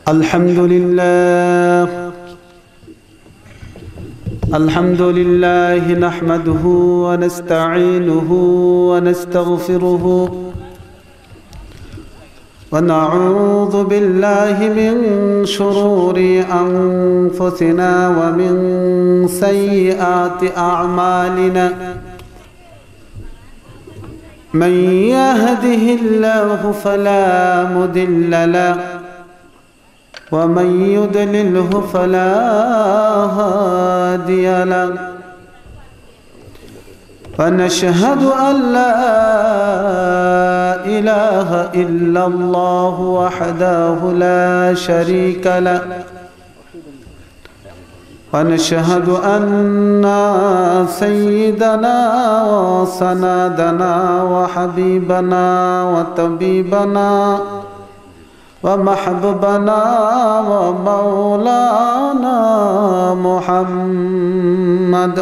الحمد لله نحمده ونستعينه ونستغفره ونعوذ بالله من شرور أنفسنا ومن سيئات أعمالنا من يهده الله فلا مضل له ومن يضلله فلا هادي له ونشهد أن لا إله إلا الله وحده لا شريك له ونشهد أن سيدنا وسندنا وحبيبنا وطبيبنا ومحبوبنا ومولانا محمد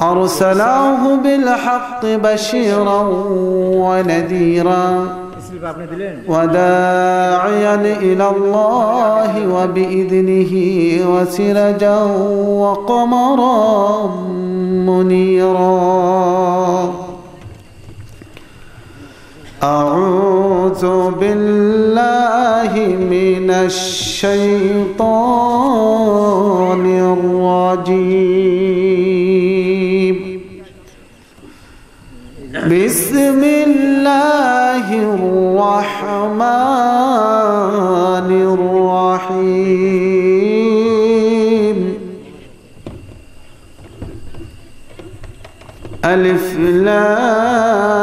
أرسله بالحق بشيرا ونذيرا وداعيا إلى الله وبإذنه وسراجا وقمرا منيرا أعوذ بالله من الشيطان الرجيم بسم الله الرحمن الرحيم ألف لام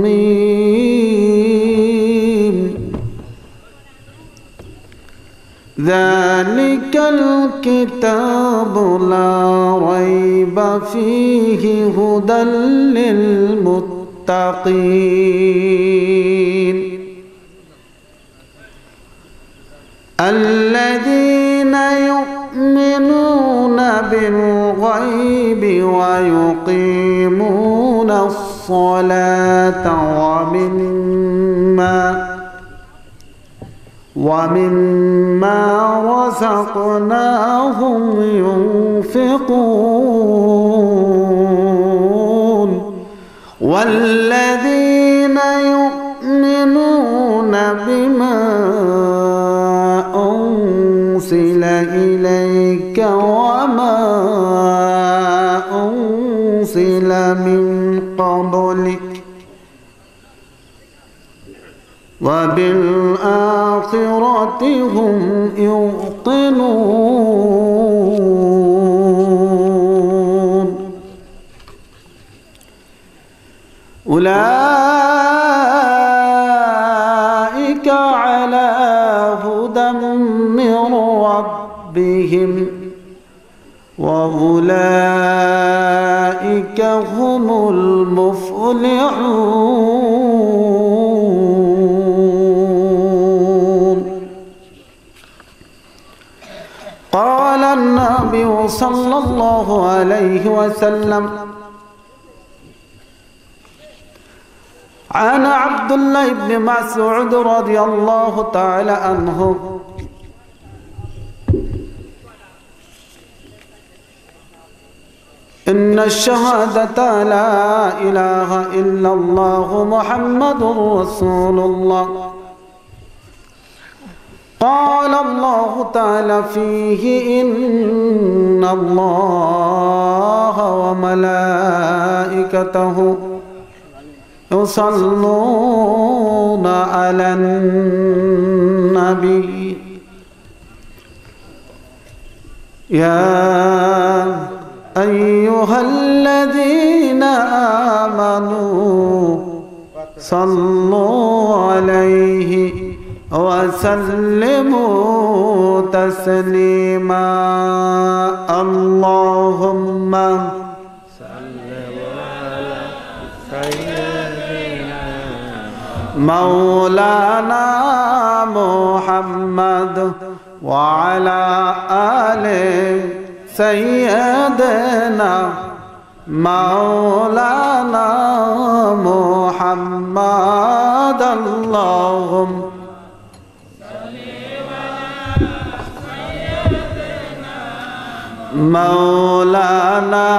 ميم ذلك الكتاب لا ريب فيه هدى للمتقين الذين يؤمنون بالغيب ويقيمون الصلاة ومما رزقناهم ينفقون والذين يؤمنون بما أنزل إليك وما أنزل من قبلك وبالآخرة هم يوقنون أولئك على هدى من ربهم وأولئك هم المفلحون. قال النبي صلى الله عليه وسلم عن عبد الله بن مسعود رضي الله تعالى عنه إن الشهادة لا إله إلا الله محمد رسول الله. قال الله تعالى فيه إن الله وملائكته يصلون على النبي يا أيها الذين آمنوا صلوا عليه وسلموا تسليما. اللهم مولانا محمد وعلى آل سيدنا مولانا محمد اللهم مولانا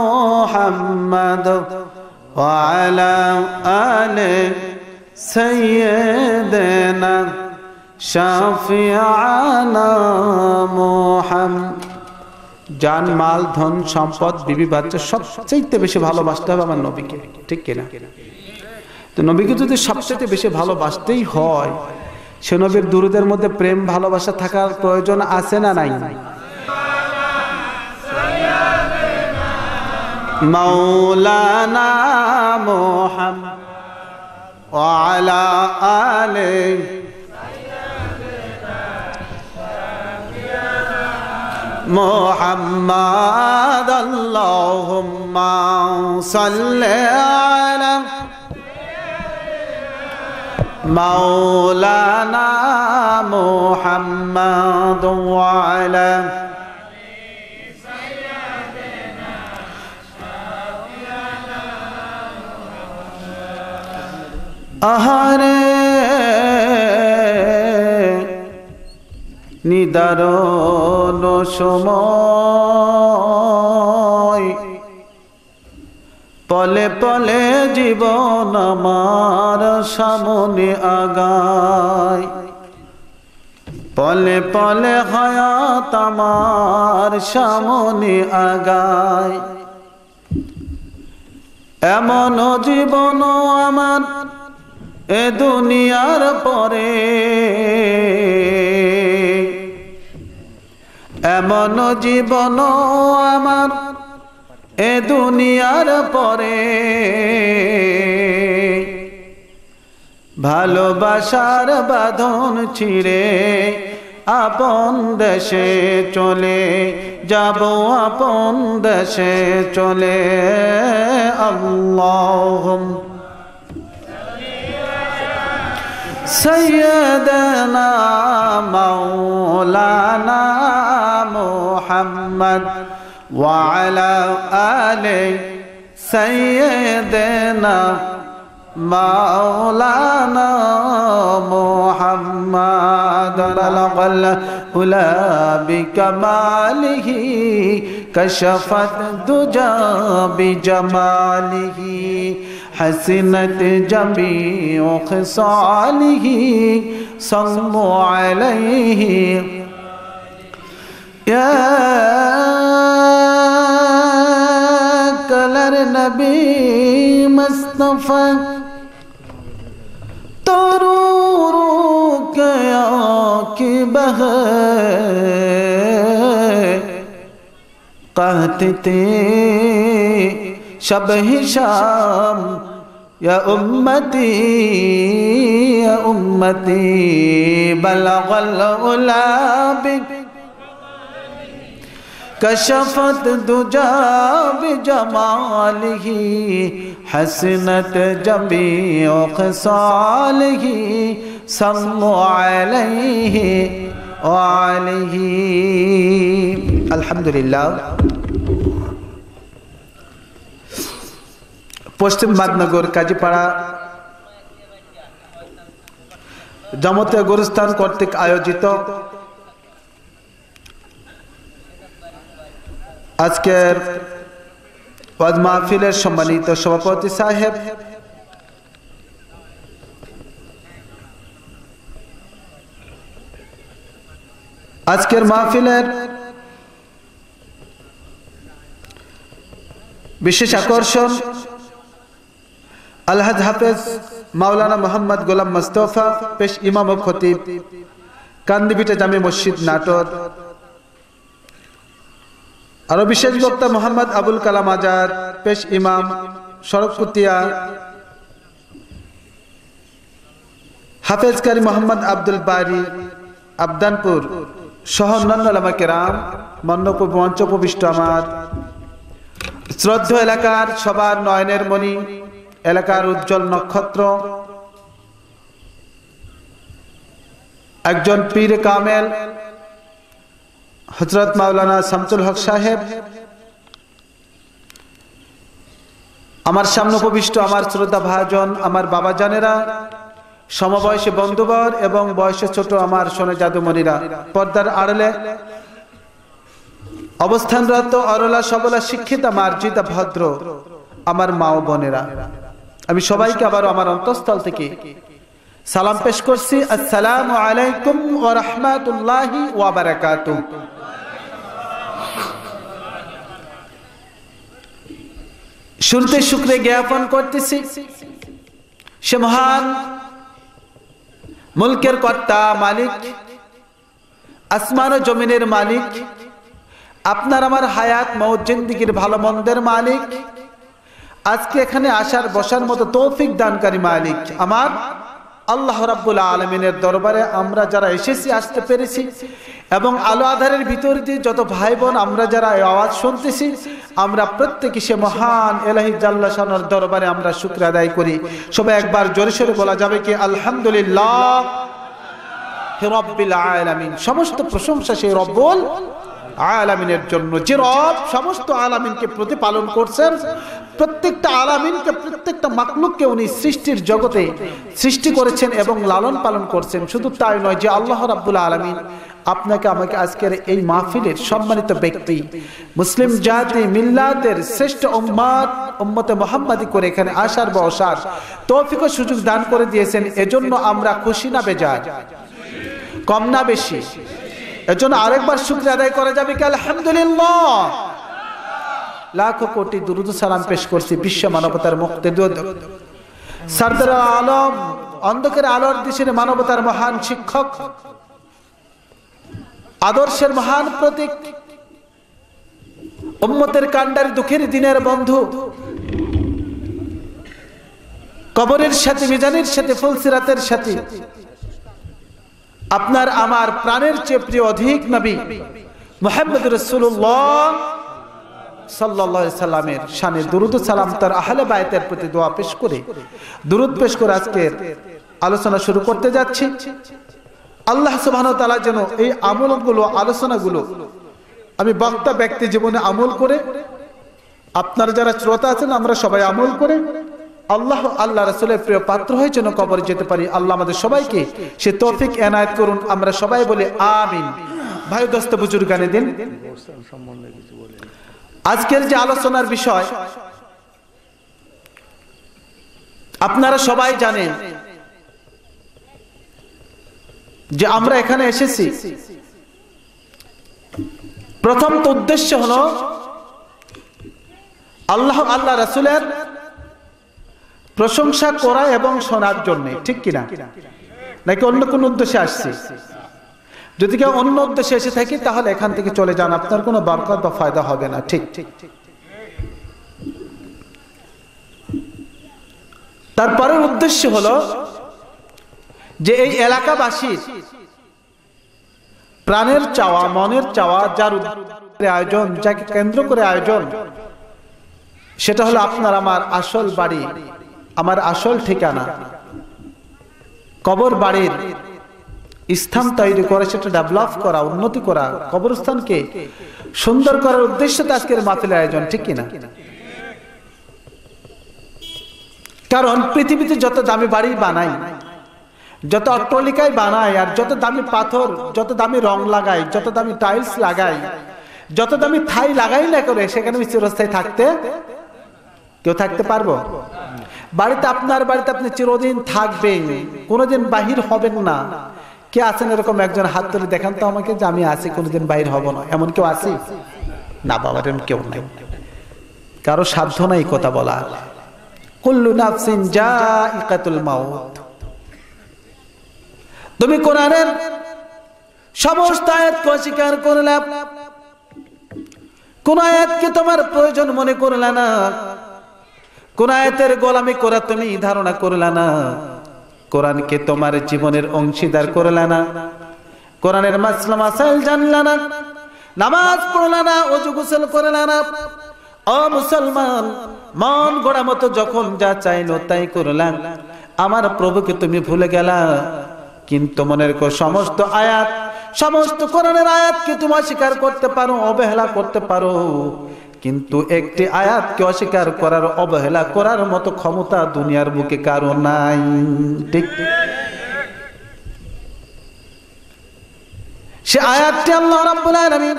محمد وعلى آل سيدنا شفيعنا محمد জান মাল ধন সম্পদ বিবি বাচ্চা সবচেয়ে বেশি ভালোবাসতে হবে আমার নবীকে, ঠিক কিনা? তো নবীকে যদি সবচেয়ে বেশি ভালোবাসতেই হয়, সে নবীর দুরুদের মধ্যে প্রেম ভালোবাসা থাকার প্রয়োজন আছে না নাই? মাওলানা মুহাম্মদ ওয়া আলা আলিহি محمد اللهم صل على مولانا محمد وعلى আহারে নিদারুণ সময় পলে পলে জীবন আমার সামনে আগায়, পলে পলে হায়াত আমার সামনে আগায়। এমন জীবন আমার এ দুনিয়ার পরে, এমন জীবন আমার এ দুনিয়ার পরে, ভালোবাসার বাঁধন ছিঁড়ে আপন দেশে চলে যাব, আপন দেশে চলে। আল্লাহুম্মা سيدنا مولانا محمد وعلى آل سيدنا مولانا محمد بلغ العلا بكماله كشفت الدجى بجماله حسنت جميع خصاله صلوا عليه يا कलर नबी मुस्तफा तरू के की बह कहते थे शब ही शाम या उम्मती बलगल उला बिक कशफत दुजा बिजमालिही हसनत जमीउ खसालिही सल्लु अलैहि व आलिही। अल्हम्दुलिल्लाह। পশ্চিম বাগনগর কাজীপাড়া জামাতে গুরুস্থান কর্তৃক আয়োজিত আজকের ওয়াজ মাহফিলের সম্মানিত সভাপতি সাহেব, আজকের মাহফিলের বিশেষ আকর্ষণ আলহাজ হাফেজ মাওলানা মোহাম্মদ গোলাম মুস্তফা, পেশ ইমাম ও খতিব, কান্দিবিটা জামে মসজিদ নাটোর। আরো বিশেষ বক্তা মোহাম্মদ আবুল কালাম আজাদ, পেশ ইমাম সড়কপুতিয়া। হাফেজ কারি মোহাম্মদ আব্দুল বারি আবদানপুর সহ অন্যান্য উলামা কেরাম, মঞ্চ উপবিষ্ট আমার শ্রদ্ধেয় এলাকার সবার নয়নের মণি, এলাকার উজ্জ্বল নক্ষত্র, একজন পীর কামেল হযরত মাওলানা শামসুল হক সাহেব, আমার সামনে উপবিষ্ট আমার শ্রদ্ধা ভাজন, আমার বাবা জানেরা, সমবয়সী বন্ধুবর এবং বয়সে ছোট আমার সোনা জাদুমণিরা, পর্দার আড়ালে অবস্থানরত অরলা সবলা শিক্ষিতা মার্জিতা ভদ্র আমার মা ও বোনেরা, আমি সবাইকে আবার আমার অন্তঃস্থল থেকে সালাম পেশ করছি। আসসালামু আলাইকুম ওয়া রাহমাতুল্লাহি ওয়া বারাকাতুহু। শুনতে শুকরে জ্ঞাপন করতেছি সে মহান মুলকের কর্তা মালিক, আসমান ও জমিনের মালিক, আপনার আমার হায়াত মৌত জিন্দেগির ভালো মন্দের মালিক, আজকে এখানে আসার বসার মতো তৌফিক দানকারী মালিক আমার আল্লাহ রাব্বুল আলামিনের দরবারে আমরা যারা এসেছি, আসতে পেরেছি এবং আলো আধারের ভিতর দিয়ে যত ভাই বোন আমরা যারা এই আওয়াজ শুনতেছি, আমরা প্রত্যেকে সে মহান এলাহি জাল্লা শানের দরবারে আমরা শুকর আদায় করি। সবাই একবার জোরে সোরে বলা যাবে কি আলহামদুলিল্লাহ রাব্বিল আলামিন। সমস্ত প্রশংসা সেই রব্বুল আলামিনের জন্য, যে রব সমস্ত আলামিনকে প্রতিপালন করছেন, প্রত্যেকটা আলামিনকে, প্রত্যেকটা মাখলুককে উনি সৃষ্টির জগতে সৃষ্টি করেছেন এবং লালন পালন করছেন। শুধু তাই নয়, যে আল্লাহ রাব্বুল আলামিন আপনাকে আমাকে আজকের এই মাহফিলের সম্মানিত ব্যক্তি, মুসলিম জাতি মিল্লাতের শ্রেষ্ঠ উম্মতে মুহাম্মাদি করে এখানে আসার বসার তৌফিক ও সুযোগ দান করে দিয়েছেন। এজন্য আমরা খুশি না বেজার, কম না বেশি? এজন্য আরেকবার শুকরিয়া আদায় করা যাবে কি আলহামদুলিল্লাহ। লাখো কোটি দুরুদ সালাম পেশ করছি বিশ্ব মানবতার মুক্তিযোদ্ধা সরদার আলম, অন্ধকার আলোর দেশের মানবতার মহান শিক্ষক, আদর্শের মহান প্রতীক, উম্মতের কান্ডার দুঃখের দিনের বন্ধু, কবরের সাথে মিজানের সাথে ফুলসিরাতের সাথে আপনার আমার প্রাণের চেয়ে প্রিয় অধিক নবী মুহাম্মদ রাসূলুল্লাহ সাল্লাল্লাহু আলাইহি সাল্লামের শানে দুরূদ ও সালাম তার আহলে বায়তের প্রতি দোয়া পেশ করে, দুরূদ পেশ করে আজকের আলোচনা শুরু করতে যাচ্ছি। আল্লাহ সুবহানাহু ওয়া তাআলা যেন এই আমলগুলো, আলোচনাগুলো আমি বক্তা ব্যক্তি জীবনে আমল করে, আপনারা যারা শ্রোতা আছেন আমরা সবাই আমল করে আল্লাহ রাসূলের প্রিয় পাত্র হয়ে যেন কবরে যেতে পারি। আল্লাহ আমাদের সবাইকে সে তৌফিক এনায়েত করুন। আমরা সবাই বলি আমিন। ভাই দোস্ত বুজুর্গানে দিন, আজকের যে আলোচনার বিষয় আপনারা সবাই জানেন যে আমরা এখানে এসেছি, প্রথম তো উদ্দেশ্য হলো আল্লাহ রাসূলের প্রশংসা করা এবং শোনার জন্য, ঠিক কিনা? নাকি অন্য কোন উদ্দেশ্যে আসছি? যদি কেউ অন্য উদ্দেশ্যে এসে থাকি তাহলে এখান থেকে চলে যান, আপনার কোনো বরকত বা ফায়দা হবে না। ঠিক। তারপরের উদ্দেশ্য হলো যে এই এলাকাবাসীর প্রাণের চাওয়া, মনের চাওয়া, যার আয়োজন, যাকে কেন্দ্র করে আয়োজন, সেটা হলো আপনার আমার আসল বাড়ি, আমার আসল ঠিকানা, কবর বাড়ির স্থান তৈরি করে সেটা ডেভেলপ করা, উন্নতি করা, কবরস্থানকে সুন্দর করার উদ্দেশ্যে আজকের মাহফিলের আয়োজন, ঠিক কিনা? কারণ পৃথিবীতে যত দামি বাড়ি বানাই, যত অট্টালিকায় বানাই, আর যত দামি পাথর, যত দামি রং লাগাই, যত দামি টাইলস লাগাই, যত দামি থাই লাগাই না করে, সেখানে চিরস্থায়ী থাকতে কেউ থাকতে পারবো? বাড়িতে, আপনার বাড়িতে আপনি চিরদিন থাকবেন, কোনোদিন বাহির হবেন না। কে আছেন এরকম? একজন হাত তুলে দেখান তো আমাকে যে আমি আছি, কোনোদিন বাহির হব না, এমন কেউ আছে? না বাবা, কেউ নাই, কারো সাধ্য নাই কথা বলা। কুল্লু নাফসিন যায়িকাতুল মাউত। তুমি কোরআনের সমস্ত আয়াতকে অস্বীকার করলে, কোন আয়াতকে তোমার প্রয়োজন মনে করলে না, কোন আয়াতের গোলামি করা তুমি ধারণা করলে না, কোরআনকে তোমার জীবনের অংশীদার করলে না, কোরআনের মাসলা মাসাইল জানলে না, নামাজ পড়লে না, ওযু গোসল করলে না। ও মুসলমান, মন গড়া মতো যখন যা চাইলো তাই করলাম, আমার প্রভুকে তুমি ভুলে গেলা। কিন্তু মনের সমস্ত আয়াত, সমস্ত কোরআনের আয়াতকে তুমি অস্বীকার করতে পারো, অবহেলা করতে পারো, কিন্তু একটি আয়াতকে অস্বীকার করার, অবহেলা করার মতো ক্ষমতা দুনিয়ার বুকে কারো নাই। ঠিক সে আয়াতটি আল্লাহ রাব্বুল আলামিন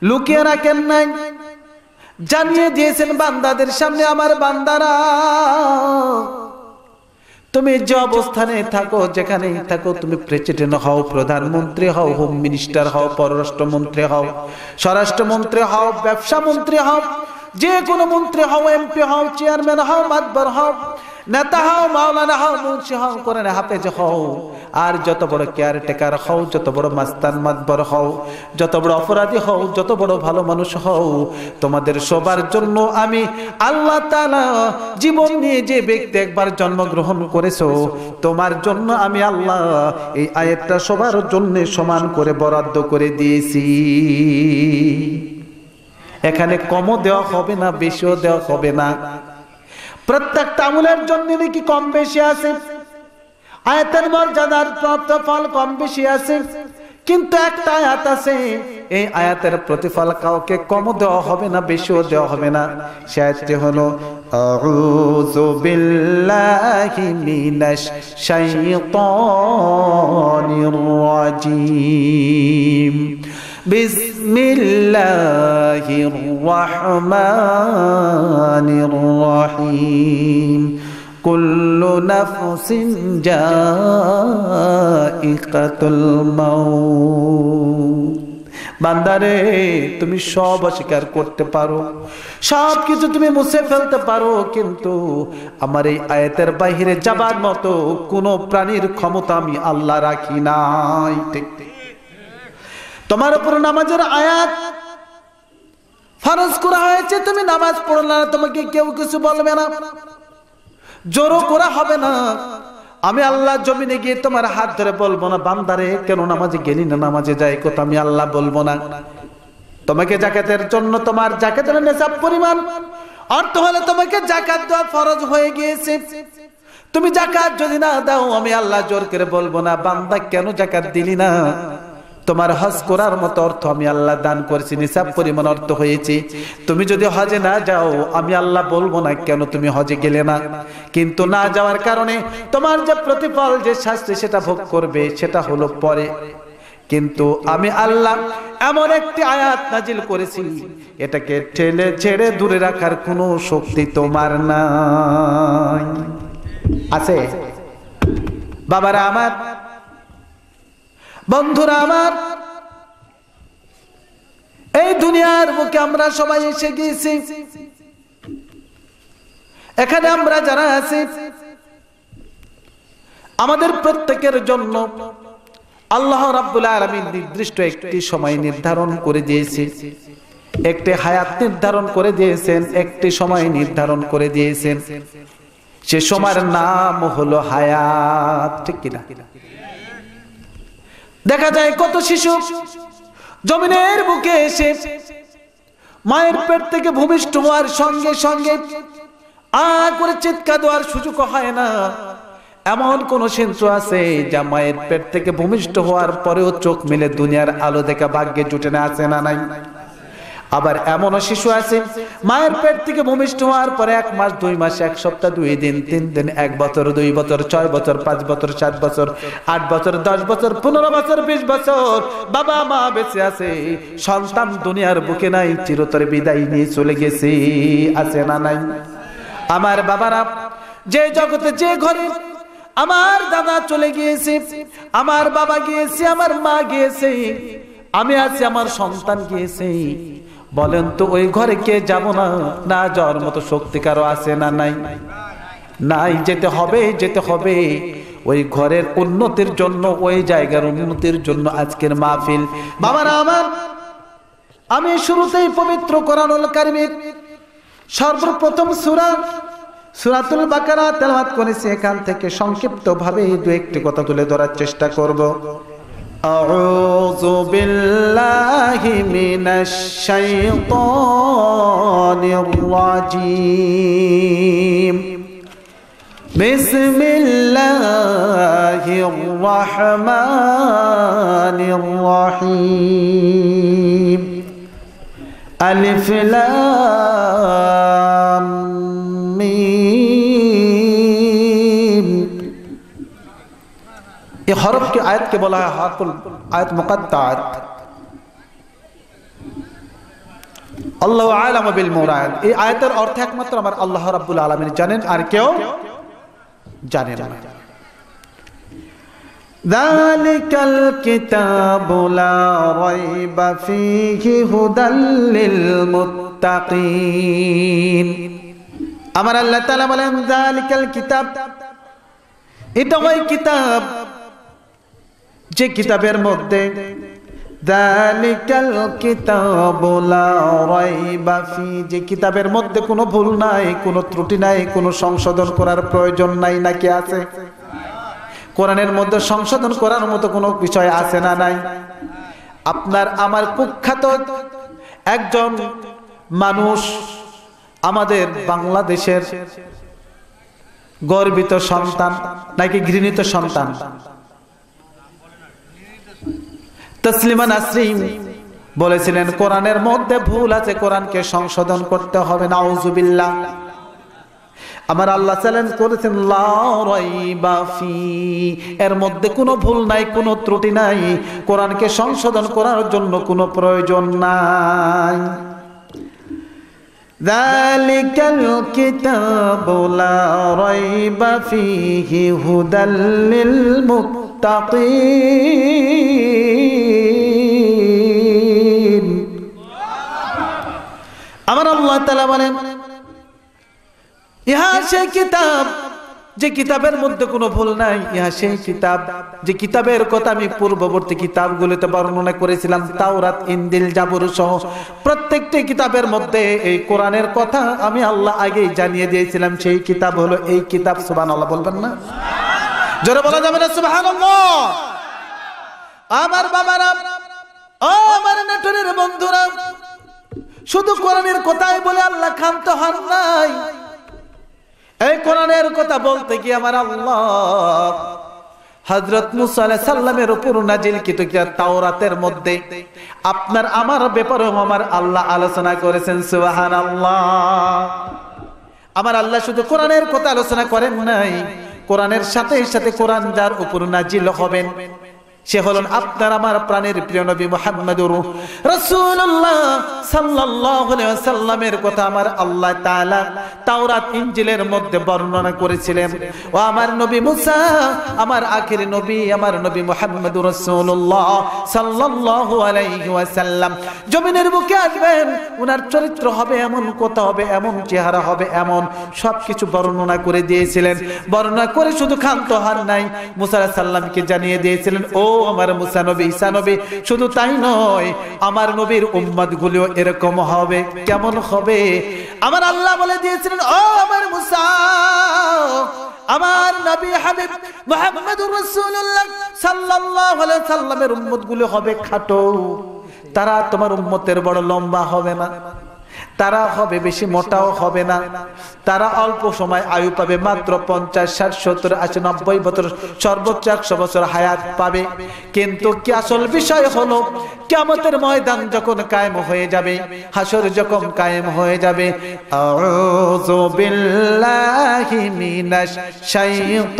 লুকিয়ে রাখেন নাই, জানিয়ে দিয়েছেন বান্দাদের সামনে, আমার বান্দারা তুমি যে অবস্থানে থাকো, যেখানেই থাকো, তুমি প্রেসিডেন্ট হও, প্রধানমন্ত্রী হও, হোম মিনিস্টার হও, পররাষ্ট্রমন্ত্রী হও, স্বরাষ্ট্রমন্ত্রী হও, ব্যবসা মন্ত্রী হও, যে কোনো মন্ত্রী হও, এমপি হও, চেয়ারম্যান হও, মাতবার হও, নেতা হও, মাওলানা হও, মুন্সি হও, কোরআনে হাফেজ হও, আর যত বড় কেয়ারটেকার হও, যত বড় মাস্তান মাতবর হও, যত বড় অপরাধী হও, যত বড় ভালো মানুষ হও, তোমাদের সবার জন্য আমি আল্লাহ তাআলা, জীবন নিয়ে যে ব্যক্তি একবার জন্মগ্রহণ করেছো, তোমার জন্য আমি আল্লাহ এই আয়াতটা সবার জন্য সমান করে বরাদ্দ করে দিয়েছি। এখানে কমও দেওয়া হবে না, বেশিও দেওয়া হবে না। প্রত্যেকটা আমলের জন্য নাকি কম বেশি আছে, আয়াতের মর্যাদার প্রাপ্ত ফল কম বেশি আছে, কিন্তু একটা আয়াত আছে, এই আয়াতের প্রতিফল কাউকে কম দেওয়া হবে না, বেশিও দেওয়া হবে না। সে আয়াতটি হলো আউযু বিল্লাহি মিনাশ শাইতানির রাজিম, বিসমিল্লাহির রহমানির রহিম, কুল্লু নাফসিন যায়িকাতুল মাউত। বান্দারে, তুমি সব অস্বীকার করতে পারো, সব কিছু তুমি মুছে ফেলতে পারো, কিন্তু আমার এই আয়াতের বাহিরে যাবার মতো কোনো প্রাণীর ক্ষমতা আমি আল্লাহ রাখি নাই। ঠিক তোমার উপর নামাজের আয়াত ফরজ করা হয়েছে, তুমি নামাজ পড়লে না, তোমাকে কেউ কিছু বলবে না, জোরও করা হবে না। আমি আল্লাহ জমিনে গিয়ে তোমার হাত ধরে বলবো না, বান্দারে কেন নামাজে গেলি না, নামাজে যাই কথা আমি আল্লাহ বলবো না। তোমাকে যাকাতের জন্য, তোমার যাকাতের নিসাব পরিমাণ অর্থ হলে তোমাকে যাকাত দেওয়া ফরজ হয়ে গিয়েছে, তুমি যাকাত যদি না দাও, আমি আল্লাহ জোর করে বলবো না, বান্দা কেন যাকাত দিলি না। তোমার হজ করার মতো অর্থ আমি আল্লাহ দান করেছি, নিসাব পরিমাণ অর্থ হয়েছে, তুমি যদি হজে না যাও, আমি আল্লাহ বলবো না কেন তুমি হজে গেলে না। কিন্তু না যাওয়ার কারণে তোমার যে প্রতিফল, যে শাস্তি, সেটা ভোগ করবে, সেটা হলো পরে। কিন্তু আমি আল্লাহ এমন একটি আয়াত নাজিল করেছি, এটাকে ঠেলে ছেড়ে দূরে রাখার কোনো শক্তি তোমার নাই। আছে বাবারা আমার, বন্ধুরা আমার, এই দুনিয়ার বুকে আমরা সবাই এসে গিয়েছি। এখানে আমরা যারা আছি, আমাদের প্রত্যেকের জন্য আল্লাহ রাব্বুল আলামিন নির্দিষ্ট একটি সময় নির্ধারণ করে দিয়েছে, একটি হায়াত নির্ধারণ করে দিয়েছেন, একটি সময় নির্ধারণ করে দিয়েছেন। সে সময়ের নাম হলো হায়াত। ঠিক কিনা? দেখা যায় কত শিশু জমিনের বুকে এসে মায়ের পেট থেকে ভূমিষ্ঠ হওয়ার সঙ্গে সঙ্গে আ করে চিৎকার দেওয়ার সুযোগ হয় না। এমন কোন শিশু আছে যা মায়ের পেট থেকে ভূমিষ্ঠ হওয়ার পরেও চোখ মেলে দুনিয়ার আলো দেখা ভাগ্যে জুটে না, আছে না নাই? আবার এমনও শিশু আছে মায়ের পেট থেকে ভূমিষ্ঠ হওয়ার পরে 1 মাস, 2 মাস, 1 সপ্তাহ, 2 দিন, 3 দিন, 1 বছর, 2 বছর, 6 বছর, 5 বছর, 7 বছর, 8 বছর, 10 বছর, 15 বছর, 20 বছর বাবা মা বেঁচে আছে, সন্তান দুনিয়ার বুকে নাই, চিরতরে বিদায় নিয়ে চলে গেছে, আছে না নাই? আমার বাবারা, যে জগতে, যে ঘরে আমার দাদা চলে গিয়েছে, আমার বাবা গিয়েছে, আমার মা গিয়েছে, আমি আছি, আমার সন্তান গিয়েছে, বলেন তো ওই ঘরে কে যাব না? না যাওয়ার মতো শক্তি কারো আছে না নাই? নাই, যেতে হবে, যেতে হবে। ওই ঘরের উন্নতির জন্য, ওই জায়গার উন্নতির জন্য আজকের মাহফিল। বাবারা আমার, আমি শুরুতেই পবিত্র কোরআনুল কারীমের সর্বপ্রথম সূরাতুল বাকারা তেলাওয়াত করেছি। এখান থেকে সংক্ষিপ্ত ভাবে 2-1টি কথা তুলে ধরার চেষ্টা করব। আউযু বিল্লাহি মিনাশ শাইতানির রাজিম, বিসমিল্লাহির রহমানির রহিম, আলিফ লাম মিম। এই হরফকে আয়াতকে বলা হয় হারফুল আয়াত মুকাত্তাআত। আল্লাহু আ'লামু বিল মুরাদ। এই আয়াতের অর্থ একমাত্র আমার আল্লাহ রাব্বুল আলামিন জানেন, আর কেউ জানে না। যালিকাল কিতাবু লা রাইবা ফীহি হুদাল লিল মুত্তাকিন। আমার আল্লাহ তাআলা বলেন যালিকাল কিতাব, এটা ওই কিতাব যে কিতাবের মধ্যে যালিকাল কিতাবু লা রাইবা ফী, যে কিতাবের মধ্যে কোনো ভুল নাই, কোনো ত্রুটি নাই, কোনো সংশোধন করার প্রয়োজন নাই, নাকি আছে? কোরআনের মধ্যে সংশোধন করার মতো কোনো বিষয় আছে না নাই? আপনার আমার কুখ্যাত একজন মানুষ, আমাদের বাংলাদেশের গর্বিত সন্তান নাকি ঘৃণিত সন্তান, তসলিমা নাসরিন বলেছিলেন কোরআনের মধ্যে ভুল আছে, কোরআনকে সংশোধন করতে হবে। নাউজুবিল্লাহ। আমার আল্লাহ চ্যালেঞ্জ করেছেন লা রাইবা ফী, এর মধ্যে কোনো ভুল নাই, কোনো ত্রুটি নাই, কোরআনকে সংশোধন করার জন্য কোনো প্রয়োজন নাই। যালিকাল কিতাবু লা রাইবা ফীহি হুদাল লিল মুত্তাকিন। আমার আল্লাহ তাআলা বলেন ইহা সেই কিতাব যে কিতাবের মধ্যে কোনো ভুল নাই, ইহা সেই কিতাব যে কিতাবের কথা আমি পূর্ববর্তী কিতাবগুলোতে বর্ণনা করেছিলাম, তাওরাত, ইনজিল, জাবুর সহ প্রত্যেকটি কিতাবের মধ্যে এই কোরআনের কথা আমি আল্লাহ আগেই জানিয়ে দিয়েছিলাম। সেই কিতাব হলো এই কিতাব। সুবহানাল্লাহ বলবেন না? জোরে বলা যাবে না সুবহানাল্লাহ? আমার বাবারা, ও আমার নেটনের বন্ধুরা, শুধু কোরআনের কথাই বলে আল্লাহ ক্ষান্ত হন নাই। এই কোরআনের কথা বলতে গিয়ে আমার আল্লাহ হযরত মুসা আলাইহিস সালামের উপর নাজিলকৃত তাওরাতের মধ্যে আপনার আমার ব্যাপারেও আমার আল্লাহ আলোচনা করেছেন। সুবহানাল্লাহ। আমার আল্লাহ শুধু কোরআনের কথা আলোচনা করেন নাই, কোরআনের সাথে সাথে কোরআন যার উপর নাজিল হবেন সে হলেন আপনার আমার প্রাণের প্রিয় নবী মুহাম্মদুর রাসূলুল্লাহ সাল্লাল্লাহু আলাইহি ওয়াসাল্লামের কথা আমার আল্লাহ তাআলা তাওরাত ইনজিলের মধ্যে বর্ণনা করেছিলেন। ও আমার নবী মুসা, আমার আখিরি নবী, আমার নবী মুহাম্মদুর রাসূলুল্লাহ সাল্লাল্লাহু আলাইহি ওয়াসাল্লাম জমিনের বুকে আসবেন, ওনার চরিত্র হবে এমন, কথা হবে এমন, চেহারা হবে এমন, সবকিছু বর্ণনা করে দিয়েছিলেন। বর্ণনা করে শুধু ক্ষান্ত হন নাই, মুসা আলাইহিস সালামকে জানিয়ে দিয়েছিলেন ও আমার মুসা নবী, ঈসা নবী, শুধু তাই নয় আমার নবীর উম্মত গুলো এরকম হবে। কেমন হবে? আমার আল্লাহ বলে দিয়েছিলেন ও আমার মুসা, আমার নবী হাবিব মুহাম্মদুর রাসূলুল্লাহ সাল্লাল্লাহু আলাইহি ওয়াসাল্লামের উম্মত গুলো হবে খাটো, তারা তোমার উম্মতের বড় লম্বা হবে না, তারা হবে বেশি মোটাও হবে না, তারা অল্প সময় আয়ু পাবে, মাত্র 50, 60, 70, 80, 90 বছর, সর্বোচ্চ 100 বছর হায়াত পাবে। কিন্তু কি আসল বিষয় হলো কিয়ামতের ময়দান যখন কায়েম হয়ে যাবে, হাসর যখন কায়েম হয়ে যাবে, আউযু বিল্লাহি মিনাশ শাইতানির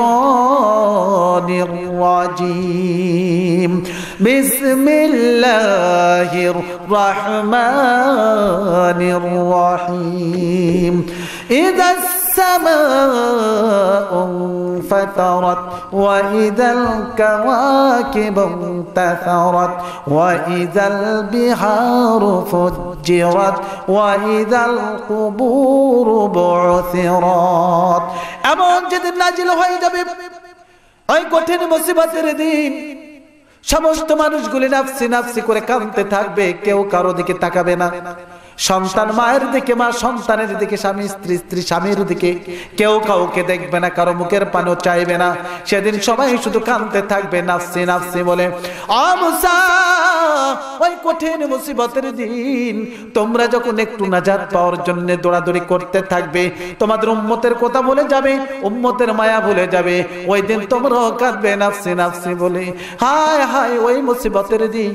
রাজিম, বিসমিল্লাহির রাহমানির الرحيم إذا السماء انفطرت وإذا الكواكب انتثرت وإذا البحار فجرت وإذا القبور بعثرت। এমন যেদিন নাজিল হয়ে যাবে ওই কঠিন মুসিবতের দিন, সমস্ত মানুষগুলি নাফসি নাফসি করে কাঁদতে থাকবে, কেউ কারো দিকে তাকাবে না। সন্তান মায়ের দিকে, মা সন্তানের দিকে, স্বামী স্ত্রী, স্ত্রী স্বামীর দিকে, কেউ কাউকে দেখবে না, কারো মুখের পানও চাইবে না। সেদিন সবাই শুধু কাঁদতে থাকবে নাফসি নাফসি বলে। ও মুসা, ওই কঠিন মুসিবতের দিন তোমরা যখন একটু নাজাত পাওয়ার জন্য দৌড়াদৌড়ি করতে থাকবে, তোমাদের উম্মতের কথা বলে যাবে, উম্মতের মায়া ভুলে যাবে, ওই দিন তোমরা কাঁদবে নাফসি নাফসি বলে। হায় হায় ওই মুসিবতের দিন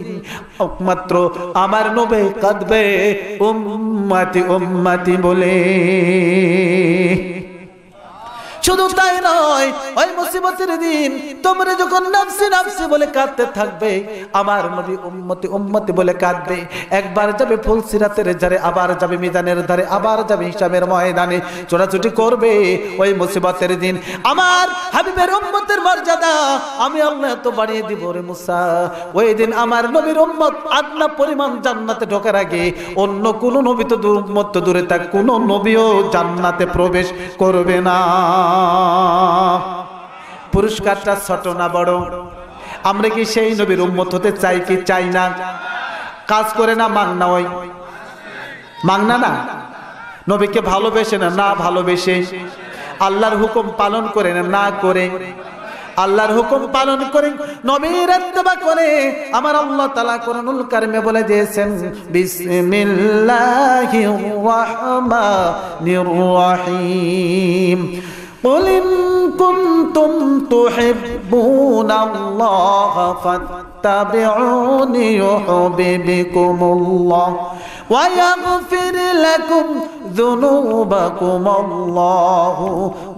একমাত্র আমার নবী কাঁদবে উম্মতি উম্মতি বলে। শুধু তাই নয়, ওই মুসিবতের দিন তোমরা যখন নাফসি নাফসি বলে কাঁদতে থাকবে, আমার নবী উম্মতি উম্মতি বলে কাঁদবে। একবার যাবে ফুলসিরাতের ধারে, আবার যাবে মিজানের ধারে, আবার যাবে হিসাবের ময়দানে, ছোটাছুটি করবে। ওই মুসিবতের দিন আমার হাবিবের উম্মতের মর্যাদা আমি আল্লাহ তো বাড়িয়ে দিব রে মুসা। ওই দিন আমার নবীর উম্মত আদনা পরিমাণ জান্নাতে ঢোকার আগে অন্য কোন নবী তো উম্মত তো দূরে থাক, কোন নবীও জান্নাতে প্রবেশ করবে না। পুরস্কারটা ছোট না বড়? আমরা কি সেই নবীর উম্মত হতে চাই কি চাই না? কাজ করে না মাংনা, ওই মাংনা না, নবীকে ভালোবেসে না না ভালোবেসে, আল্লাহর হুকুম পালন করে না না করে, আল্লাহর হুকুম পালন করে নবীর ইত্তেবা করে। আমার আল্লাহ তাআলা কোরআনুল কারীমে বলে দিয়েছেন বিসমিল্লাহির রাহমানির রাহিম قل إن كنتم تحبون الله فاتبعوني يحببكم الله ويغفر لكم ذنوبكم الله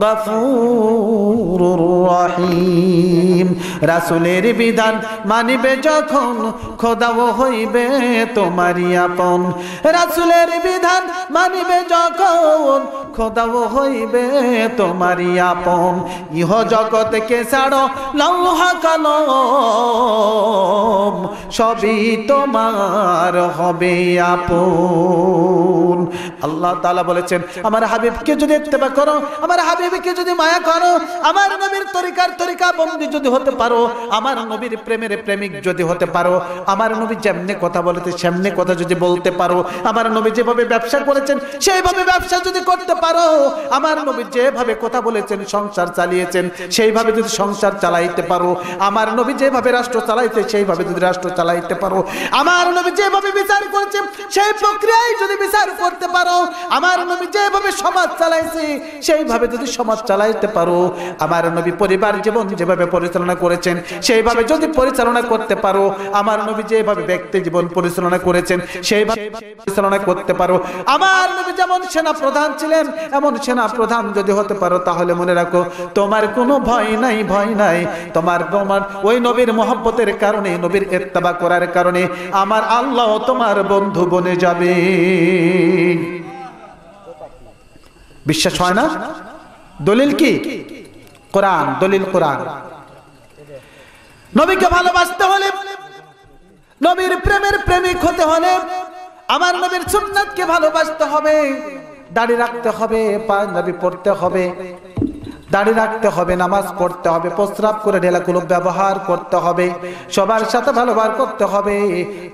غفور رحيم। রাসূলের বিধান মানিবে যখন খোদাও হইবে তোমারই আপন। রাসূলের বিধান মানিবে যখন খোদাও হইবে তোমারই আপন। ইহ জগৎকে ছাড়ো লৌহা কলম সবই তোমার হবে আপন। আল্লাহ তাআলা বলেছেন আমার হাবিবকে যদি ইত্তেবা করো, আমার হাবিবকে যদি মায়া করো, আমার নবীর তরিকা বন্দী যদি হতে পারো, আমার নবীর প্রেমের প্রেমিক যদি হতে পারো, আমার নবী যেমনি কথা বলেছে সেমনি কথা যদি বলতে পারো, আমার নবী যেভাবে ব্যবসা করেছেন সেইভাবে ব্যবসা যদি করতে পারো, আমার নবী যেভাবে কথা বলেছেন সংসার চালিয়েছেন সেইভাবে যদি সংসার চালাইতে পারো, আমার নবী যেভাবে রাষ্ট্র চালাইতে সেইভাবে যদি রাষ্ট্র চালাইতে পারো, আমার নবী যেভাবে বিচার করেছেন সেই প্রক্রিয়ায় যদি বিচার করতে পারো, আমার নবী যেভাবে সমাজ চালাইছে সেইভাবে যদি সমাজ চালাইতে পারো, আমার নবী পরিবার জীবন যেভাবে পরিচালনা করেছেন সেইভাবে যদি পরিচালনা করতে পারো, আমার নবী যেভাবে ব্যক্তি জীবন পরিচালনা করেছেন সেইভাবে পরিচালনা করতে পারো, আমার নবী যেমন সেনা প্রধান ছিলেন এমন সেনা প্রধান যদি হতে পারো, তাহলে মনে রাখো তোমার কোনো ভয় নাই, ভয় নাই। তোমার ওই নবীর মহব্বতের কারণে, নবীর ইত্তেবা করার কারণে আমার আল্লাহ তোমার বন্ধু বনে যাবে। বিশ্বাস হয় না? দলিল কি? কোরআন, দলিল কোরআন। নবীকে ভালোবাসতে হলে, নবীর প্রেমের প্রেমিক হতে হলে আমার নবীর সুন্নাতকে ভালোবাসতে হবে, দাড়ি রাখতে হবে, পাঞ্জাবি পড়তে হবে, দাড়ি রাখতে হবে, নামাজ পড়তে হবে, প্রস্রাব করে ঢেলাগুলো ব্যবহার করতে হবে, সবার সাথে ভালো ব্যবহার করতে হবে।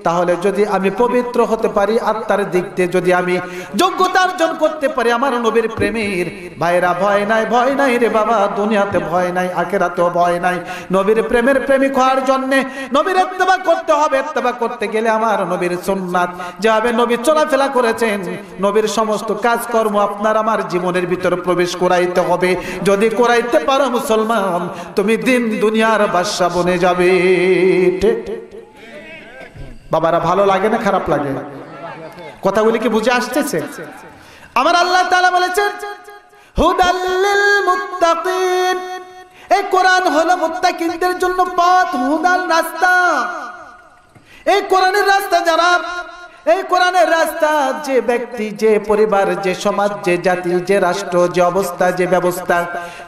তাহলে যদি আমি পবিত্র হতে পারি, আত্মার দিক দিয়ে যদি আমি যোগ্যতা অর্জন করতে পারি আমার নবীর প্রেমের, ভাইরা ভয় নাই, ভয় নাই রে বাবা, দুনিয়াতে ভয় নাই, আখিরাতেও ভয় নাই। নবীর প্রেমের প্রেমিক হওয়ার জন্য নবীর ইত্তেবা করতে হবে। ইত্তেবা করতে গেলে আমার নবীর সুন্নাত যেভাবে নবী চলাফেরা করেছেন, নবীর সমস্ত কাজকর্ম আপনার আমার জীবনের ভিতরে প্রবেশ করাইতে হবে। যদি করাইতে পারো মুসলমান, তুমি দিন দুনিয়ার বাদশা বনে যাবে। বাবারা ভালো লাগে না খারাপ লাগে? কথাগুলি কি বুঝে আসতেছে? আমার আল্লাহ তাআলা বলেছেন হুদাল লিল মুত্তাকিন, এই কোরআন হলো মুত্তাকিনদের জন্য পথ, হুদাল রাস্তা। এই কোরআনের রাস্তা যারা, এই কোরআনের রাস্তা যে ব্যক্তি, যে পরিবার, যে সমাজ, যে জাতি, যে রাষ্ট্র, যে অবস্থা, যে ব্যবস্থা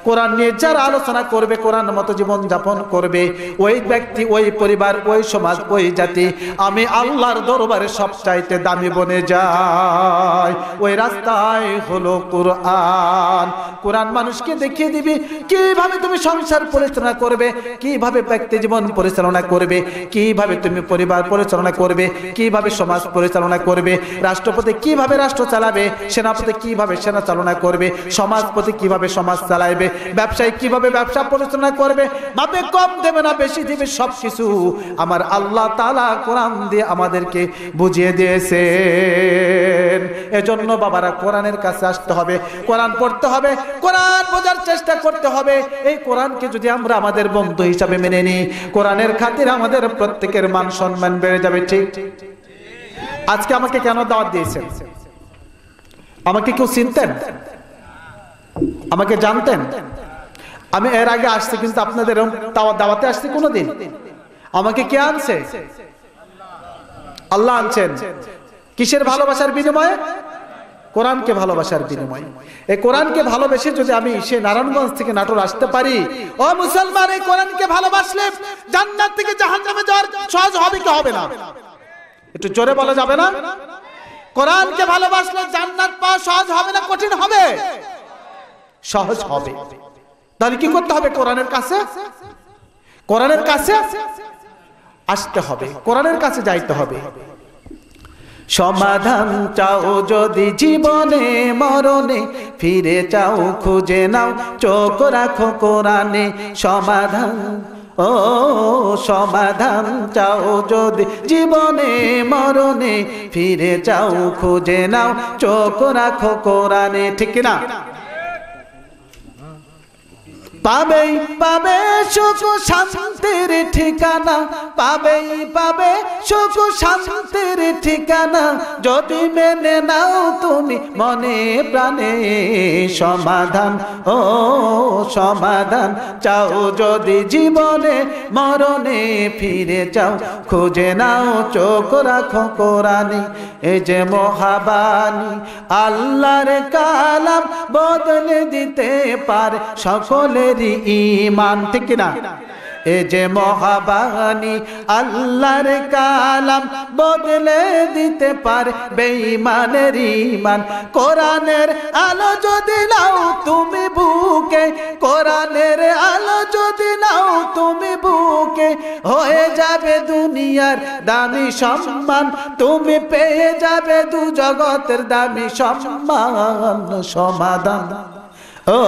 কোরআন নিয়ে যারা আলোচনা করবে, কোরআন মতো জীবন যাপন করবে, ওই ব্যক্তি, ওই পরিবার, ওই সমাজ, ওই জাতি আমি আল্লাহর দরবারে সবচাইতে দামি বনে যায়। ওই রাস্তায় হলো কোরআন। কোরআন মানুষকে দেখিয়ে দিবি কিভাবে তুমি সংসার পরিচালনা করবে, কিভাবে ব্যক্তি জীবন পরিচালনা করবে, কিভাবে তুমি পরিবার পরিচালনা করবে, কিভাবে সমাজ পরিচালনা পরিচালনা করবে, রাষ্ট্রপতি কিভাবে রাষ্ট্র চালাবে, সেনাপতি কিভাবে সেনা চালনা করবে, সমাজপতি কিভাবে সমাজ চালাবে, ব্যবসায়ী কিভাবে ব্যবসা পরিচালনা করবে, মাপে কম দেবে না বেশি দেবে, সবকিছু আমার আল্লাহ তাআলা কোরআন দিয়ে আমাদেরকে বুঝিয়ে দিয়েছেন। এজন্য বাবারা কোরআনের কাছে আসতে হবে, কোরআন পড়তে হবে, কোরআন বোঝার চেষ্টা করতে হবে। এই কোরআনকে যদি আমরা আমাদের বন্ধু হিসাবে মেনে নিই, কোরআনের খাতিরে আমাদের প্রত্যেকের মান সম্মান বেড়ে যাবে। ঠিক? আজকে আমাকে কেন দাওয়াত দিয়েছেন? আমাকে কেউ চিনতেন? আমাকে জানতেন? আমি এর আগে আসছি, কিন্তু আপনাদের দাওয়াতে আসছি কোনোদিন? আমাকে কে আনছে? আল্লাহ আনছেন। কিসের ভালোবাসার বিনিময়ে? কোরআনকে ভালোবাসার বিনিময়ে। এই কোরআনকে ভালোবেসে যদি আমি সে নারায়ণগঞ্জ থেকে নাটোর আসতে পারি, ও মুসলমান, এই কোরআনকে ভালোবাসলে জান্নাত থেকে জাহান্নামে যাওয়ার সহজ হবে কি হবে না? একটু জোরে বলা যাবে না? কোরআনকে ভালোবাসলে জান্নাত পাওয়া সহজ হবে না কঠিন হবে? সহজ হবে। তাহলে কি করতে হবে? কোরআনের কাছে, কোরআনের কাছে আসতে হবে, কোরআনের কাছে যাইতে হবে। সমাধান চাও যদি জীবনে মরণে, ফিরে চাও খুঁজে নাও চোখ রাখো কোরআনে। সমাধান, ও সমাধান চাও যদি জীবনে মরণে, ফিরে চাও খুঁজে নাও চোখ রাখো কোরআনে। ঠিক না? পাবেই পাবে সুখ শান্তির ঠিকানা, পাবেই পাবে সুখ শান্তির ঠিকানা, যদি মেনে নাও তুমি মনে প্রাণে। সমাধান, ও সমাধান চাও যদি জীবনে মরণে, ফিরে যাও খুঁজে নাও চোখ রাখো কোরআনে। এই যে মহাবাণী আল্লাহর কালাম, বদলে দিতে পারে সকলের ঈমান। ঠিক না? এ যে মহাবাণী আল্লাহর কালাম, বদলে দিতে পারে বেঈমানের ঈমান। কোরআনের আলো যদি নাও তুমি বুকে, কোরআনের আলো যদি নাও তুমি বুকে, হয়ে যাবে দুনিয়ার দামি সম্মান, তুমি পেয়ে যাবে দু জগতের দামি সম্মান। সমাধান, ও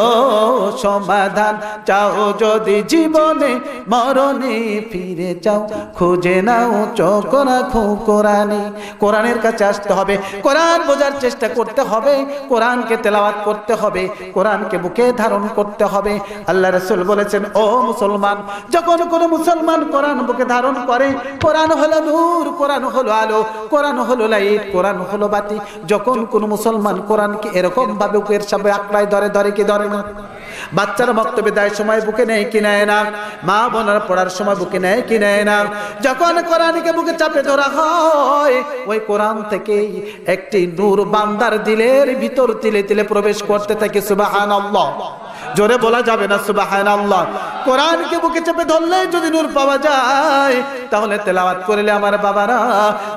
সমাধান চাও যদি জীবনে মরণে, ফিরে যাও খুঁজে নাও চোখ রাখো কোরআনে। কোরআনের কাছে আসতে হবে, কোরআন বোঝার চেষ্টা করতে হবে, কোরআনকে তেলাওয়াত করতে হবে, কোরআনকে বুকে ধারণ করতে হবে। আল্লাহ রাসূল বলেছেন, ও মুসলমান, যখন কোনো মুসলমান কোরআন বুকে ধারণ করে, কোরআন হলো নূর, কোরআন হলো আলো, কোরআন হলো লাইট, কোরআন হলো বাতি। যখন কোনো মুসলমান কোরআনকে এরকম ভাবে বুকের সামনে আঁকড়ায় ধরে, ধরে কি ধরে না? বাচ্চারা বক্তব্য দেয় সময় বুকে নেয় কি নেয় না? মা বোনার পড়ার সময় বুকে নেয় কি নেয় না? যখন কোরআনকে বুকে চাপে ধরা হয়, ওই কোরআন থেকে একটি নূর বান্দার দিলের ভিতর তিলে তিলে প্রবেশ করতে থাকে। সুবহানাল্লাহ। জোরে বলা যাবে না সুবহানাল্লাহ? কোরআনকে বুকে চেপে ধরলে যদি নূর পাওয়া যায়, তাহলে তেলাওয়াত করলে আমার বাবারা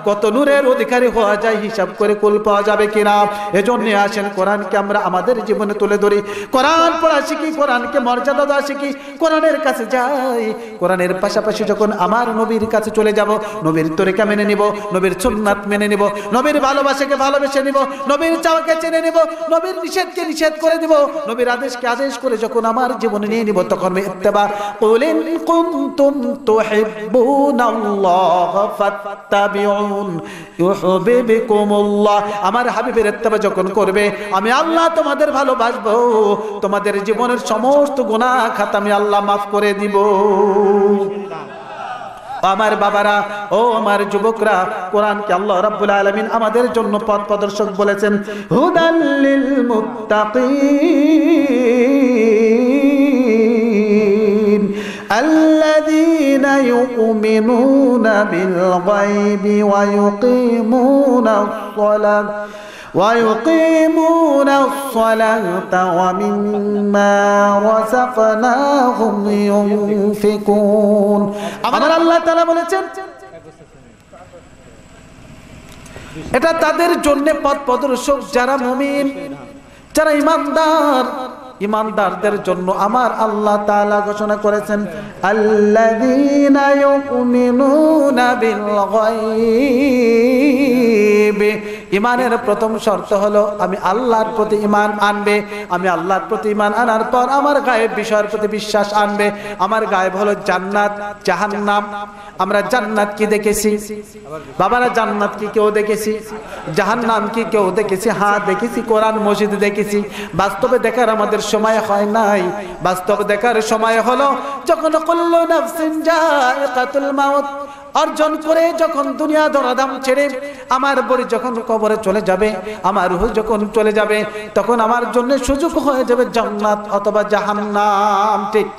কত নূরের অধিকারী হওয়া যায়, হিসাব করে কুল পাওয়া যাবে কিনা। এজন্য আসেন কোরআনকে আমরা আমাদের জীবনে তুলে ধরি, কোরআন পড়া শিখি, কোরআনকে মর্যাদা দেওয়া শিখি, কোরআনের কাছে যাই। কোরআনের পাশাপাশি যখন আমার নবীর কাছে চলে যাব, নবীর তরিকা মেনে নিব, নবীর সুন্নাত মেনে নিব, নবীর ভালোবাসাকে ভালোবেসে নিব, নবীর চাওয়াকে চেনে নিব, নবীর নিষেধকে নিষেধ করে দিব, নবীর আদেশকে আদেশ করে যখন আমার জীবনে নিয়ে নিব, তখন ইত্তেবা। কুল ইন কুনতুম তুহিব্বুনাল্লাহ ফাত্তাবিউন ইউহিব্বুকুমুল্লাহ। আমার হাবিবের ইত্তেবা যখন করবে, আমি আল্লাহ তোমাদের ভালোবাসবো, তোমাদের জীবনের সমস্ত গুনাহ খাতা আমি আল্লাহ মাফ করে দিব। আমার বাবারা, ও আমার যুবকরা, কোরআনকে আল্লাহ রাব্বুল আলামিন আমাদের জন্য পথ প্রদর্শক বলেছেন। হুদাল্লিল মুত্তাকিন আল্লাযীনা ইউমিনুনা বিল গায়বি ওয়া ইউকিমুনাস সালাত ويقيمون الصلاة ومما رزقناهم ينفقون। আমার আল্লাহ তাআলা বলেছেন, এটা তাদের জন্য পথ প্রদর্শক যারা মুমিন, যারা ঈমানদার, ঈমানদারদের জন্য আমার আল্লাহ তাআলা ঘোষণা করেছেন আল্লাযীনা ইউমিনুনা বিল গায়ব। ঈমানের প্রথম শর্ত হলো আমি আল্লাহর প্রতি ঈমান আনবে। আমি আল্লাহর প্রতি ঈমান আনার পর আমার গায়েব বিষয়ের প্রতি বিশ্বাস আনবে। আমার গায়েব হলো জান্নাত, জাহান্নাম। আমরা জান্নাত কি দেখেছি বাবারা? জান্নাত কি কেউ দেখেছি? জাহান্নাম কি কেউ দেখেছি? হ্যাঁ দেখেছি, কোরআন মসজিদ দেখেছি। বাস্তবে দেখার আমাদের সময় হয় নাই। বাস্তবে দেখার সময় হলো যখন কুল্লু নাফসিন যায়িকাতুল মাউত অর্জন করে যখন দুনিয়া ধরাধাম ছেড়ে আমার বড়ি যখন কবরে চলে যাবে, আমার রূহ যখন চলে যাবে, তখন আমার জন্য সুযোগ হয়ে যাবে জান্নাত অথবা জাহান্নাম। ঠিক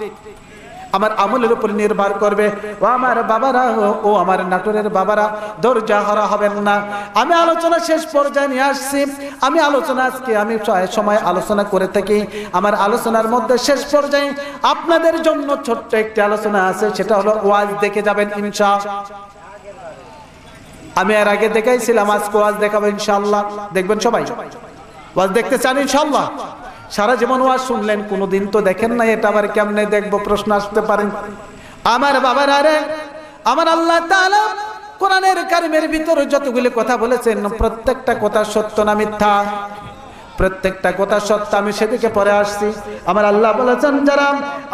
আমার আমলের উপর নির্ভর করবে। ও আমার বাবারা, ও আমার নাটোরের বাবারা, ধৈর্য হারা হবেন না। আমি আলোচনা শেষ পর্যায়ে নিয়ে আসছি। আমি আলোচনা আজকে আমি সময় আলোচনা করে থাকি। আমার আলোচনার মধ্যে শেষ পর্যায়ে আপনাদের জন্য ছোট্ট একটি আলোচনা আছে, সেটা হলো ওয়াজ দেখে যাবেন ইনশাআল্লাহ। আমি এর আগে দেখাইছিলাম, আজকে ওয়াজ দেখাবো ইনশাআল্লাহ। দেখবেন সবাই? ওয়াজ দেখতে চান ইনশাআল্লাহ? সারা জীবন ওয়াজ শুনলেন, কোনোদিন তো দেখেন না, এটা আবার কেমনে দেখবো প্রশ্ন আসতে পারেন। আমার বাবার আরে আমার আল্লাহ তাআলা কোরআনের কারিমের ভিতরে যতগুলি কথা বলেছেন প্রত্যেকটা কথা সত্য না মিথ্যা? প্রত্যেকটা কথা সত্য। আমি সেদিকে পরে আসছি। আমার আল্লাহ বলেছেন যারা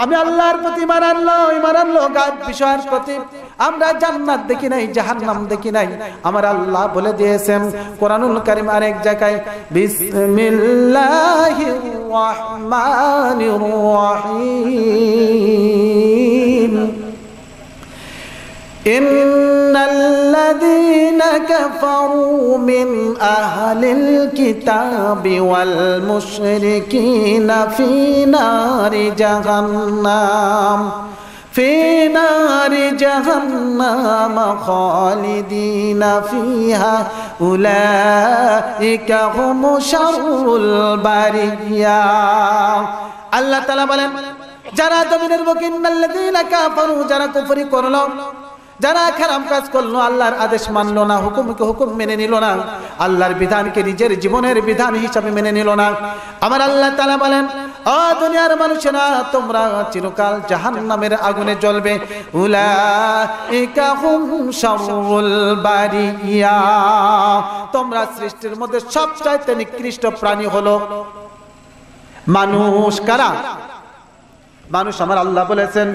আমি আল্লাহর প্রতি ঈমান আনলো গায়ব বিষয়ের প্রতি, আমরা জান্নাত দেখি নাই, জাহান্নাম দেখি নাই। আমার আল্লাহ বলে দিয়েছেন কোরআনুল কারীম আরেক জায়গায় বিসমিল্লাহির রাহমানির রহিম ইন্নাল্লাযীনা কাফারু মিন আহলিল কিতাবি ওয়াল মুশরিকিনা ফী নারি জাহান্নাম খালিদিনা ফিহা উলাইকা হুমু শাররুল বারিয়া। আল্লাহ তাআলা বলেন যারা জমিনের বুকে ইন্নাল্লাযীনা কাফারু, যারা কুফরি করলো, যারা খারাপ কাজ করলো, আল্লাহর আদেশ মানলো না, হুকুম মেনে নিল না, আল্লাহর বিধানকে নিজের জীবনের বিধান হিসাবে মেনে নিল না, আমার আল্লাহ তাআলা বলেন ও দুনিয়ার মানুষেরা তোমরা চিরকাল জাহান্নামের আগুনে জ্বলবে। উলাইকা হুম শাররুল বারিয়া, তোমরা সৃষ্টির মধ্যে সবচাইতে নিকৃষ্ট প্রাণী হলো মানুষ। কারা? মানুষ। আমার আল্লাহ বলেছেন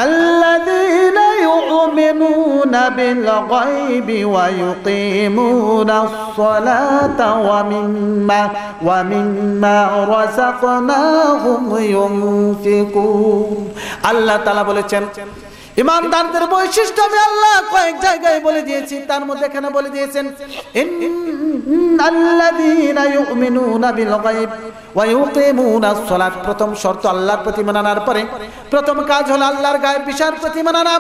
আল্লাযীনা ইউমিনুনা বিল গায়বি ওয়া ইউকিমুনাস সালাতা ওয়া মিম্মা রাযাকনাহুম ইউনফিকুন। আল্লাহ তাআলা বলেছেন ঈমানদারদের বৈশিষ্ট্য আমি আল্লাহ কয়েক জায়গায় বলে দিয়েছি, তার মধ্যে এখানে বলে দিয়েছেন ইন্নাল্লাযীনা ইউমিনুনা বিল গায়ব ওয়া ইউকিমুনাস সালাত। প্রথম শর্ত আল্লাহর প্রতি ঈমান আনার পরে প্রথম কাজ হলো আল্লাহর গায়েব বিষয়ের প্রতি ঈমান আনা।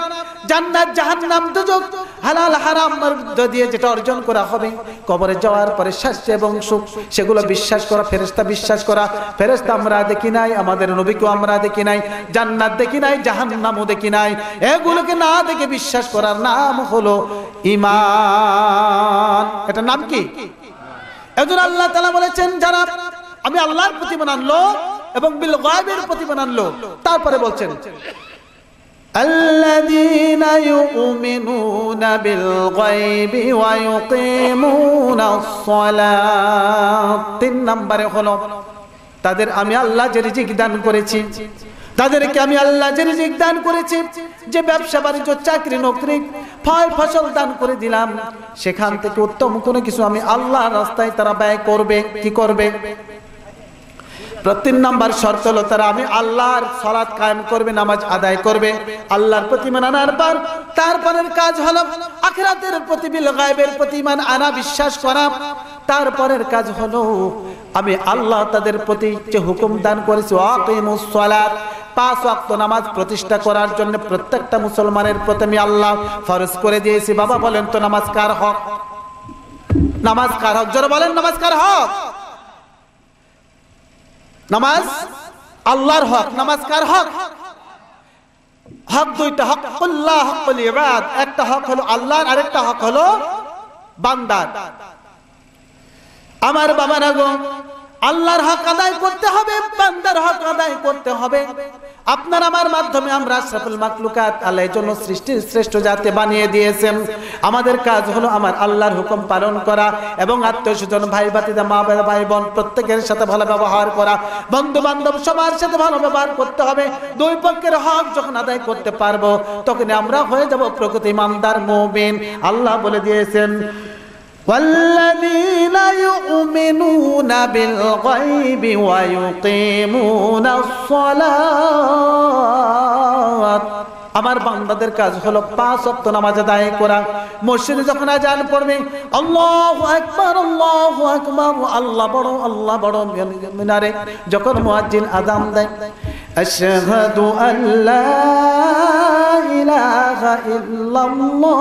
জান্নাত, জাহান্নাম, দুজক, হালাল হারাম মধ্যে দিয়ে যেটা অর্জন করা হবে, কবরে যাওয়ার পরে শাস্তি এবং সুখ, সেগুলো বিশ্বাস করা। ফেরেশতা বিশ্বাস করা। ফেরেশতা আমরা দেখি নাই, আমাদের নবীকেও আমরা দেখি নাই, জান্নাত দেখি নাই, জাহান্নামও দেখি নাই। এগুলোকে না দেখে বিশ্বাস করার নাম হলো ঈমান। এটার নাম কি? এজন্য আল্লাহ তাআলা বলেছেন যারা আমি আল্লাহর প্রতি ঈমান আনলো এবং বিল গায়বের প্রতি ঈমান আনলো, তারপরে বলছেন আল্লাযীনা ইউমিনুনা বিল গায়বি ওয়া ইউকিমুনাস সালাত। 3 নম্বরে হলো তাদের আমি আল্লাহ যে রিজিক দান করেছি, তাদেরকে আমি আল্লাহ যে রিজিক দান করেছি, যে ব্যবসা বাণিজ্য, চাকরি নকরি, ফল ফসল দান করে দিলাম, সেখান থেকে উত্তম কোনো কিছু আমি আল্লাহর রাস্তায় তারা ব্যয় করবে। কি করবে? 3 নাম্বার শর্ত হলো তারা আমি আল্লাহর সালাত কায়েম করবে, নামাজ আদায় করবে, আল্লাহর প্রতি ঈমান আনার পর তারপরের কাজ হলো আখিরাতের প্রতি বিল গায়বের প্রতি ঈমান আনা, বিশ্বাস করা। তারপরের কাজ হলো আমি আল্লাহ তাদের প্রতি যে হুকুম দান করেছি আকিমুস সালাত, 5 ওয়াক্ত নামাজ প্রতিষ্ঠা করার জন্য প্রত্যেকটা মুসলমানের প্রতি আমি আল্লাহ ফরজ করে দিয়েছি। বাবা বলেন তো নামাজ কার হক? নামাজ কার হক? জোরে বলেন নামাজ কার হক? নামাজ আল্লাহর হক। নামাজ কার হক? হক দুইটা, হকুল্লাহ, হকুল ইবাদ। একটা হক হলো আল্লাহর, আরেকটা হক হলো বান্দার। আমার বাবারা গো, আল্লাহর হক আদায় করতে হবে, বান্দার হক আদায় করতে হবে। আপনার আমার মাধ্যমে আমরা আশরাফুল মাখলুকাত, আল্লাহ এর জন্য সৃষ্টির শ্রেষ্ঠ জাতি বানিয়ে দিয়েছেন। আমাদের কাজ হলো আমার আল্লাহর হুকুম পালন করা এবং আত্মীয়স্বজন, ভাই ভাতিজা, মা বাবা, ভাই বোন প্রত্যেকের সাথে ভালো ব্যবহার করা, বন্ধু বান্ধব সবার সাথে ভালো ব্যবহার করতে হবে। দুই পক্ষের হক যখন আদায় করতে পারবো তখন আমরা হয়ে যাব প্রকৃত ইমানদার মুমিন। আল্লাহ বলে দিয়েছেন والذين يؤمنون بالغيب ويقيمون الصلاة। আমার বান্দাদের কাজ হলো 5 ওয়াক্ত নামাজ আদায় করা। মসজিদে যখন আযান পড়বে আল্লাহু আকবার, আল্লাহু আকবার, আল্লাহ বড়, আল্লাহ বড়, মিনারে যখন মুয়াজ্জিন আযান দেয় আশহাদু আল্লা ইলাহা ইল্লাল্লাহ,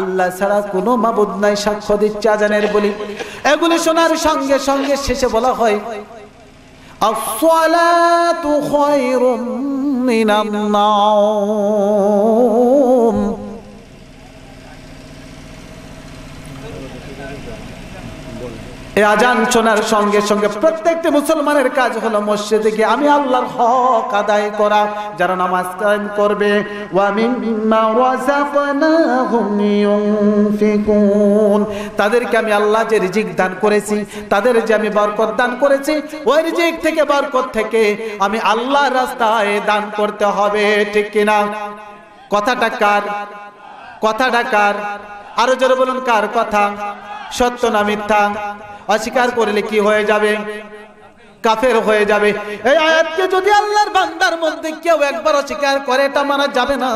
আল্লাহ ছাড়া কোনো মাবুদ নাই, সাক্ষ্য দিচ্ছে আযানের বলি। এগুলি শোনার সঙ্গে সঙ্গে শেষে বলা হয় আসসালাতু খায়রুম মিনান নাওম। এই আযান শোনার সঙ্গে সঙ্গে প্রত্যেকটি মুসলমানের কাজ হলো মসজিদে গিয়ে আমি আল্লাহর হক আদায় করা। যারা নামাজ কায়েম করবে ওয়া মিম্মা রাযাকনাহুম ইউনফিকুন, তাদেরকে আমি আল্লাহ যে রিজিক দান করেছি, তাদের যে আমি বরকত দান করেছি, ওই রিজিক থেকে, বরকত থেকে আমি আল্লাহর রাস্তায় দান করতে হবে। ঠিক কিনা? কথাটা কার? কথাটা কার? আরো জোরে বলুন, কার কথা? সত্য না মিথ্যা? অস্বীকার করলে কি হয়ে যাবে? কাফের হয়ে যাবে। এই আয়াতকে যদি আল্লাহর বান্দার মধ্যে কেউ একবার অস্বীকার করে, এটা মানা যাবে না,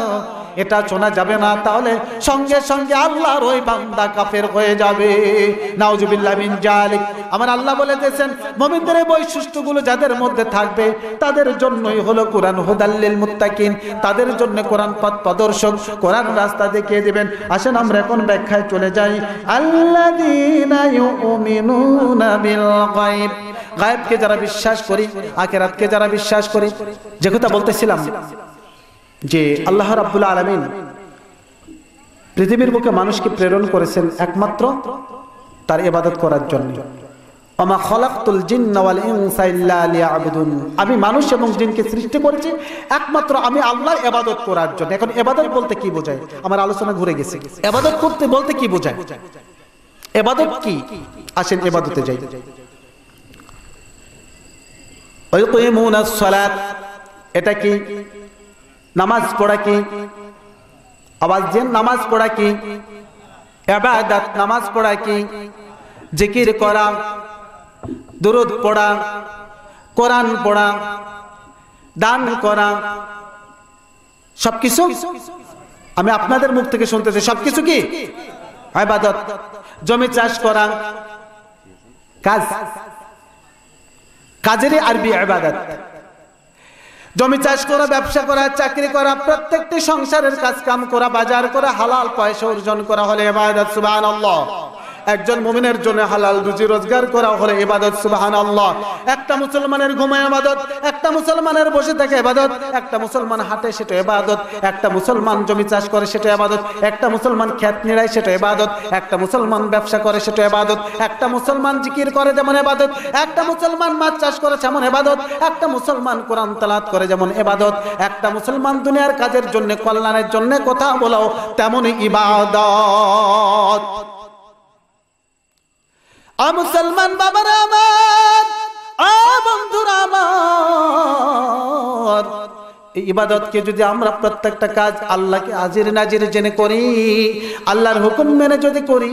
এটা শোনা যাবে না, তাহলে সঙ্গে সঙ্গে আল্লাহর ওই বান্দা কাফের হয়ে যাবে। নাউজুবিল্লাহ মিন জালিক। আমার আল্লাহ বলে দিয়েছেন মুমিনদের এই বৈশিষ্ট্যগুলো যাদের মধ্যে থাকবে তাদের জন্যই হলো কোরআন হুদাল লিল মুত্তাকিন, তাদের জন্য কোরআন পথ প্রদর্শক, কোরআন রাস্তা দেখিয়ে দিবেন। আসেন আমরা এখন ব্যাখ্যায় চলে যাই। আল্লাযীনা ইউমিনুনা বিল গায়ব, গায়বকে যারা বিশ্বাস করি, আখিরাতকে যারা বিশ্বাস করি। যে কথা বলতেছিলাম যে আল্লাহ রাব্বুল আলামিন পৃথিবীর বুকে মানুষকে প্রেরণ করেছেন একমাত্র তার ইবাদত করার জন্য। ওমা খালাকতুল জিন্না ওয়াল ইনসা ইল্লা লিয়াবুদুন, আমি মানুষ এবং জিনকে সৃষ্টি করেছি একমাত্র আমি আল্লাহর ইবাদত করার জন্য। এখন ইবাদত বলতে কি বোঝায়? আমার আলোচনা ঘুরে গেছে। ইবাদত করতে বলতে কি বোঝায়? ইবাদত কি? আসেন ইবাদতে যাই। ওয়ায়ুকিমুনাস সালাত, এটা কি? নামাজ পড়া কি? আওয়াজ দেন, নামাজ পড়া কি? ইবাদত, নামাজ পড়া কি? জিকির করা, দুরূদ পড়া, কোরআন পড়া, দান করা, সবকিছু আমি আপনাদের মুখ থেকে শুনতেছি সবকিছু কি ইবাদত। জমি চাষ করা কাজ, কাজেরই আরবি ইবাদত। জমি চাষ করা, ব্যবসা করা, চাকরি করা, প্রত্যেকটি সংসারের কাজ কাম করা, বাজার করা, হালাল পয়সা অর্জন করা হলে ইবাদত। সুবহানাল্লাহ। একজন মুমিনের জন্য হালাল রুজি রোজগার করা হলে ইবাদত। সুবহানাল্লাহ। একটা মুসলমানের ঘুমায় ইবাদত, একটা মুসলমানের বসে থাকে ইবাদত, একটা মুসলমান হাঁটে সেটা ইবাদত, একটা মুসলমান জমি চাষ করে সেটা ইবাদত, একটা মুসলমান ক্ষেত নিড়ায় সেটা ইবাদত, একটা মুসলমান ব্যবসা করে সেটা ইবাদত, একটা মুসলমান জিকির করে যেমন ইবাদত, একটা মুসলমান মাছ চাষ করে যেমন ইবাদত, একটা মুসলমান কোরআন তেলাওয়াত করে যেমন ইবাদত, একটা মুসলমান দুনিয়ার কাজের জন্য, কল্যাণের জন্য কথা বলাও তেমনই ইবাদত। মুসলমান বাবারা আমার, বন্ধুরা আমার, এই ইবাদতকে যদি আমরা প্রত্যেকটা কাজ আল্লাহকে হাজির নাজির জেনে করি, আল্লাহর হুকুম মেনে যদি করি,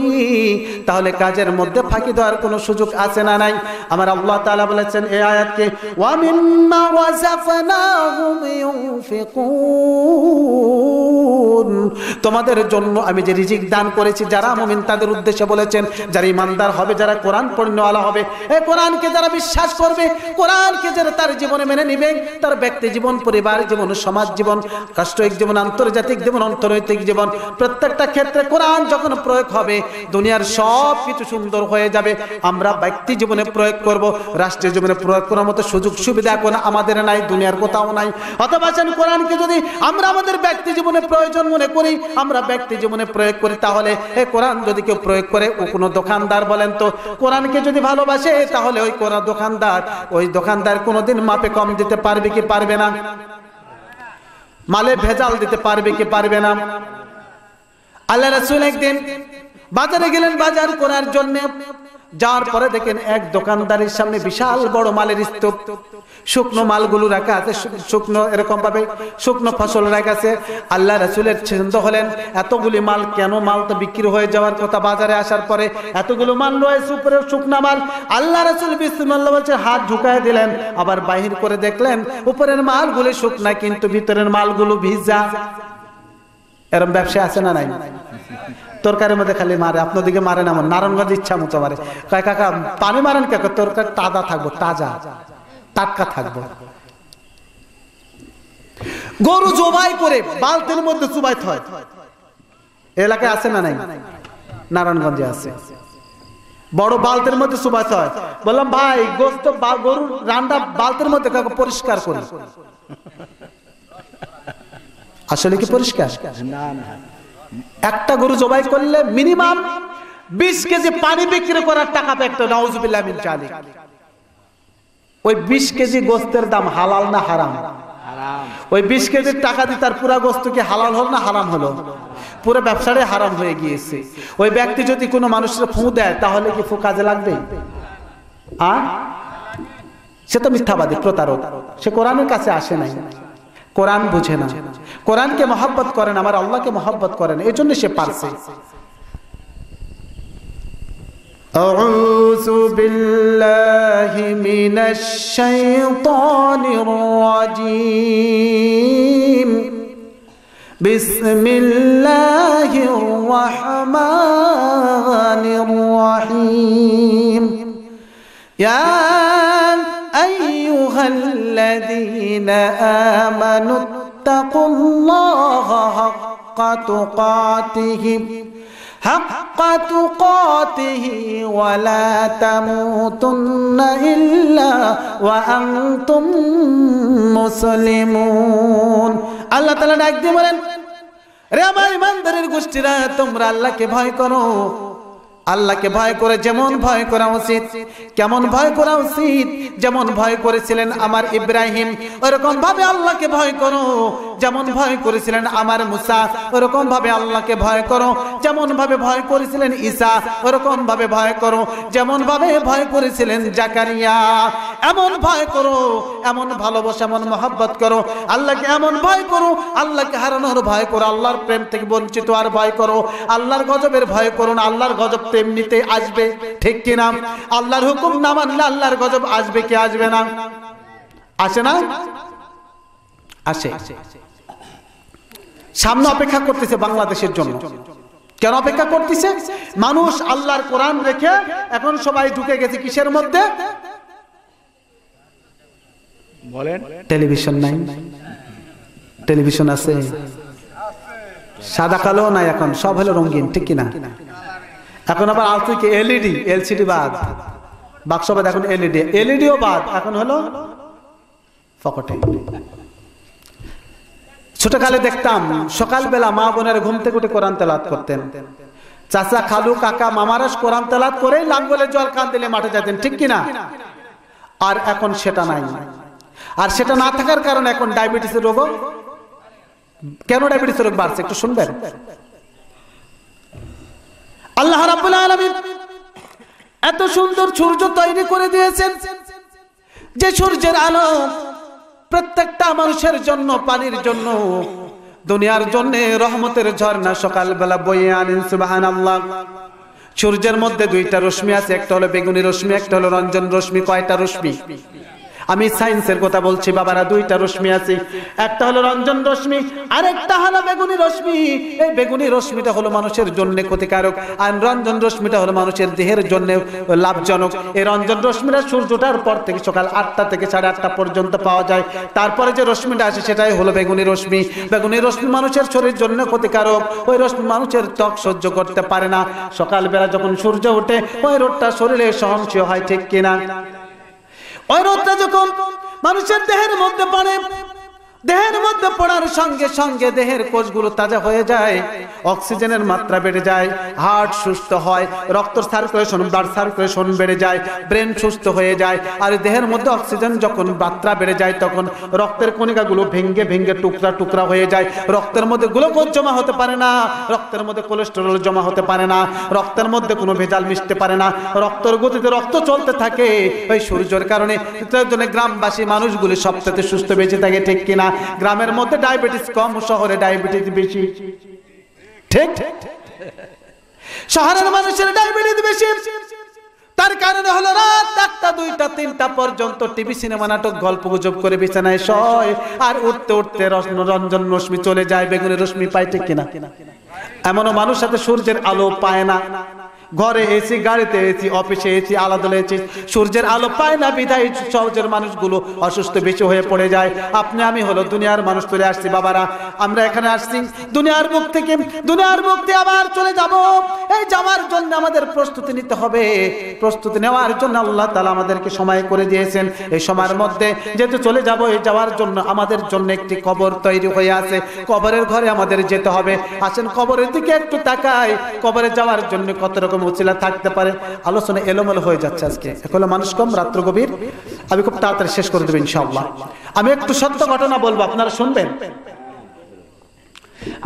তাহলে কাজের মধ্যে ফাঁকি দেওয়ার কোনো সুযোগ আছে না নাই? আমার আল্লাহ তাআলা বলেছেন এই আয়াতকে, ওয়া মিম্মা রাযাকনাহুম ইউনফিকুন, তোমাদের জন্য আমি যে রিজিক দান করেছি, যারা মুমিন তাদের উদ্দেশ্যে বলেছেন, যারা ইমানদার হবে, যারা কোরআন পড়নেওয়ালা হবে, এই কোরআনকে যারা বিশ্বাস করবে, কোরআনকে যারা তার জীবনে মেনে নিবে, তার ব্যক্তি জীবন, পরিবার জীবন, সমাজ জীবন, রাষ্ট্রিক জীবন, আন্তর্জাতিক জীবন, অর্থনৈতিক জীবন, প্রত্যেকটা ক্ষেত্রে কোরআন যখন প্রয়োগ হবে দুনিয়ার সব কিছু সুন্দর হয়ে যাবে। আমরা ব্যক্তি জীবনে প্রয়োগ করব, রাষ্ট্রীয় জীবনে প্রয়োগ করার মতো সুযোগ সুবিধা এখন আমাদের নাই, দুনিয়ার কোথাও নাই। অথবা কোরআনকে যদি আমরা আমাদের ব্যক্তি জীবনে প্রয়োজন মনে করি, আমরা ব্যক্তি জীবনে প্রয়োগ করি, তাহলে এই কোরআন যদি কেউ প্রয়োগ করে, ও কোনো দোকানদার বলেন তো কোরআনকে যদি ভালোবাসে, তাহলে ওই কোরআন দোকানদার কোনোদিন মাপে কম দিতে পারবে কি পারবে না? মালে ভেজাল দিতে পারবে কি পারবে না? আল্লাহ রাসূল একদিন বাজারে গেলেন বাজার করার জন্য। যাওয়ার পরে দেখেন এক দোকানদারের সামনে বিশাল বড় মালের স্তূপ, শুকনো মালগুলো রাখা আছে, শুকনো এরকম ভাবে শুকনো ফসল রাখা আছে। আল্লাহ রাসূলের চিন্তা হলেন এতগুলি মাল কেন? মাল তো বিক্রি হয়ে যাওয়ার কথা বাজারে আসার পরে, এতগুলো মাল রয়েছে উপরে শুকনা মাল। আল্লাহ রাসূল বিসমিল্লাহ বলছে, হাত ঢুকায় দিলেন, আবার বাহির করে দেখলেন উপরের মালগুলো শুকনা কিন্তু ভিতরের মালগুলো ভিজা। এরকম ব্যবসা আছে না নাই? তরকারির মধ্যে খালি মারে, আপনার দিকে মারে না, নারায়ণগঞ্জ ইচ্ছা মতো মারে। কয় কাকা পানি মারেন কাকা? তরকারি তাজা থাকবো, তাজা টাটকা থাকবো। গরু জবাই করে বালতির মধ্যে চুবাইতে হয়, এলাকায় আছে না নাই? নারায়ণগঞ্জে আছে, বড় বালতির মধ্যে চুবাইতে হয়। বললাম ভাই গোস্ত গরুর রান্না বালতির মধ্যে কাকা পরিষ্কার করি। আসলে কি পরিষ্কার? না না। একটা গরু জবাই করলে মিনিমাম 20 কেজি পানি বিক্রি করার টাকা পেতো। নাউজুবিল্লাহ মিন যালিক। ওই 20 কেজি গোস্তের দাম হালাল না হারাম? হারাম। ওই 20 কেজির টাকা দিয়ে তার পুরা গোস্ত কি হালাল হলো না হারাম হলো? পুরো ব্যবসাটাই হারাম হয়ে গিয়েছে। ওই ব্যক্তি যদি কোনো মানুষের ফু দেয় তাহলে কি ফু কাজে লাগবে? সে তো মিথ্যাবাদী, প্রতারক, সে কোরআনের কাছে আসে নাই, কোরআন বুঝে না, কোরআনকে মহব্বত করেন, আমার আল্লাহকে মহব্বত করেন, এই জন্য সে পারছে। আউযু বিল্লাহি মিনাশ শাইতানির রাজীম। বিসমিল্লাহির রাহমানির রাহিম। ইয়া أيها الذين آمنوا اتقوا الله حق تقاته ولا تموتن إلا وأنتم مسلمون। আল্লাহ তাআলা ডাক দিয়ে বলেন, রে আমার ইমানদারের গোষ্ঠীরা, তোমরা আল্লাহকে ভয় করো। আল্লাহকে ভয় করে যেমন ভয় করা উচিত, কেমন ভয় করা উচিত? যেমন ভয় করেছিলেন আমার ইব্রাহিম, ওরকম ভাবে আল্লাহকে ভয় করো। যেমন ভয় করেছিলেন আমার মুসা, ওরকম ভাবে আল্লাহকে ভয় করো। যেমন ভাবে ভয় করেছিলেন ঈসা, ওরকম ভাবে ভয় করো। যেমন ভাবে ভয় করেছিলেন জাকারিয়া, এমন ভয় করো, এমন ভালোবাসা, এমন মহব্বত করো। আল্লাহকে এমন ভয় করো, আল্লাহকে হারানোর ভয় করো, আল্লাহর প্রেম থেকে বঞ্চিত আর ভয় করো। আল্লাহর গজবের ভয় করো না, আল্লাহর গজব এমনিতে আসবে, ঠিক কিনা? আল্লাহর হুকুম না মানলে আল্লাহর গজব আসবে কি আসবে না? আসে না? আসে। সামনে অপেক্ষা করতেছে বাংলাদেশের জন্য। কেন অপেক্ষা করতেছে? মানুষ আল্লাহর কোরআন রেখে এখন সবাই ঢুকে গেছে কিসের মধ্যে? বলেন। টেলিভিশন নাই? টেলিভিশন আছে, সাদা কালো নাই, এখন সব হলো রঙিন, ঠিক কিনা? এখন আবার আসছে কি এলইডি, এলসিডি বাদ, বাক্সবাদ এখন এলইডি, এলইডিও বাদ, এখন হলো ফকটে। ছোটকালে দেখতাম সকালবেলা মা বোনের ঘুম থেকে উঠে কোরআন তেলাওয়াত করতেন। চাচা, খালু, কাকা, মামারা কোরআন তেলাওয়াত করে লাঙ্গলে জল কান দিলে মাঠে যেতেন, ঠিক কিনা? আর এখন সেটা নাই। আর সেটা না থাকার কারণে এখন ডায়াবেটিসের রোগ। কেন ডায়াবেটিসের রোগ বাড়ছে একটু শুনবেন। আল্লাহ রাব্বুল আলামিন এত সুন্দর সূর্য তৈরি করে দিয়েছেন, যে সূর্যের আলো প্রত্যেকটা মানুষের জন্য, পানির জন্য, দুনিয়ার জন্য রহমতের ঝর্ণা সকালবেলা বয়ে আনেন। সুবহানাল্লাহ। সূর্যের মধ্যে দুইটা রশ্মি আছে, একটা হলো বেগুনি রশ্মি, একটা হলো রঞ্জন রশ্মি। কয়টা রশ্মি? আমি সায়েন্সের কথা বলছি বাবারা, দুইটা রশ্মি আছে, একটা হলো রঞ্জন রশ্মি, আরেকটা হলো বেগুনি রশ্মি। এই বেগুনি রশ্মিটা হলো মানুষের জন্য ক্ষতিকারক, আর রঞ্জন রশ্মিটা হলো মানুষের দেহের জন্য লাভজনক। এই রঞ্জন রশ্মিটা সূর্যটার পর থেকে সকাল 8টা থেকে 8:30 পর্যন্ত পাওয়া যায়, তারপরে যে রশ্মিটা আসে সেটাই হলো বেগুনি রশ্মি। বেগুনি রশ্মি মানুষের শরীরের জন্য ক্ষতিকারক। ওই রশ্মি মানুষের ত্বক সহ্য করতে পারে না। সকালবেলা যখন সূর্য ওঠে ওই রোদটা শরীরে সহনশীল হয়, ঠিক কিনা? ওই রোদটা যখন মানুষের দেহের মধ্যে পড়ে, দেহের মধ্যে পড়ার সঙ্গে সঙ্গে দেহের কোষগুলো তাজা হয়ে যায়, অক্সিজেনের মাত্রা বেড়ে যায়, হার্ট সুস্থ হয়, রক্ত সার্কুলেশন, ব্লাড সার্কুলেশন বেড়ে যায়, ব্রেন সুস্থ হয়ে যায়। আর দেহের মধ্যে অক্সিজেন যখন মাত্রা বেড়ে যায় তখন রক্তের কণিকাগুলো ভেঙ্গে ভেঙ্গে টুকরা টুকরা হয়ে যায়। রক্তের মধ্যে গ্লুকোজ জমা হতে পারে না, রক্তের মধ্যে কোলেস্টেরল জমা হতে পারে না, রক্তের মধ্যে কোনো ভেজাল মিশতে পারে না, রক্তের গতিতে রক্ত চলতে থাকে ওই সূর্যের কারণে। তার জন্য গ্রামবাসী মানুষগুলি সবচেয়ে সুস্থ বেঁচে থাকে, ঠিক কিনা? গ্রামের মধ্যে ডায়াবেটিস কম, শহরে ডায়াবেটিস বেশি, ঠিক? শহরের মানুষের ডায়াবেটিস বেশি, তার কারণে হলো রাত 1টা 2টা 3টা পর্যন্ত টিভি সিনেমা নাটক গল্প গুজব করে বিছানায় শয়, আর উঠতে উঠতে রঞ্জন রশ্মি চলে যায়, বেগুনি রশ্মি পায়, ঠিক কিনা? এমনও মানুষ সাথে সূর্যের আলো পায় না, ঘরে এসি, গাড়িতে এসি, অফিসে এসি, আলাদা এসি, সূর্যের আলো পায় না বিধায় সহজের মানুষগুলো অসুস্থ বেশি হয়ে পড়ে যায়। আপনি আমি হলো দুনিয়ার মানুষ চলে আসছি বাবারা, আমরা এখানে আসছি দুনিয়ার মুখ থেকে, দুনিয়ার মুখ থেকে আবার চলে যাব। এই যাওয়ার জন্য আমাদের প্রস্তুতি নিতে হবে। প্রস্তুতি নেওয়ার জন্য আল্লাহ তাআলা আমাদেরকে সময় করে দিয়েছেন। এই সময়ের মধ্যে যেহেতু চলে যাব, এই যাওয়ার জন্য আমাদের জন্য একটি কবর তৈরি হয়ে আছে, কবরের ঘরে আমাদের যেতে হবে। আসেন কবরের দিকে একটু তাকাই, কবরে যাওয়ার জন্য কত রকম উচিলা থাকতে পারে। আলোচনা এলোমেলো হয়ে যাচ্ছে আজকে, এখন মানুষ কম, রাত্র গভীর, আমি খুব তাড়াতাড়ি শেষ করে দেব ইনশাআল্লাহ। আমি একটু সত্য ঘটনা বলবো, আপনারা শুনবেন।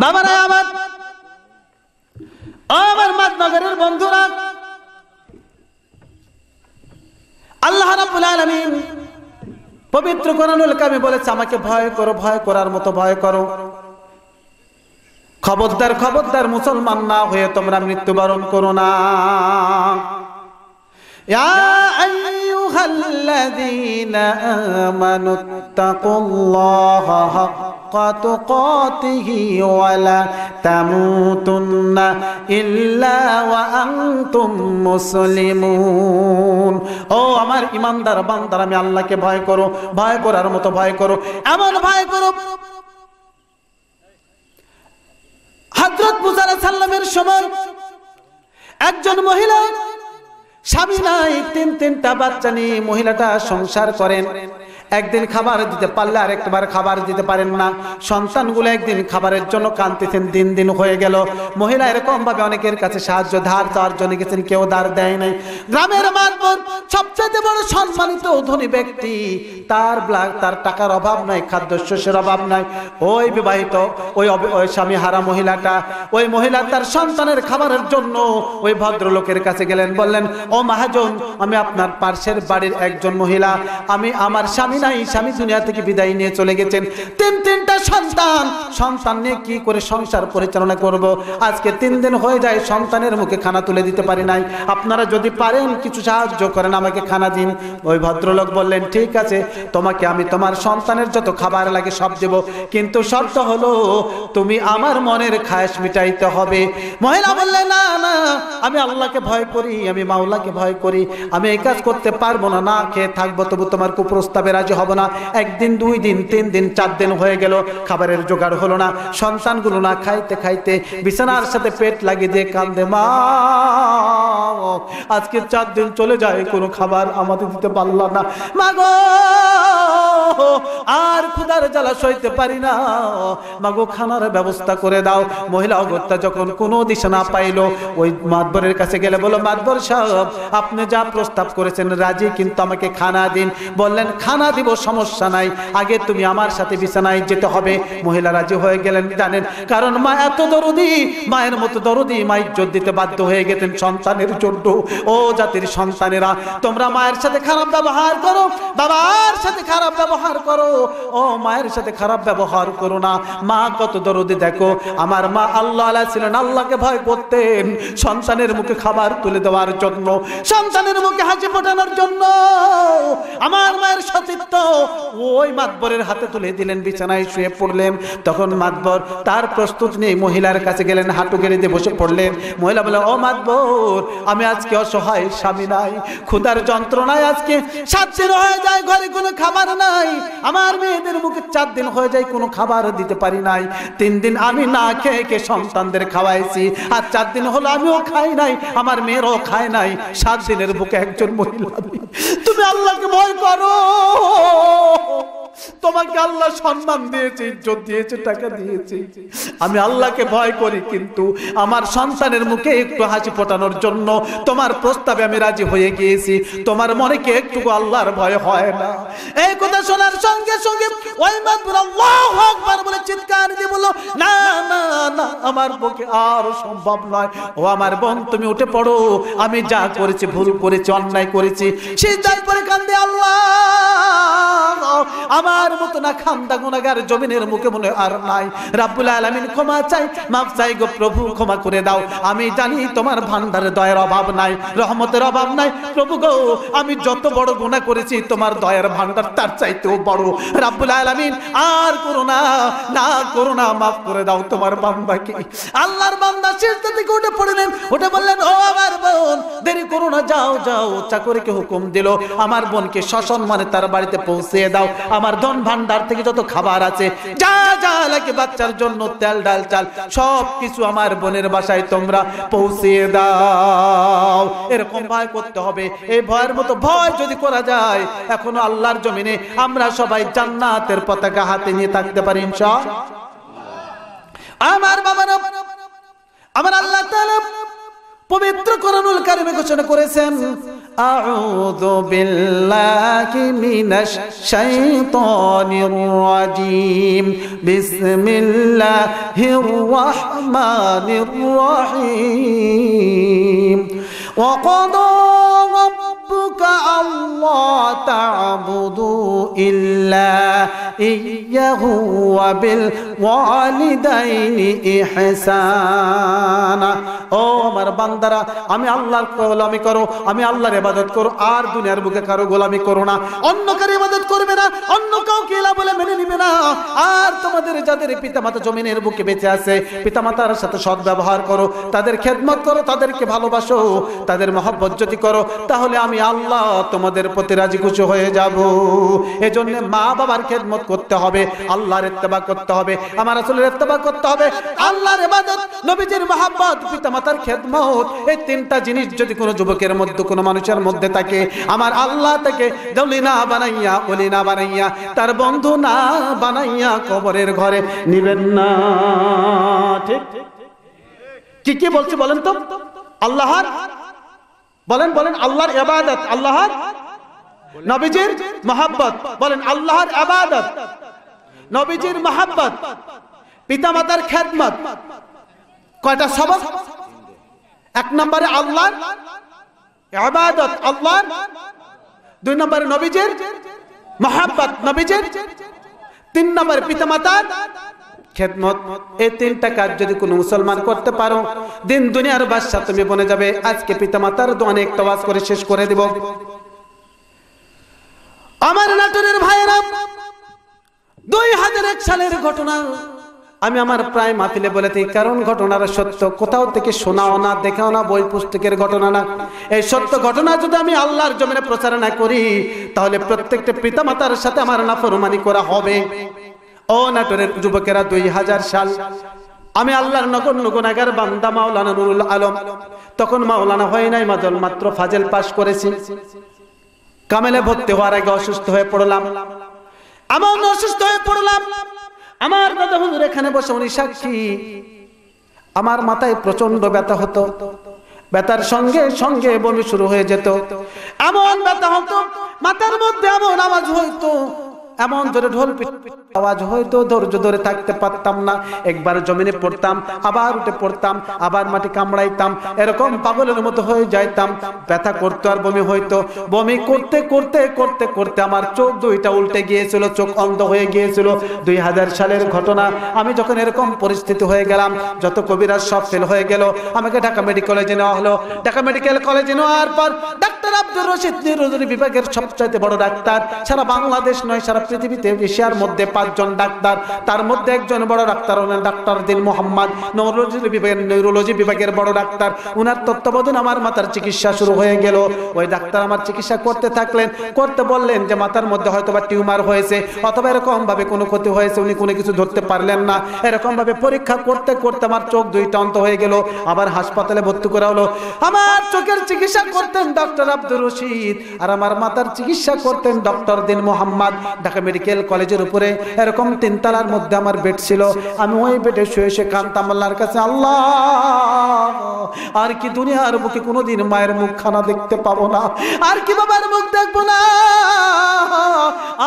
বাবারা আমার মাদনগরের বন্ধুরা, আল্লাহ রাব্বুল আলামিন পবিত্র কোরআনুল কারিমে বলেছে আমাকে ভয় করো, ভয় করার মতো ভয় করো। খবরদার খবরদার মুসলমান না হয়ে তোমরা মৃত্যুবরণ করো না। ইয়া আইয়ুহাল্লাযীনা আমানুত্তাকুল্লাহা হাক্কা তুকাতিহি ওয়া লা তামুতুন্না ইল্লা ওয়া আনতুম মুসলিমুন। ও আমার ঈমানদার বান্দারা, আমি আল্লাহকে ভয় করো, ভয় করার মতো ভয় করো, এমন ভয় করো। হযরত মুসা আলাইহিস সালামের সময় একজন মহিলা, স্বামী নাই, 3টা বাচ্চা নিয়ে মহিলাটা সংসার করেন। একদিন খাবার দিতে পারলে আরেকবার খাবার দিতে পারেন না। সন্তানগুলো একদিন খাবারের জন্য কাঁদতেছেন, দিন হয়ে গেল। মহিলা এরকম ভাবে অনেকের কাছে সাহায্য ধার চাওয়ার জন্য গেছেন, কেউ ধার দেয় নাই। গ্রামের মাতবর সবচেয়ে বড় সম্মানিত ধনী ব্যক্তি, তার টাকার অভাব নাই, খাদ্যশস্যের অভাব নাই। ওই বিবাহিত ওই স্বামী হারা মহিলাটা, ওই মহিলা তার সন্তানের খাবারের জন্য ওই ভদ্রলোকের কাছে গেলেন, বললেন, ও মহাজন, আমি আপনার পাশের বাড়ির একজন মহিলা, আমি আমার স্বামী নাই, স্বামী দুনিয়া থেকে বিদায় নিয়ে চলে গেছেন, 3টা সন্তান নিয়ে কি করে সংসার পরিচালনা করব? আজকে 3 দিন হয়ে যায় সন্তানের মুখে খানা তুলে দিতে পারি নাই, আপনারা যদি পারেন কিছু সাহায্য করেন, আমাকে খানা দিন। ওই ভদ্রলোক বললেন, ঠিক আছে, তোমাকে আমি তোমার সন্তানের যত খাবার লাগে সব দেব, কিন্তু শর্ত হলো তুমি আমার মনের খায়েশ মিটাইতে হবে। মহিলা বললেন, না না, আমি আল্লাহকে ভয় করি, আমি মাওলাকে ভয় করি, আমি এই কাজ করতে পারবো না, না খেয়ে থাকবো, তবু তোমার কুপ্রস্তাবে রাজি হব না। 1 দিন 2 দিন 3 দিন 4 দিন হয়ে গেল, খাবারের জোগাড় হলো না। সন্তানগুলো না খাইতে খাইতে বিছানার সাথে পেট লাগিয়ে দিয়ে কান্দে, মা আজকে 4 দিন চলে যায়, কোনো খাবার আমাদের দিতে পারলাম না, মা গো আর ক্ষুধার জ্বালা সইতে পারি না, মাগো খানার ব্যবস্থা করে দাও। মহিলা অগত্যা যখন কোনো দিশা না পাইলো, ওই মাতবরের কাছে গেলে বলো, মাতবর সাহেব, আপনি যা প্রস্তাব করেছেন রাজি, কিন্তু আমাকে খানা দিন। বললেন, খানা দিব, সমস্যা নাই, আগে তুমি আমার সাথে বিছানায় যেতে হবে। মহিলা রাজি হয়ে গেলেন, জানেন, কারণ মা এত দরদি, মায়ের মতো দরদি, মা ইজ্জত দিতে বাধ্য হয়ে গেছেন সন্তানের জন্য। ও জাতির সন্তানেরা, তোমরা মায়ের সাথে খারাপ ব্যবহার করো, বাবার সাথে খারাপ খারাপ ব্যবহার করো, ও মায়ের সাথে খারাপ ব্যবহার করো না। মা কত দরদি দেখো, আমার মা আল্লাহ আল্লাহ ছিলেন, আল্লাহকে ভয় করতেন সন্তানের মুখে খাবার তুলে দেওয়ার জন্য, সন্তানের মুখে হাসি ফোটানোর জন্য। আমার মায়ের সতীত্ব ওই মাতবরের হাতে তুলে দিলেন, বিছানায় শুয়ে পড়লেন। তখন মাতবর তার প্রস্তুত নিয়ে মহিলার কাছে গেলেন, হাঁটু গেড়ে দিয়ে বসে পড়লেন। মহিলা বলে, ও মাতবর, আমি আজকে অসহায়, স্বামী নাই, ক্ষুধার যন্ত্রণায় আজকে 7 দিন হয়ে যায় ঘরে কোনো খাবার নাই। আমার মেয়েদের মুখে 4 দিন হয়ে যায় কোনো খাবার দিতে পারি নাই। 3 দিন আমি না খেয়ে সন্তানদের খাওয়াইছি, আর 4 দিন হলো আমিও খাই নাই, আমার মেয়েরও খায় নাই। 7 দিনের বুকে একজন মহিলা। তুমি আল্লাহকে ভয় করো, তোমাকে আল্লাহ সম্মান দিয়েছে, ইজ্জত দিয়েছে, টাকা দিয়েছে। আমি আল্লাহকে ভয় করি, কিন্তু আমার সন্তানের মুখে একটু হাসি ফোটানোর জন্য তোমার প্রস্তাবে আমি রাজি হয়ে গিয়েছি। তোমার মনে কি একটু আল্লাহর ভয় হয় না? এই কথা শোনার সঙ্গে সঙ্গে ওই মাতবর আল্লাহু আকবার বলে চিৎকার দিয়ে বলল, না না না, আমার পক্ষে আর সম্ভব নয়। ও আমার বোন, তুমি উঠে পড়ো, আমি যা করেছি ভুল করেছি, অন্যায় করেছি। সিজদায় পড়ে কান্দে, আল্লাহ আমার মতো না খান্দা গুনাহগার জমিনের মুখে মনে আর নাই। রাব্বুল আলামিন ক্ষমা চাই, মাফ চাই গো প্রভু, ক্ষমা করে দাও। আমি জানি তোমার ভান্ডারে দয়ার অভাব নাই, রহমতের অভাব নাই। প্রভু গো, আমি যত বড় গুনাহ করেছি, তোমার দয়ার ভান্ডার তার চাইতেও বড়। রাব্বুল আলামিন আর করো না, না করো না, মাফ করে দাও তোমার বান্দাকে। আল্লাহর বান্দা সিজদা থেকে উঠে পড়লেন, উঠে বললেন, ও আমার বোন, দেরি করো না, যাও যাও। চাকরকে হুকুম দিল, আমার বোনকে সসম্মানে তার বাড়িতে পৌঁছে দাও। আমার ধন ভান্ডার থেকে যত খাবার আছে, যা যা লাগে বাচ্চার জন্য, তেল ডাল চাল সব কিছু আমার বোনের বাসায় তোমরা পৌঁছে দাও। এরকম ভয় করতে হবে। এই ভয়ের মতো ভয় যদি করা যায়, এখনো আল্লাহর জমিনে আমরা সবাই জান্নাতের পতাকা হাতে নিয়ে থাকতে পারি ইনশাআল্লাহ। আমার বাবারা, আমার আল্লাহ তাআলা পবিত্র কোরআনুল কারিমে ঘোষণা করেছেন, আউযু বিল্লাহি মিনাশ শাইতানির রাজীম, বিসমিল্লাহির রাহমানির রহিম। ওয়া ক্বাদা রাব্বুকা আল্লা তা'বুদু ইল্লা ইয়্যাহু ওয়া বিল ওয়ালিদাইনি ইহসানা। ও আমার বান্দারা, আমি আল্লাহর গোলামি করো, আমি আল্লাহর ইবাদত করো, আর দুনিয়ার বুকে কারো গোলামি করো না। অন্য কারো ইবাদত করবে না, অন্য কাউকে ইলাহ বলে মেনে নিবে না। আর তোমাদের যাদের পিতামাতা জমিনের বুকে বেঁচে আছে, পিতামাতার সাথে সৎ ব্যবহার করো, তাদের খেদমত করো, তাদেরকে ভালোবাসো, তাদের মহব্বত যদি করো, তাহলে আমি আল্লাহ তোমাদের প্রতি রাজি খুশি হয়ে যাব। এজন্য মা বাবার খেদমত করতে হবে, আল্লাহর ইত্তেবা করতে হবে, আমার রাসূলের ইত্তেবা করতে হবে, আল্লাহর ইবাদত, নবীজির মহব্বত, পিতামাতার খেদমত। এই 3টা জিনিস যদি কোনো যুবকের মধ্যে, কোনো মানুষের মধ্যে থাকে, আমার আল্লাহ তাকে দলি না বানাইয়া, ওলি না বানাইয়া, তার বন্ধু না বানাইয়া কবরের ঘরে নিবেন না। ঠিক কি কি বলছি বলেন তো? আল্লাহর বলেন, বলেন আল্লাহর ইবাদত, আল্লাহর নবীজির মহব্বত, বলেন আল্লাহর ইবাদত, নবীজির মহব্বত, পিতামাতার খেদমত। কয়টা সবক? 1 নম্বরে আল্লাহর ইবাদত, আল্লাহর। 2 নম্বরে নবীজির মহব্বত, নবীজির। 3 নম্বরে পিতামাতার খেদমত। এই 3টা কাজ যদি কোনো মুসলমান করতে পারো, দিন দুনিয়ার বাদশা তুমি বনে যাবে। আজকে পিতামাতার অনেক তাওয়াজ করে শেষ করে দেব। আমার নাটোরের ভাইয়েরা, 2001 সালের ঘটনা আমি আমার প্রায় মাহফিলে বলে থাকি, কারণ ঘটনাটা সত্য, কোথাও থেকে শোনাও না, দেখাও না, বই পুস্তকের ঘটনা না। এই সত্য ঘটনা যদি আমি আল্লাহর জমিনে প্রচার না করি, তাহলে প্রত্যেকটা পিতামাতার সাথে আমার নাফরমানি করা হবে। ও নাটোরের যুবকেরা, 2000 সাল, আমি আল্লাহর নগণ্য গুনাহগার বান্দা মাওলানা নুরুল আলম, তখন মাওলানা হয় নাই, মাত্র ফাজেল পাশ করেছি। কামেলে ভর্তি হওয়ার আগে অসুস্থ হয়ে পড়লাম। আমার অসুস্থ হয়ে পড়লাম, আমার দাদা হুজুর এখানে বসে, উনি সাক্ষী। আমার মাথায় প্রচন্ড ব্যথা হতো, ব্যথার সঙ্গে সঙ্গে বমি শুরু হয়ে যেত। এমন ব্যথা হতো, মাথার মধ্যে এমন আওয়াজ হইতো, এমন জোরে ঢোল আওয়াজ হয়তো ধৈর্য ধরে থাকতে পারতাম না, একবার জমিনে পড়তাম, আবার উঠে পড়তাম, আবার মাটি কামড়াইতাম, এরকম পাগলের মতো হয়ে যাইতাম। ব্যথা করতো আর বমি হইতো। বমি করতে করতে করতে করতে আমার চোখ দুইটা উল্টে গিয়েছিল, চোখ অন্ধ হয়ে গিয়েছিল। 2000 সালের ঘটনা। আমি যখন এরকম পরিস্থিতি হয়ে গেলাম, যত কবিরাজ সব ফেল হয়ে গেল, আমাকে ঢাকা মেডিকেল কলেজে নেওয়া হলো। ঢাকা মেডিকেল কলেজে নেওয়ার পর ডাক্তার আব্দুর রশিদ নিউরোলজি বিভাগের সবচাইতে বড় ডাক্তার, সারা বাংলাদেশ নয় সারা পৃথিবীতে, এশিয়ার মধ্যে 5 জন ডাক্তার, তার মধ্যে একজন বড় ডাক্তার হলেন ডাক্তার দিন মোহাম্মদ, নিউরোলজি বিভাগের বড় ডাক্তার। উনার তত্ত্বাবধানে আমার মাথার চিকিৎসা শুরু হয়ে গেল। ওই ডাক্তার আমার চিকিৎসা করতে থাকলেন, করতে বললেন যে মাথার মধ্যে হয়তো বা টিউমার হয়েছে অথবা এরকম ভাবে কোনো ক্ষতি হয়েছে, উনি কোনো কিছু ধরতে পারলেন না। এরকম ভাবে পরীক্ষা করতে করতে আমার চোখ দুইটা অন্ধ হয়ে গেল। আবার হাসপাতালে ভর্তি করা হলো। আমার চোখের চিকিৎসা করতেন ডক্টর আব্দুর রশিদ, আর আমার মাথার চিকিৎসা করতেন ডক্টর দিন মোহাম্মদ। ঢাকা মেডিকেল কলেজের উপরে এরকম 3 তলার মধ্যে আমার বেড ছিল। আমি ওই বেডে শুয়ে শুয়ে কাঁদতাম আল্লাহর কাছে, আল্লাহ আর কি দুনিয়ার বুকে কোনোদিন মায়ের মুখখানা দেখতে পাবো না, আর কি বাবার মুখ দেখবো না,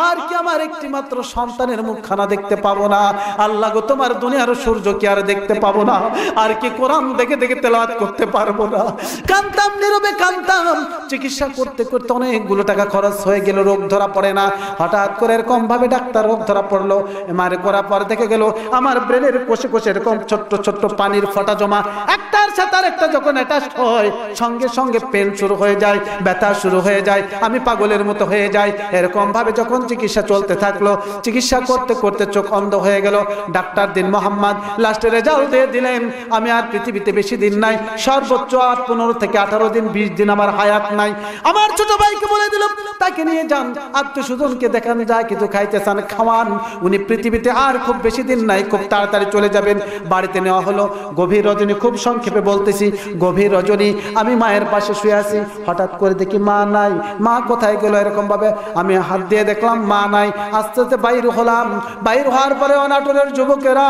আর কি আমার একটি মাত্র সন্তানের মুখখানা দেখতে পাবো না। আল্লাহ গো, তোমার দুনিয়ার সূর্য কি আর দেখতে পাবো না, আর কি কোরআন দেখে দেখে তেলাওয়াত করতে পারবো না। কাঁদতাম, নীরবে কাঁদতাম। চিকিৎসা করতে করতে অনেকগুলো টাকা খরচ হয়ে গেল, রোগ ধরা পড়ে না। হঠাৎ করে এরকম ভাবে ডাক্তার রোগ ধরা পড়লো। এমআরআই করার পর দেখে গেল আমার ব্রেনের কোষে কোষে এরকম ছোট্ট ছোট্ট পানির ফোঁটা জমা, একটার সাথে আরেকটা যখন অ্যাটাচড হয় সঙ্গে সঙ্গে পেন শুরু হয়ে যায়, ব্যথা শুরু হয়ে যায়, আমি পাগলের মতো হয়ে যাই। এরকম ভাবে যখন চিকিৎসা চলতে থাকলো, চিকিৎসা করতে করতে চোখ অন্ধ হয়ে গেল। ডাক্তার দিন মোহাম্মদ লাস্টে রেজাল্ট দিয়ে দিলেন আমি আর পৃথিবীতে বেশি দিন নাই, সর্বোচ্চ 15 থেকে 18 দিন, 20 দিন আমার হায়াত নাই। আমার ছোট ভাইকে বলে দিল তাকে নিয়ে যান, আত্মীয়স্বজনকে দেখান যায় কিছু খাইতে চান খাওয়ান, উনি পৃথিবীতে আর খুব বেশি দিন নাই, খুব তাড়াতাড়ি চলে যাবেন। বাড়িতে নেওয়া হলো। গভীর রজনী, খুব সংক্ষেপে বলতেছি, গভীর রজনী আমি মায়ের পাশে শুয়ে আছি। হঠাৎ করে দেখি মা নাই। মা কোথায় গেল এরকম ভাবে আমি হাত দিয়ে দেখলাম মা নাই। আস্তে আস্তে বাইর হলাম। বাইর হওয়ার পরে অনাটোরের যুবকেরা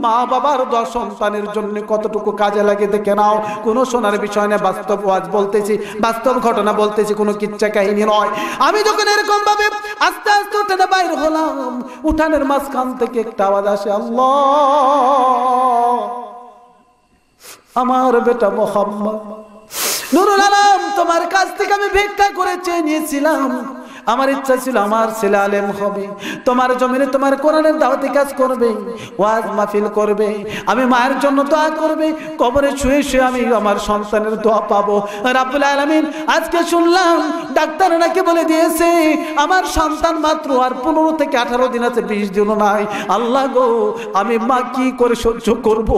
মা বাবার 10 সন্তানের জন্য কতটুকু কাজে লাগে দেখে নাও। কোনো শোনার বিষয় না, বাস্তব ওয়াজ বলতেছি, বাস্তব ঘটনা বলতেছি, কোনো কিচ্ছা কাহিনী নয়। আমি যখন এরকম ভাবে আস্তে আস্তে উঠানে বাইর হলাম, উঠানের মাঝখান থেকে একটা আওয়াজ আসে, আল্লাহ আমার বেটা মোহাম্মদ নুরুল আলম, তোমার কাছ থেকে আমি ভিক্ষা করে চেয়ে নিয়েছিলাম। আমার ইচ্ছা ছিল আমার ছেলে আলেম হবে, তোমার জমিনে তোমার কোরআনের দাওয়াতি কাজ করবে, ওয়াজ মাহফিল করবে, আমি মায়ের জন্য দোয়া করবে, কবরে শুয়ে শুয়ে আমি আমার সন্তানের দোয়া পাবো। রাব্বুল আলামিন আজকে শুনলাম ডাক্তার নাকি বলে দিয়েছে আমার সন্তান মাত্র আর 15 থেকে 18 দিন আছে, 20 দিনও নাই। আল্লাহ গো, আমি মা কি করে সহ্য করব?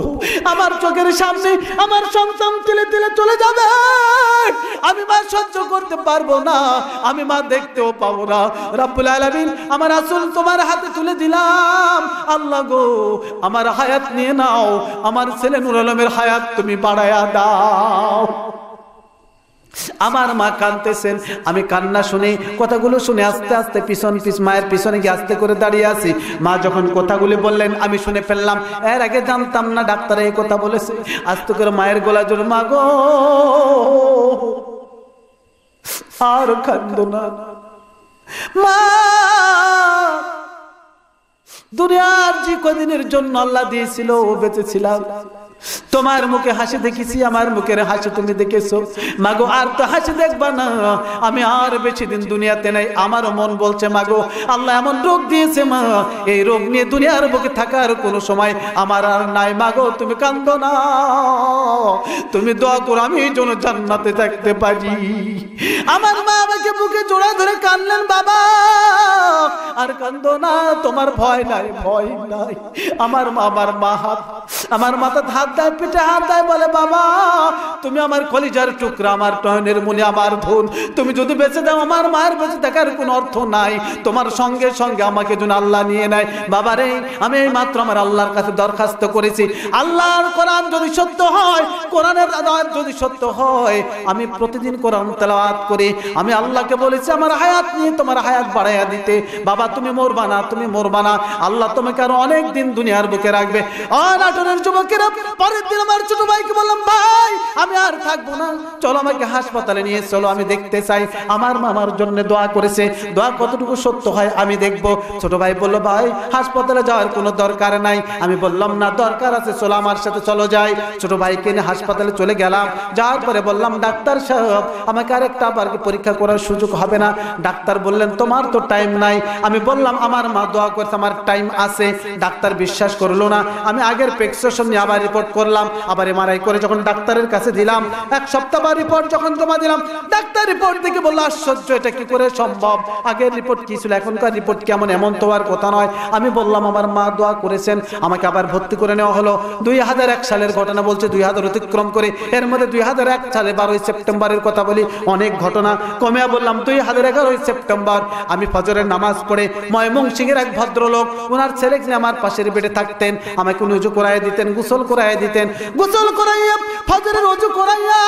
আমার চোখের সামনে আমার সন্তান তিলে তিলে চলে যাবে, আমি মা সহ্য করতে পারবো না, আমি মা দেখতেও পাবো না। রাব্বুল আলামিন আমার রাসূল তোমার হাতে তুলে দিলাম, আল্লাহ গো আমার হায়াত নিয়ে নাও, আমার ছেলে নূর আলমের হায়াত তুমি বাড়ায়া দাও। আমার মা কাঁদতেছেন, আমি কান্না শুনে কথাগুলো শুনে আস্তে আস্তে মায়ের পিছনে গিয়ে আস্তে করে দাঁড়িয়ে আছি। মা যখন কথাগুলি বললেন আমি শুনে ফেললাম, এর আগে জানতাম না ডাক্তার এই কথা বলেছে। আস্তে করে মায়ের গলা জোরে, মা গো আর কাঁদো না মা, দুনিয়ার যে কদিনের জন্য আল্লাহ দিয়েছিল ও বেঁচেছিলাম, তোমার মুখে হাসি দেখেছি, আমার মুখের হাসি তুমি দেখেছো, মাগো আর তো হাসি দেখবা না, আমি আর বেশি দিন দুনিয়াতে নাই। আমারও মন বলছে মাগো আল্লাহ এমন রোগ দিয়েছে মা, এই রোগ নিয়ে দুনিয়ার বুকে থাকার কোনো সময় আমার আর নাই। মাগো তুমি কাঁদো না, তুমি দোয়া করো আমি যেন জান্নাতে থাকতে পারি। আমার মা আমাকে বুকে জোড়া ধরে কাঁদলেন, বাবা আর কাঁদো না, তোমার ভয় নাই, ভয় নাই। আমার মা আমার মাথা হাত দেয়, পিঠে হাত দেয়, বলে বাবা তুমি আমার কলিজার টুকরা, আমার টয়নের মনে আমার ধন, তুমি যদি বেঁচে দাও আমার মায়ের বেঁচে থাকার কোনো অর্থ নাই, তোমার সঙ্গে সঙ্গে আমাকে যেন আল্লাহ নিয়ে নেয়। বাবা রে, আমি এই মাত্র আমার আল্লাহর কাছে দরখাস্ত করেছি, আল্লাহর কোরআন যদি সত্য হয়, কোরআনের আয়াত যদি সত্য হয়, আমি প্রতিদিন কোরআন তেলাওয়াত করি, আমি আল্লাহকে বলেছি আমার হায়াত নিয়ে তোমার হায়াত বাড়াইয়া দিতে। বাবা তুমি তুমি মরবা না, তুমি মরবা না, আল্লাহ তোমাকে আরো অনেক দিন দুনিয়ার বুকে রাখবে। আর নাটোরের যুবকেরা পরের দিন আমার ছোট ভাইকে বললাম, ভাই আমি আর থাকবো না, চলো আমাকে হাসপাতালে নিয়ে চলো, আমি দেখতে চাই আমার মামার জন্য দোয়া করেছে, দোয়া কতটুকু সত্য হয় আমি দেখবো। ছোট ভাই বললো, ভাই হাসপাতালে যাওয়ার কোনো দরকার নাই। আমি বললাম, না দরকার আছে, চলো আমার সাথে চলো যাই। ছোট ভাইকে নিয়ে হাসপাতালে চলে গেলাম। যাওয়ার পরে বললাম, ডাক্তার সাহেব আমাকে আরেকটা আবার পরীক্ষা করার সুযোগ হবে না? ডাক্তার বললেন, তোমার তো টাইম নাই। আমি বললাম, আমার মা দোয়া করছে, আমার টাইম আছে। ডাক্তার বিশ্বাস করলো না। আমি আগের প্রেসক্রিপশন নিয়ে আবার রিপোর্ট করলাম, আবার এমআরআই করে যখন ডাক্তারের কাছে দিলাম, এক সপ্তাহ পর রিপোর্ট যখন জমা দিলাম, ডাক্তার রিপোর্ট দেখে বললো, আশ্চর্য, এটা কি করে সম্ভব? আগের রিপোর্ট কি ছিল, এখনকার রিপোর্ট কেমন? এমন তো আর কথা নয়। আমি বললাম, আমার মা দোয়া করেছেন, আমাকে আবার ভর্তি করে নেওয়া হলো। 2001 সালের ঘটনা বলছে, 2000 অতিক্রম করে, এর মধ্যে 2001 সালে 12 সেপ্টেম্বরের কথা বলি, অনেক ঘটনা কমে বললাম 2011 সেপ্টেম্বর আমি ফজরের নামাজ পড়ে ময়মনসিংহের এক ভদ্রলোক, ওনার ছেলেকে নিয়ে আমার পাশের বেডে থাকতেন, আমাকে উনি উজু করাই দিতেন, গোসল করাই দিতেন, গোসল করাইয়া ফজরের উজু করাইয়া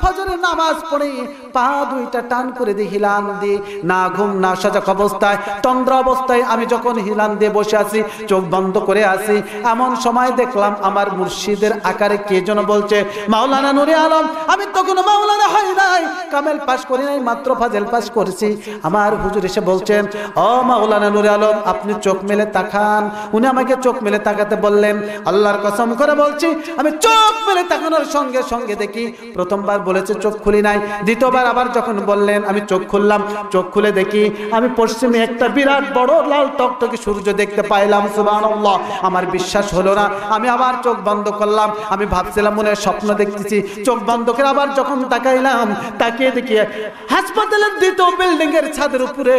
ফজরের নামাজ পড়ে পা দুইটা টান করে দিয়ে হিলান দিয়ে, না ঘুম না সজাগ অবস্থায়, তন্দ্রা অবস্থায় আমি যখন হিলান দিয়ে বসে আছি, চোখ বন্ধ করে আছি, এমন সময় দেখলাম আমার মুর্শিদের আকারে কে যেন বলছে, মাওলানা নুরে আলম। আমি তখন মাওলানা হয় নাই, কামেল পাস করি নাই, মাত্র ফাজেল পাস করেছি। আমার হুজুর এসে বলছেন, ও মাওলানা নুরে আলম আপনি চোখ মেলে তাকান। উনি আমাকে চোখ মেলে তাকাতে বললেন, আল্লাহর কসম করে বলছি আমি চোখ মেলে তাকানোর সঙ্গে সঙ্গে দেখি, প্রথমবার বলেছে চোখ খুলি নাই, দ্বিতীয়বার আবার যখন বললেন আমি চোখ খুললাম, চোখ খুলে দেখি আমি পশ্চিমে একটা বিরাট বড় লাল টকটকে সূর্য দেখতে পাইলাম। সুবহানাল্লাহ, আমার বিশ্বাস হলো না। আমি আবার চোখ বন্ধ করলাম, আমি ভাবছিলাম মনে হয় স্বপ্ন দেখতেছি। চোখ বন্ধ করে আবার যখন তাকাইলাম, তাকিয়ে দেখি হাসপাতালের দ্বিতীয় বিল্ডিং এর ছাদের উপরে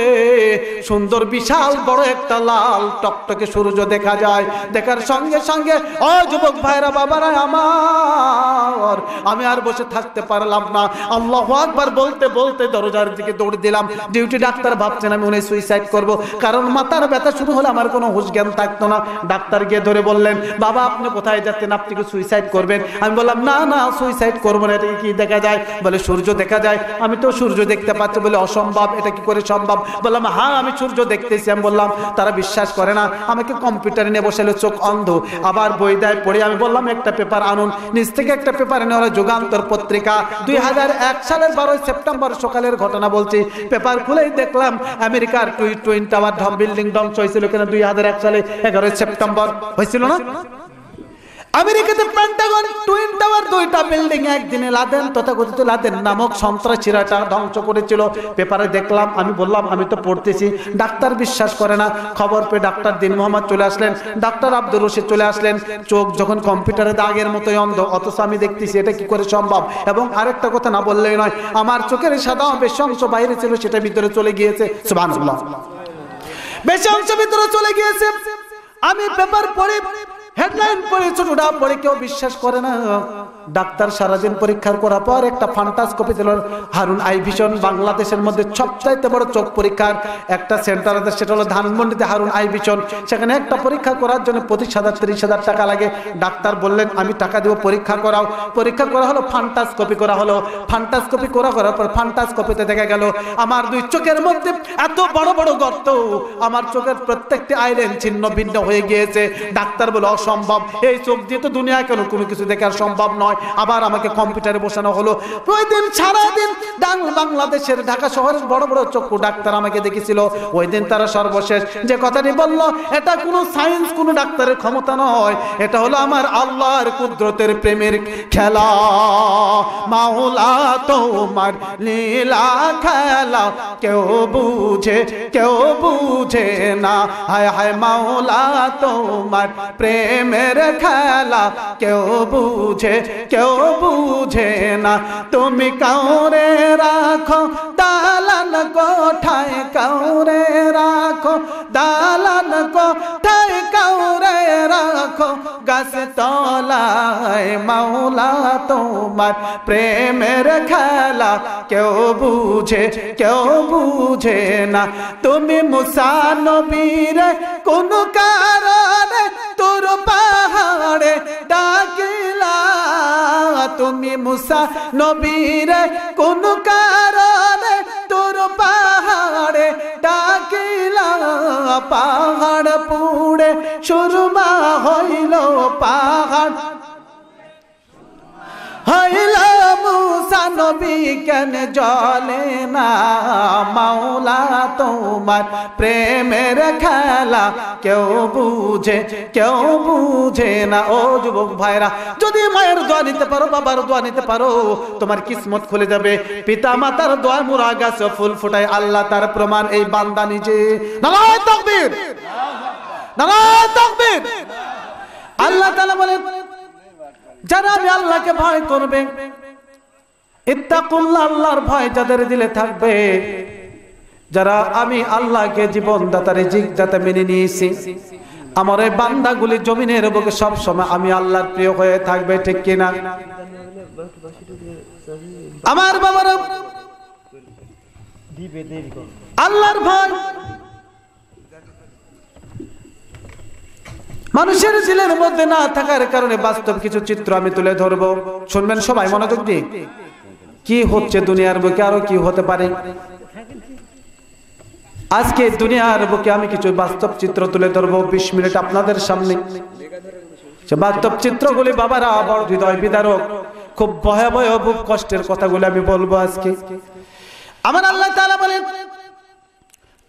সুন্দর বিশাল বড় একটা লাল টকটকে সূর্য দেখা যায়। দেখার সঙ্গে সঙ্গে ও যুবক ভাইরা, বাবারা আমার, আমি আর বসে থাকতে পারলাম না। আল্লাহু আকবার বলতে বলতে দরজার দিকে দৌড় দিলাম। ডিউটি ডাক্তার ভাবছেন আমি উনি সুইসাইড করব, কারণ মাথার ব্যথা শুরু হলে আমার কোনো হুঁশ জ্ঞান থাকতো না। ডাক্তার গিয়ে ধরে বললেন, বাবা আপনি কোথায় যাচ্ছেন, আপনি কি সুইসাইড করবেন? আমি বললাম, না না সুইসাইড করবো না। এটা কি দেখা যায়? বলে সূর্য দেখা যায়। আমি তো সূর্য দেখতে পাচ্ছি। বলে অসম্ভব, এটা কি করে সম্ভব? বললাম, হ্যাঁ আমি সূর্য দেখতেছি। আমি বললাম, তারা বিশ্বাস করে না, আমাকে কম্পিউটারে নিয়ে বসালো, চোখ অন্ধ, আবার বই দেয় পড়ে। আমি বললাম একটা পেপার আনুন, নিজ থেকে একটা পেপার এনে হলো যুগান্তর পত্রিকা, 2001 সালের 12 সেপ্টেম্বর সকালের ঘটনা বলছি। পেপার খুলেই দেখলাম আমেরিকার টুইন টাওয়ার বিল্ডিং ধ্বংস হয়েছিল কিনা 2001 সালে 11 সেপ্টেম্বর হয়েছিল না? আমেরিকাতে পেন্টাগন টুইন টাওয়ার দুইটা বিল্ডিং একদিনে লাদেন, তথাকথিত লাদেন নামক সন্ত্রাসীরা ধ্বংস করেছিল। পেপারে দেখলাম। আমি বললাম আমি তো পড়তেছি। ডাক্তার বিশ্বাস করে না। খবর পেয়ে ডাক্তার দিন মোহাম্মদ চলে আসলেন, ডাক্তার আব্দুর রশিদ চলে আসলেন। চোখ যখন কম্পিউটারে দাগের মতোই অন্ধ, অথচ আমি দেখতেছি, এটা কি করে সম্ভব? এবং আরেকটা কথা না বললেই নয়, আমার চোখের সাদা বেশি অংশ বাইরে ছিল, সেটা ভিতরে চলে গিয়েছে। সুবহানাল্লাহ, বেশি অংশ ভিতরে চলে গিয়েছে। আমি পেপার পড়ে হেডলাইন পড়ে ছোটটা পড়ে কেউ বিশ্বাস করে না। ডাক্তার সারাদিন পরীক্ষার করার পর একটা ফান্টাস্কোপি দিল। হারুন আই ভিশন বাংলাদেশের মধ্যে সবচাইতে বড় চোখ পরীক্ষার একটা সেন্টার আছে, সেটা হলো ধানমন্ডিতে হারুন আই ভিশন। সেখানে একটা পরীক্ষা করার জন্য 25,000-30,000 টাকা লাগে। ডাক্তার বললেন আমি টাকা দেবো, পরীক্ষা করাও। পরীক্ষা করা হলো, ফান্টাস্কোপি করা হলো। ফান্টাস্কোপি করার পর ফান্টাস্কোপিতে দেখা গেল আমার দুই চোখের মধ্যে এত বড় বড় গর্ত, আমার চোখের প্রত্যেকটি আইল্যান্ড ছিন্ন ভিন্ন হয়ে গিয়েছে। ডাক্তার বলে অসম্ভব, এই চোখ দিয়ে তো দুনিয়া কেন কোনো কিছু দেখার সম্ভব নয়। আবার আমাকে কম্পিউটারে বসানো হলো। ওই দিন সারাদিন বাংলাদেশের ঢাকা শহরের বড় বড় চক্ষু ডাক্তার আমাকে দেখেছিল। ওই দিন তারা সর্বশেষ যে কথাটি বলল, এটা কোনো সায়েন্স, কোনো ডাক্তারের ক্ষমতা নয়, এটা হলো আমার আল্লাহর কুদরতের প্রেমের খেলা। মাওলা তোমার লীলা খেলা কেউ বুঝে না। হায় হায় মাওলা তোমার প্রেমের খেলা কেউ বুঝে না। তুমি কাউরে রাখো দালান কোঠায়, কাউরে রাখো দালান কোঠায়, কাউরে রাখো গাছ তলায়। মাওলা তোমার প্রেমের খেলা কেউ বুঝে না। তুমি মুসা নবীরে কোন কারণে তোর পাহাড়ে ডাকিলা, তুমি মুসা নবীরে কোন কারণে তোর পাহাড়ে ডাকিলা। পাহাড় পুড়ে সুরমা হইল পাহাড় হইল মুসা নবী কেন জ্বলে না মাওলা তোমার প্রেমের খেলা কেউ বুঝে না। ও যুবক ভাইরা, যদি মায়ের দোয়া নিতে পারো, বাবার দোয়া নিতে পারো, তোমার কিসমত খুলে যাবে। পিতা মাতার দোয়া মুরা গাছে ফুল ফোটায়, আল্লাহ তার প্রমাণ এই বান্দা নিজে। নারায়ে তাকবীর, নারায়ে তাকবীর। আল্লাহ তাআলা বলেন, যারা আমি আল্লাহকে ভয় করবে, ইত্তাকুল্লাহ, আল্লাহর ভয় যাদের দিলে থাকবে, যারা আমি আল্লাহকে জীবনদাতা রিজিক দাতা মেনে নিয়েছি, আমার এই বান্দাগুলি জমিনের বুকে সব সময় আমি আল্লাহর প্রিয় হয়ে থাকবে, ঠিক কিনা? আমার বাবারা, আল্লাহর ভয় মানুষের দিলের মধ্যে না থাকার কারণে বাস্তব কিছু চিত্র আমি তুলে ধরবো, শুনবেন সবাই মনোযোগ দিয়ে। কি হচ্ছে দুনিয়ার বুকে, আরো কি হতে পারে। আজকে দুনিয়ার বুকে আমি কিছু বাস্তব চিত্র তুলে ধরবো 20 মিনিট আপনাদের সামনে। সে বাস্তব চিত্রগুলি বাবারা বড় হৃদয় বিদারক, খুব ভয়াবহ খুব কষ্টের কথাগুলো আমি বলবো আজকে। আমার আল্লাহ তাআলা বলেন,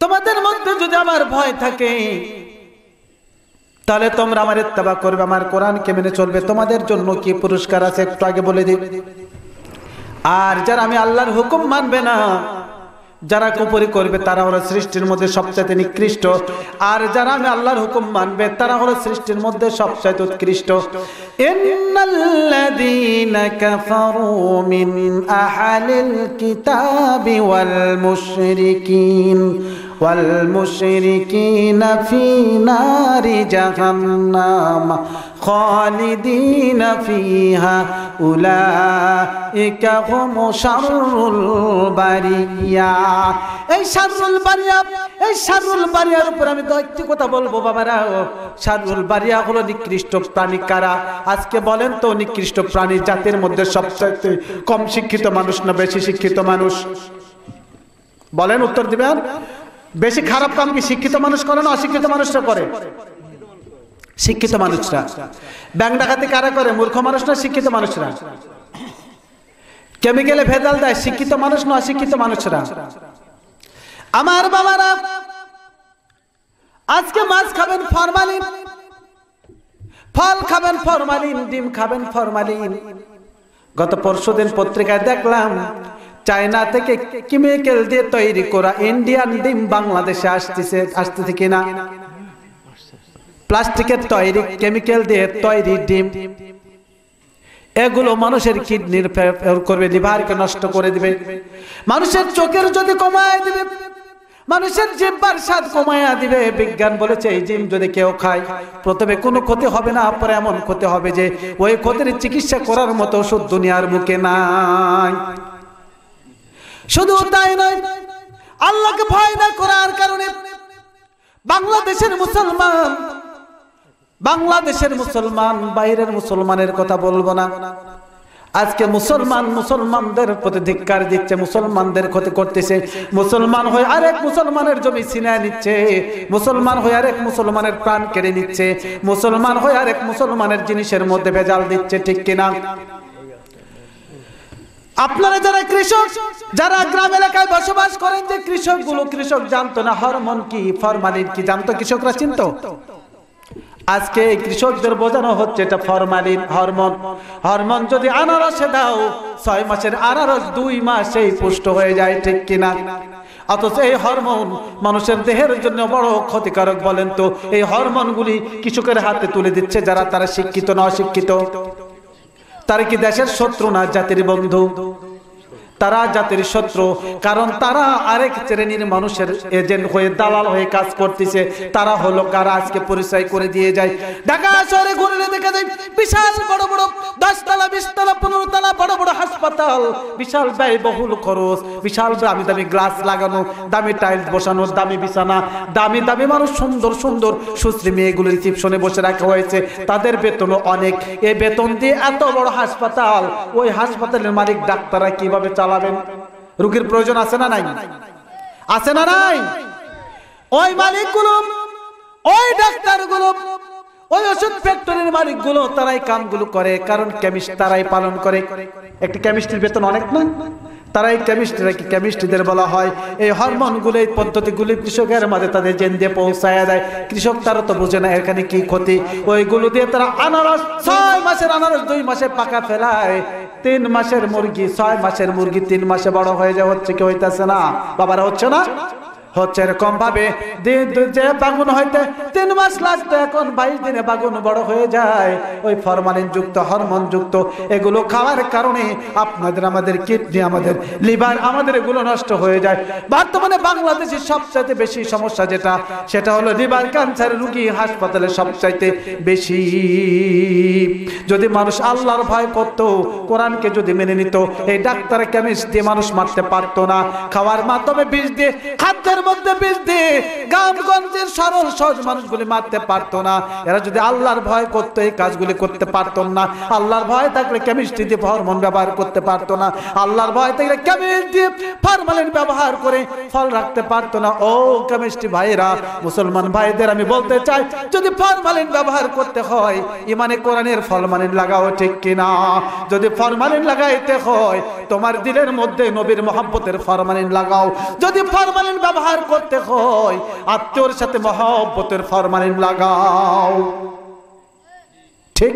তোমাদের মধ্যে যদি আমার ভয় থাকে তাহলে তোমরা আমার ইত্তেবা করবে, আমার কোরআনকে মেনে চলবে, তোমাদের জন্য কি পুরস্কার আছে একটু আগে বলে দিই। আর যারা আমি আল্লাহর হুকুম মানবে না, যারা কুফরি করবে, তারা হলো সৃষ্টির মধ্যে সবচেয়ে নিকৃষ্ট। আর যারা আমি আল্লাহর হুকুম মানবে, তারা হলো সৃষ্টির মধ্যে সবচেয়ে উৎকৃষ্ট। ইন্নাল্লাযীনা কাফারু মিন আহলিল কিতাবি ওয়াল মুশরিকিনা ফি নারি জাহান্নাম খালিদিনা ফিহা উলাইকা হুমু শাররুল বারিয়া। এই শাররুল বারিয়ার উপর আমি তো একটি কথা বলবো বাবারা। শাররুল বারিয়া হলো নিকৃষ্ট প্রাণী কারা? আজকে বলেন তো, নিকৃষ্ট প্রাণী জাতির মধ্যে সবচেয়ে কম শিক্ষিত মানুষ না বেশি শিক্ষিত মানুষ? বলেন, উত্তর দিবেন। বেশি খারাপ কাম কি শিক্ষিত মানুষ করে না অশিক্ষিত মানুষরা করে? শিক্ষিত মানুষরা। ব্যাংক ডাকাতি কারা করে? মূর্খ মানুষ না শিক্ষিত মানুষরা? কেমিক্যালে ভেজাল দেয় শিক্ষিত মানুষ না অশিক্ষিত মানুষরা? আমার বাবারা, আজকে মাছ খাবেন ফরমালিন, ফল খাবেন ফরমালিন, ডিম খাবেন ফরমালিন। গত পরশুদিন পত্রিকায় দেখলাম চায়না থেকে কেমিক্যাল দিয়ে তৈরি করা ইন্ডিয়ান ডিম বাংলাদেশে আসতেছে কিনা। প্লাস্টিকের তৈরি, কেমিক্যাল দিয়ে তৈরি ডিম, এগুলো মানুষের কিডনির করবে, লিভারকে নষ্ট করে দিবে, মানুষের চোখের যদি কমায় দিবে, মানুষের জিহ্বার স্বাদ কমায়া দিবে। বিজ্ঞান বলেছে এই ডিম যদি কেউ খায়, প্রথমে কোনো ক্ষতি হবে না, পরে এমন ক্ষতি হবে যে ওই ক্ষতির চিকিৎসা করার মতো ওষুধ দুনিয়ার মুখে নাই। শুধু তাই নয়, আল্লাহকে ভয় না করার কারণে বাংলাদেশের মুসলমান, বাইরের মুসলমানের কথা বলবো না, আজকে মুসলমানদের প্রতি ধিক্কার দিচ্ছে, মুসলমানদের ক্ষতি করতেছে। মুসলমান হয়ে আরেক মুসলমানের জমি ছিনিয়ে নিচ্ছে, মুসলমান হয়ে আরেক মুসলমানের প্রাণ কেড়ে নিচ্ছে, মুসলমান হয়ে আরেক মুসলমানের জিনিসের মধ্যে ভেজাল দিচ্ছে, ঠিক কিনা? আপনারা যারা কৃষক, যারা গ্রাম এলাকায় বসবাস করেন, যে কৃষক জানতো না হরমোন কি, ফরমালিন কি জানতো? কৃষকরা চিনতো? আজকে কৃষকদের বোঝানো হচ্ছে এটা ফরমালিন, হরমোন যদি আনারসে দাও 6 মাসের আনারস 2 মাসেই পুষ্ট হয়ে যায়, ঠিক কিনা? অথচ এই হরমোন মানুষের দেহের জন্য বড় ক্ষতিকারক। বলেন তো, এই হরমোনগুলি কৃষকের হাতে তুলে দিচ্ছে যারা, তারা শিক্ষিত না অশিক্ষিত? তারা কি দেশের শত্রু না জাতির বন্ধু? তারা জাতির শত্রু, কারণ তারা আরেক শ্রেণীর মানুষের এজেন্ট হয়ে, দালাল হয়ে কাজ করতেছে। তারা হলো কারা? আজকে পরিচয় করে দিয়ে যায়। ঢাকা শহরে ঘুরলে দেখা যায় বিশাল বড় বড় 10 তলা 20 তলা 15 তলা বড় বড় হাসপাতাল, বিশাল ব্যয়বহুল খরচ, বিশাল দামি দামি গ্লাস লাগানো, দামি টাইলস বসানো, দামি বিছানা, দামি দামি মানুষ, সুন্দর সুন্দর সুশ্রী মেয়েগুলো রিসিপশনে বসে রাখা হয়েছে। তাদের বেতনও অনেক। এই বেতন দিয়ে এত বড় হাসপাতাল, ওই হাসপাতালের মালিক ডাক্তাররা কিভাবে চালাবেন? রোগীর প্রয়োজন আছে না নাই? আছে না নাই? ওই মালিকগুলো, ওই ডাক্তারগুলো, ওই ওষুধ ফ্যাক্টরির মালিকগুলো তারাই কামগুলো করে, কারণ কেমিস্ট তারাই পালন করে। একটা কেমিস্ট্রির বেতন অনেক না? তারাই কেমিস্ট্রিদের বলা হয় এই হরমোনগুলো, এই পদ্ধতিগুলি কৃষকের মাঝে তাদের জেন দিয়ে পৌঁছায় দেয়। কৃষক তারা তো বুঝে না এখানে কি ক্ষতি। ওইগুলো দিয়ে তারা আনারস, 6 মাসের আনারস 2 মাসে পাকা ফেলায়। 3 মাসের মুরগি, 6 মাসের মুরগি 3 মাসে বড় হয়ে যায়। হচ্ছে কি হইতেছে না বাবারা? হচ্ছে না? হচ্ছে। এরকম ভাবে যে বাগুন হইতে 3 মাস লাগতো, এখন 22 দিনে বাগুন বড় হয়ে যায়। ওই ফরমালিন যুক্ত, হরমোন যুক্ত এগুলো খাওয়ার কারণে আপনাদের, আমাদের কিডনি, আমাদের লিভার, আমাদের এগুলো নষ্ট হয়ে যায়। বর্তমানে বাংলাদেশে সবচাইতে বেশি সমস্যা যেটা, সেটা হলো লিভার ক্যান্সার রোগী হাসপাতালে সবচাইতে বেশি। যদি মানুষ আল্লাহর ভয় করত, কোরআনকে যদি মেনে নিত, এই ডাক্তার কেমিস্ট দিয়ে মানুষ মারতে পারতো না। খাওয়ার মাধ্যমে বিষ দিয়ে, খাদ্যের মধ্যে বিষ দিয়ে গ্রামগঞ্জের সরল সহজ মানুষগুলি মারতে পারতো না। এরা যদি আল্লাহর ভয় করতো, এই কাজগুলি করতে পারতো না। আল্লাহর ভয় থাকলে কেমিস্ট্রি দিয়ে হরমোন ব্যবহার করতে পারতো না। আল্লাহর ভয় থাকলে কেমিস্ট্রি দিয়ে ফরমালিন ব্যবহার করে ফল রাখতে পারতো না। ও কেমিস্ট্রি ভাইরা, মুসলমান ভাইদের আমি বলতে চাই, যদি ফরমালিন ব্যবহার করতে হয়, ইমানে কোরআনের ফরমালিন লাগাও, ঠিক কিনা? যদি ফরমালিন লাগাইতে হয়, তোমার দিলের মধ্যে নবীর মহব্বতের ফরমালিন লাগাও। যদি ফরমালিন ব্যবহার করতে হয়, আত্মীয়র সাথে মহব্বতের ফরমালিন লাগাও। ঠিক?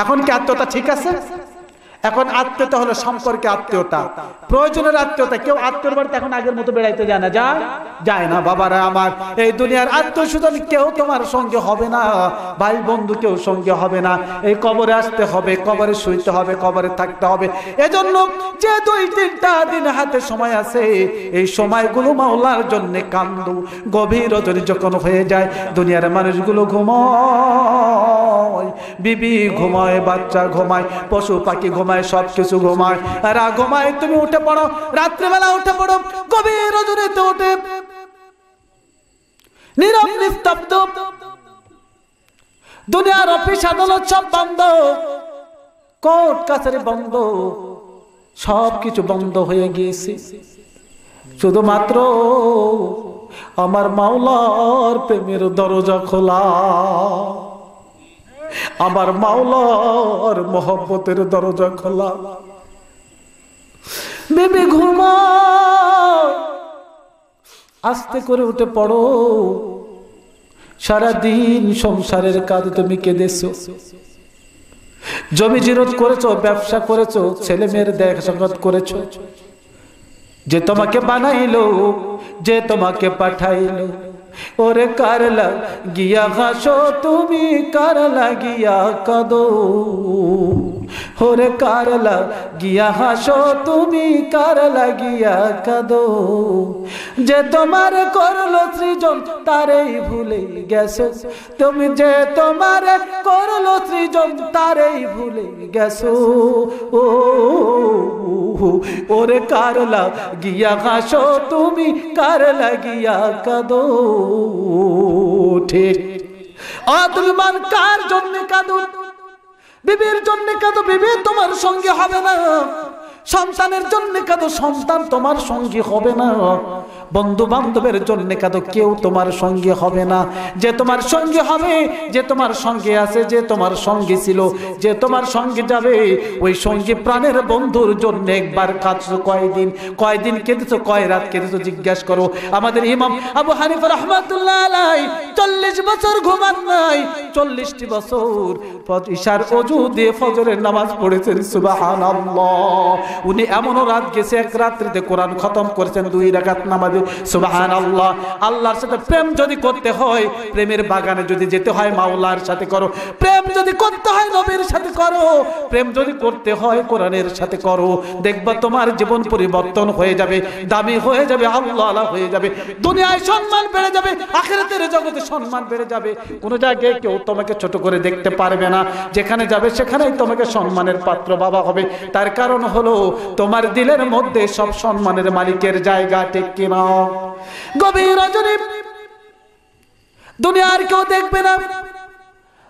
এখন কি আত্মীয়তা ঠিক আছে? এখন আত্মীয়তা হলো সম্পর্কে আত্মীয়তা, প্রয়োজনের আত্মীয়তা। কেউ আত্মীয়র বাড়িতে এখন আগের মতো বেড়াইতে যায় না, যায় না। বাবারা আমার, এই দুনিয়ার আত্মীয় স্বজন কেউ তোমার সঙ্গে হবে না, ভাই বন্ধু কেউ সঙ্গে হবে না। এই কবরে আসতে হবে, কবরে শুইতে হবে, কবরে থাকতে হবে। এজন্য যে 2-3টা দিন হাতে সময় আছে, এই সময়গুলো মাওলার জন্য কান্দু। গভীর রজনী যখন হয়ে যায়, দুনিয়ার মানুষগুলো ঘুমায়, বিবি ঘুমায়, বাচ্চা ঘুমায়, পশু পাখি ঘুমায়, সবকিছু ঘুমায়, এরা ঘুমায়। তুমি উঠে পড়ো, রাত্রিবেলা উঠে পড়ো, গভীর রজনীতে উঠে, নীরব নিস্তব্ধ, দুনিয়ার অফিস আদালত সব বন্ধ, কোর্ট কাছারি বন্ধ, সবকিছু বন্ধ হয়ে গিয়েছে। শুধুমাত্র আমার মাওলার প্রেমের দরজা খোলা, আমার মাওলার মহব্বতের দরজা খোলা। বেবি ঘুমাও, আস্তে করে উঠে পড়ো। সারাদিন সংসারের কাজে তুমি কেঁদেছো, জমি জিরত করেছো, ব্যবসা করেছো, ছেলে মেয়ের দেখাশোনা করেছো। যে তোমাকে বানাইলো, যে তোমাকে পাঠাইলো, ওরে কার লাগিয়া হাসো তুমি, কার লাগিয়া কাঁদো, ওরে কার লাগিয়া হাসো তুমি, কার লাগিয়া কাঁদো। যে তোমার করলো সৃজন তারেই ভুলে গেছো, তুমি যে তোমার করলো সৃজন তারেই ভুলে গেছো। ও ওরে কার লাগিয়া হাসো তুমি, কার লাগিয়া কাঁদো। ঠিক? তুমি মান কার জন্য কাঁদো? বিবির জন্য কাঁদো, বিবি তোমার সঙ্গে হবে না। সন্তানের জন্য কাঁদো, সন্তান তোমার সঙ্গে হবে না। বন্ধু বান্ধবের জন্য কাঁদো, কেউ তোমার সঙ্গে হবে না। যে তোমার সঙ্গে হবে, যে তোমার সঙ্গে আছে, যে তোমার সঙ্গে ছিল, যে তোমার সঙ্গে যাবে, ওই সঙ্গে প্রাণের বন্ধুর জন্য একবার কাঁদছো। কয়দিন কেঁদেছো, কয় রাত কেঁদেছো জিজ্ঞাসা করো। আমাদের ইমাম আবু হানিফা রাহমাতুল্লাহ আলাইহি 40 বছর ঘুমান নাই, 40টি বছর ইশার ওযু দিয়ে ফজরের নামাজ পড়েছেন। সুবহানাল্লাহ। উনি এমনও রাত গেছে, এক রাত্রিতে কোরআন খতম করেছেন 2 রাকাত নামাজে। সুবহানাল্লাহ। আল্লাহর সাথে প্রেম যদি করতে হয়, প্রেমের বাগানে যদি যেতে হয়, মাওলার সাথে করো। প্রেম যদি করতে হয়, নবীর সাথে করো। প্রেম যদি করতে হয়, কোরআনের সাথে করো। দেখবা তোমার জীবন পরিবর্তন হয়ে যাবে, দামি হয়ে যাবে, আল্লাহ হয়ে যাবে। দুনিয়ায় সম্মান বেড়ে যাবে, আখিরাতের জগতে সম্মান বেড়ে যাবে। কোন জায়গায় কেউ তোমাকে ছোট করে দেখতে পারবে না। যেখানে যাবে সেখানেই তোমাকে সম্মানের পাত্র বাবা হবে। তার কারণ হলো তোমার দিলের মধ্যে সব সম্মানের মালিকের জায়গা, ঠিক কিনা? গভীর রজনী, দুনিয়ার কেউ দেখবে না,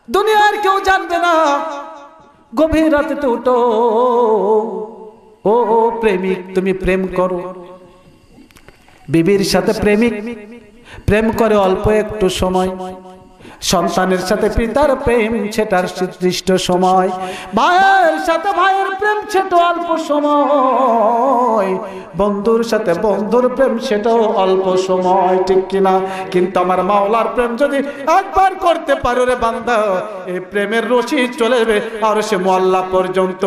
দুনিয়ার কেউ জানবে না। গভীর রাতে তো উঠো, ও প্রেমিক, তুমি প্রেম করো। বিবির সাথে প্রেমিক প্রেম করে অল্প একটু সময়, সন্তানের সাথে পিতার প্রেম সেটার নির্দিষ্ট সময়, ভাইয়ের সাথে ভাইয়ের প্রেম সেটা অল্প সময়, বন্ধুর সাথে বন্ধুর প্রেম সেটাও অল্প সময়, ঠিক কিনা? কিন্তু আমার মাওলার প্রেম যদি একবার করতে পারো রে বান্দা, এই প্রেমের রশি চলে যাবে আর সে মোয়াল্লা পর্যন্ত,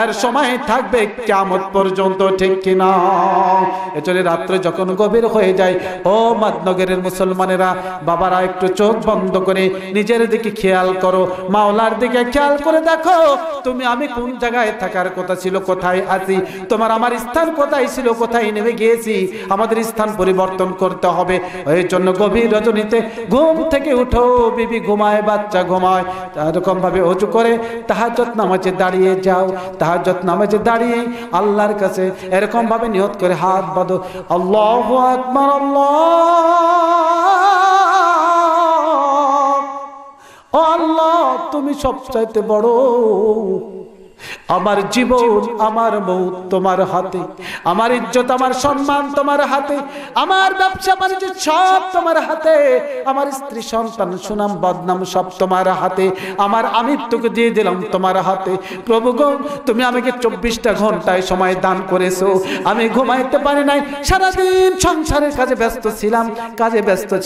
এর সময় থাকবে কিয়ামত পর্যন্ত, ঠিক কিনা? এজন্য রাত্রে যখন গভীর হয়ে যায়, ও মাদনগরের মুসলমানেরা, বাবারা একটু চোখ বন্ধ করে নিজের দিকে খেয়াল করো, মাওলার দিকে খেয়াল করে দেখো তুমি আমি কোন জায়গায় থাকার কথা ছিল, কোথায় আছি, তোমার আমার স্থান কোথায় ছিল, কোথায় নেমে গিয়েছি। আমাদের স্থান পরিবর্তন করতে হবে। এই জন্য গভীর রজনীতে ঘুম থেকে উঠো, বিবি ঘুমায়, বাচ্চা ঘুমায়, এরকম ভাবে ওযু করে তাহাজ্জুদ নামাজে দাঁড়িয়ে যাও, তাহাজ্জুদ নামাজে দাঁড়িয়ে আল্লাহর কাছে এরকম ভাবে নিয়ত করে হাত বাঁধো, আল্লাহু আকবার, আল্লাহ তুমি সবচাইতে বড়, আমার জীবন আমার মৌত তোমার হাতে, আমার ইজ্জত আমার সম্মান তোমার হাতে, আমার ব্যবসা বাণিজ্য সব তোমার হাতে, আমার স্ত্রী সন্তান সুনাম বদনাম সব তোমার হাতে, আমার আমৃত্যুকে দিয়ে দিলাম তোমার হাতে। প্রভু গো, তুমি আমাকে 24টা ঘন্টায় সময় দান করেছো, আমি ঘুমাইতে পারি নাই, সারাদিন সংসারের কাজে ব্যস্ত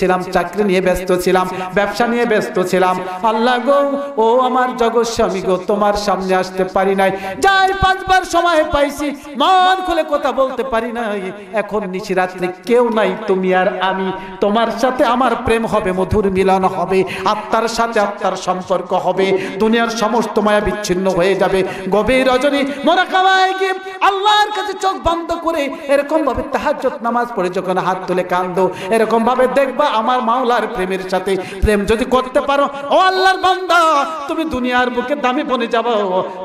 ছিলাম, চাকরি নিয়ে ব্যস্ত ছিলাম, ব্যবসা নিয়ে ব্যস্ত ছিলাম। আল্লাহ গো, ও আমার জগৎ স্বামী গো, তোমার সামনে আসতে পারি নাই, যাই 5 বার সময় পাইছি, মন খুলে কথা বলতে পারি নাই। এখন নিশিরাত্রে কেউ নাই, তুমি আর আমি, তোমার সাথে আমার প্রেম হবে, মধুর মিলন হবে, আত্মার সাথে আত্মার সম্পর্ক হবে, দুনিয়ার সমস্ত মায়া বিচ্ছিন্ন হয়ে যাবে। গভীর রজনী মোনাকাবায় গিয়ে আল্লাহর কাছে চোখ বন্ধ করে এরকম ভাবে তাহাজ্জুদ নামাজ পড়ে যখন হাত তুলে কান্দো, এরকম ভাবে দেখবা আমার মাওলার প্রেমের সাথে প্রেম যদি করতে পারো, ও আল্লাহর বান্দা, তুমি দুনিয়ার বুকে দামি বনে যাবো,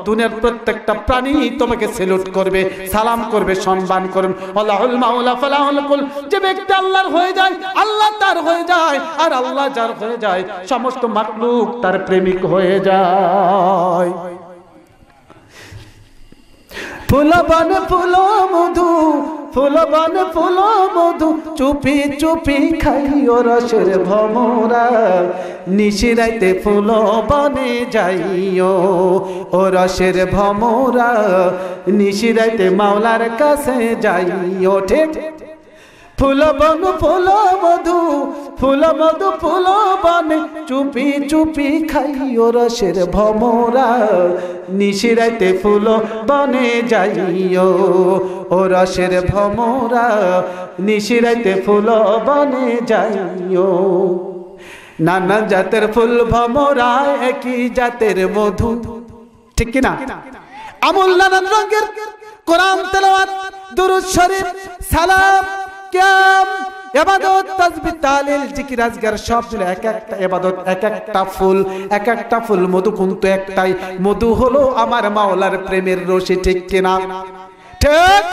দুনিয়ার প্রত্যেকটা প্রাণী তোমাকে সেলুট করবে, সালাম করবে, সম্মান করবে। আল্লাহুল মাওলা ফালাহুল কুল, যে ব্যক্তি আল্লাহর হয়ে যায়, আল্লাহ তার হয়ে যায়, আর আল্লাহ যার হয়ে যায়, সমস্ত মাখলুক তার প্রেমিক হয়ে যায়। ফুলবন ফুল মধু, ফুলবন ফুল মধু, চুপি চুপি খাইও রসের ভমরা, নিশিরাইতে ফুল বনে যাইও, ও রসের ভমরা, নিশিরাইতে মাওলার কাছে যাইও, ঠিক? ফুলবন ফুল মধু, ফুল মধু ফুল বনে, চুপি চুপি খাইও রসের ভমরা, নিশিরাইতে ফুল বনে যাইও, ও রসের ভমরা, নিশিরাইতে ফুল বনে যাইও। নানা জাতের ফুল ভমরা, একই জাতের মধু, ঠিক কিনা? আমল নানান রঙের, কোরআন তেলাওয়াত, দুরূদ শরীফ, সালাম, কিয়াম, ইবাদত, তাসবিহ, তাহলিল, জিকির, আজকার সব মিলে এক একটা ইবাদত, এক একটা ফুল, এক একটা ফুল মধু, কিন্তু একটাই মধু হলো আমার মাওলার প্রেমের রশি, ঠিক কিনা? ঠিক।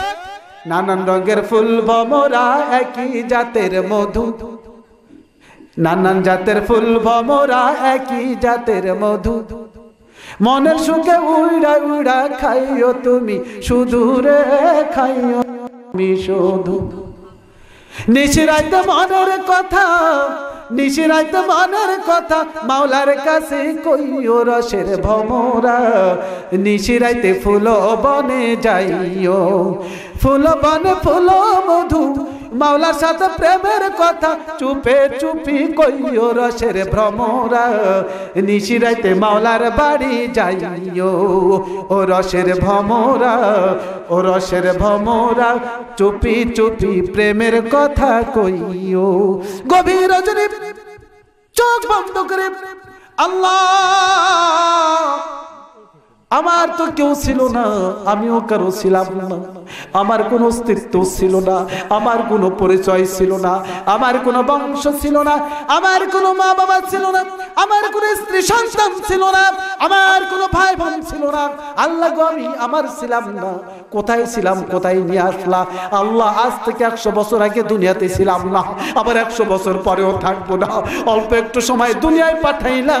নানান রঙের ফুল ভমরা, একই জাতের মধু, নানান জাতের ফুল ভমরা, একই জাতের মধু, মনের সুখে উড়া উড়া খাইও তুমি, শুধু রে খাইও তুমি শুধু। নিশিরাইতে মনের কথা, নিশিরাইতে মনের কথা, মাওলার কাছে কইও রসের ভমরা, নিশিরাইতে ফুল বনে যাইও, ফুল বনে ফুল মধু, মাওলার সাথে প্রেমের কথা, চুপে চুপি কইও রসের ভ্রমরা, নিশিরাইতে মাওলার বাড়ি যাইও, ও রসের ভমরা, ও রসের ভমরা, চুপি চুপি প্রেমের কথা কইও। গভীর রজনী চোখ বন্ধ করে, আল্লাহ আমার তো কেউ ছিল না, আমিও কারো ছিলাম না, আমার কোনো অস্তিত্ব ছিল না, আমার কোনো পরিচয় ছিল না, আমার কোনো বংশ ছিল না, আমার কোনো মা বাবা ছিল না, আমার কোনো স্ত্রী সন্তান ছিল না, আমার কোনো ভাই বোন ছিল না। আল্লাহ গো আমি আমার ছিলাম না, কোথায় ছিলাম, কোথায় নিয়ে আসলা আল্লাহ? আজ থেকে 100 বছর আগে দুনিয়াতে ছিলাম না, আবার 100 বছর পরেও থাকবো না। অল্প একটু সময় দুনিয়ায় পাঠাইলা,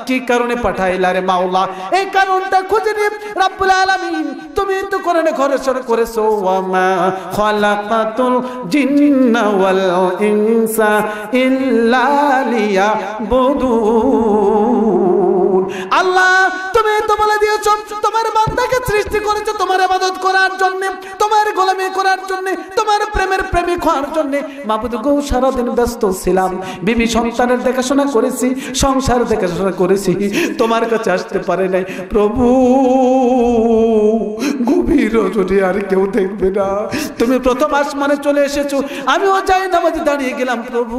কি কারণে পাঠাইলা রে মাওলা? এই কারণটা খুঁজে নিয়ে রব্বুল আলামিন তুমি তো কোরআনে ঘোষণা করেছো, ওয়ামা খালাকাতুল জিন্না ওয়াল ইনসা ইল্লা লিয়াবুদুন। আল্লাহ তুমি তো বলে দিয়েছো তোমার বান্দাকে সৃষ্টি করেছো তোমার ইবাদত করার জন্য, তোমার গোলামি করার জন্য, তোমার প্রেমের প্রেমিক হওয়ার জন্য। মাবুদ গো সারাদিন ব্যস্ত ছিলাম, বিবি সন্তানের দেখাশোনা করেছি, সংসার দেখাশোনা করেছি, তোমার কাছে আসতে পারে নাই। প্রভু গভীর রজনী আর কেউ দেখবে না, তুমি প্রথম আসমানে চলে এসেছো, আমিও যাই নামাজে দাঁড়িয়ে গেলাম। প্রভু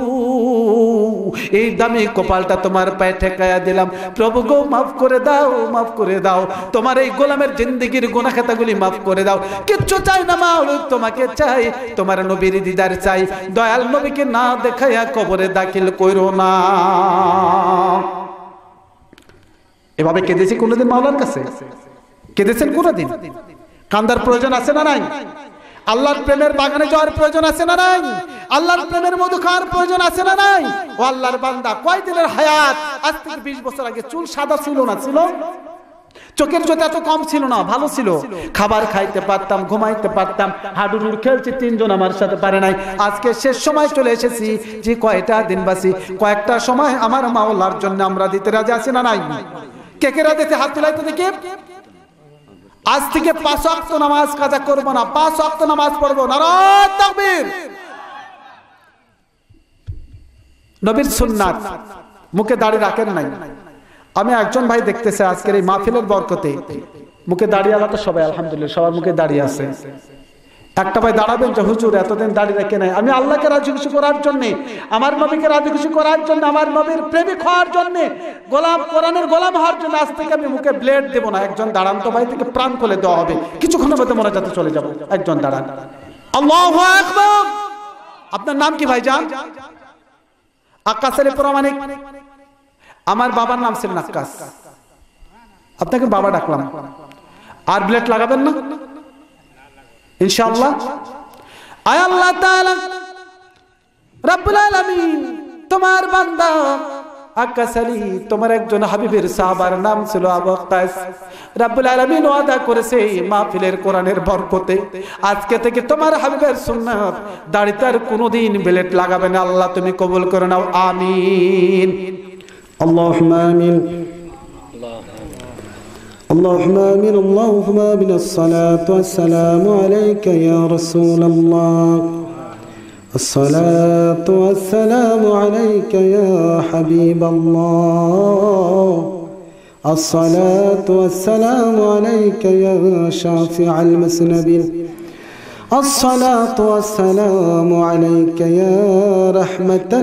এই দামি কপালটা তোমার পায়ে ঠেকায়া দিলাম। প্রভু গো মাফ করে দাও, মাফ করে দাও, তোমার এই গোলামের জিন্দেগির গুনাহ খাতাগুলি মাফ করে দাও। কিচ্ছু চাই না মাওলা, তোমাকে চাই, তোমার নবীর দিদার চাই। দয়াল নবীকে না দেখায়া কবরে দাখিল কইরো না। এভাবে কেঁদেছি কোনোদিন মাওলার কাছে? কেঁদেছেন কোনোদিন? কান্দার প্রয়োজন আছে না নাই? আল্লাহর প্রেমের বাগানে যাওয়ার প্রয়োজন আছে না নাই? আল্লাহর প্রেমের মধু খাওয়ার প্রয়োজন আছে না নাই? ও আল্লাহর বান্দা, কয়দিনের হায়াত? আজ থেকে 20 বছর আগে চুল সাদা ছিল না? ছিল। চোখের জোতা এত কম ছিল না, ভালো ছিল, খাবার খাইতে পারতাম, ঘুমাইতে পারতাম, হাডুডুর খেলছি, 3 জন আমার সাথে পারে নাই। আজকে শেষ সময় চলে এসেছি, যে কয়টা দিন বাসি, কয়েকটা সময় আমার মাওলার জন্য আমরা দিতে রাজি আছি না নাই? কে কে রাজি আছে? হাত তুলাইতে দেখি। আজ থেকে 5 ওয়াক্ত নামাজ কাজা করব না, 5 ওয়াক্ত নামাজ পড়বো। নারায়ে তাকবীর। নবীর সুন্নাত, মুখে দাড়ি রাখেন নাই। আমি একজন ভাই দেখতেছে আজকের এই মাহফিলের বরকতে মুখে দাড়ি আলা তো সবাই আলহামদুলিল্লাহ সবার মুখে দাড়ি আছে। একটা ভাই দাঁড়াবেন যে হুজুর এতদিন দাড়ি রেখে নাই, আমি আল্লাহকে রাজি খুশি করার জন্য, আমার নবীকে রাজি খুশি করার জন্য, আমার নবীর প্রেমিক হওয়ার জন্য, গোলাম কোরআনের গোলাম হওয়ার জন্য আজ থেকে আমি মুখে ব্লেড দেব না। একজন দাঁড়ান তো ভাই, থেকে প্রাণ খুলে দেওয়া হবে, কিছুক্ষণের মধ্যে মোনাজাতে চলে যাব। একজন দাঁড়ান। আল্লাহু আকবার। আপনার নাম কি ভাইজান? আক্কাস আলী প্রামাণিক। আমার বাবার নাম ছিল আক্কাস, আপনাকে বাবা ডাকলাম। আর ব্লেড লাগাবেন না ইনশাআল্লাহ? আয় আল্লাহ তাআলা রব্বুল আলামিন, তোমার বান্দা আক্কাস আলী, তোমার একজন হাবিবের সাহাবার নাম ছিল আবু ওয়াক্কাস। রব্বুল আলামিন ওয়াদা করেছে মাহফিলের কোরআনের বরকতে আজকে থেকে তোমার হাবিবের সুন্নাত দাড়িতে আর কোনোদিন ব্লেড লাগাবে না। আল্লাহ তুমি কবুল করে নাও, আমিন। اللهم آمين اللهم آمين اللهم آمين الصلاة والسلام عليك يا رسول الله الصلاة والسلام عليك يا حبيب الله الصلاة والسلام عليك يا شافع المذنبين الصلاة والسلام عليك يا رحمة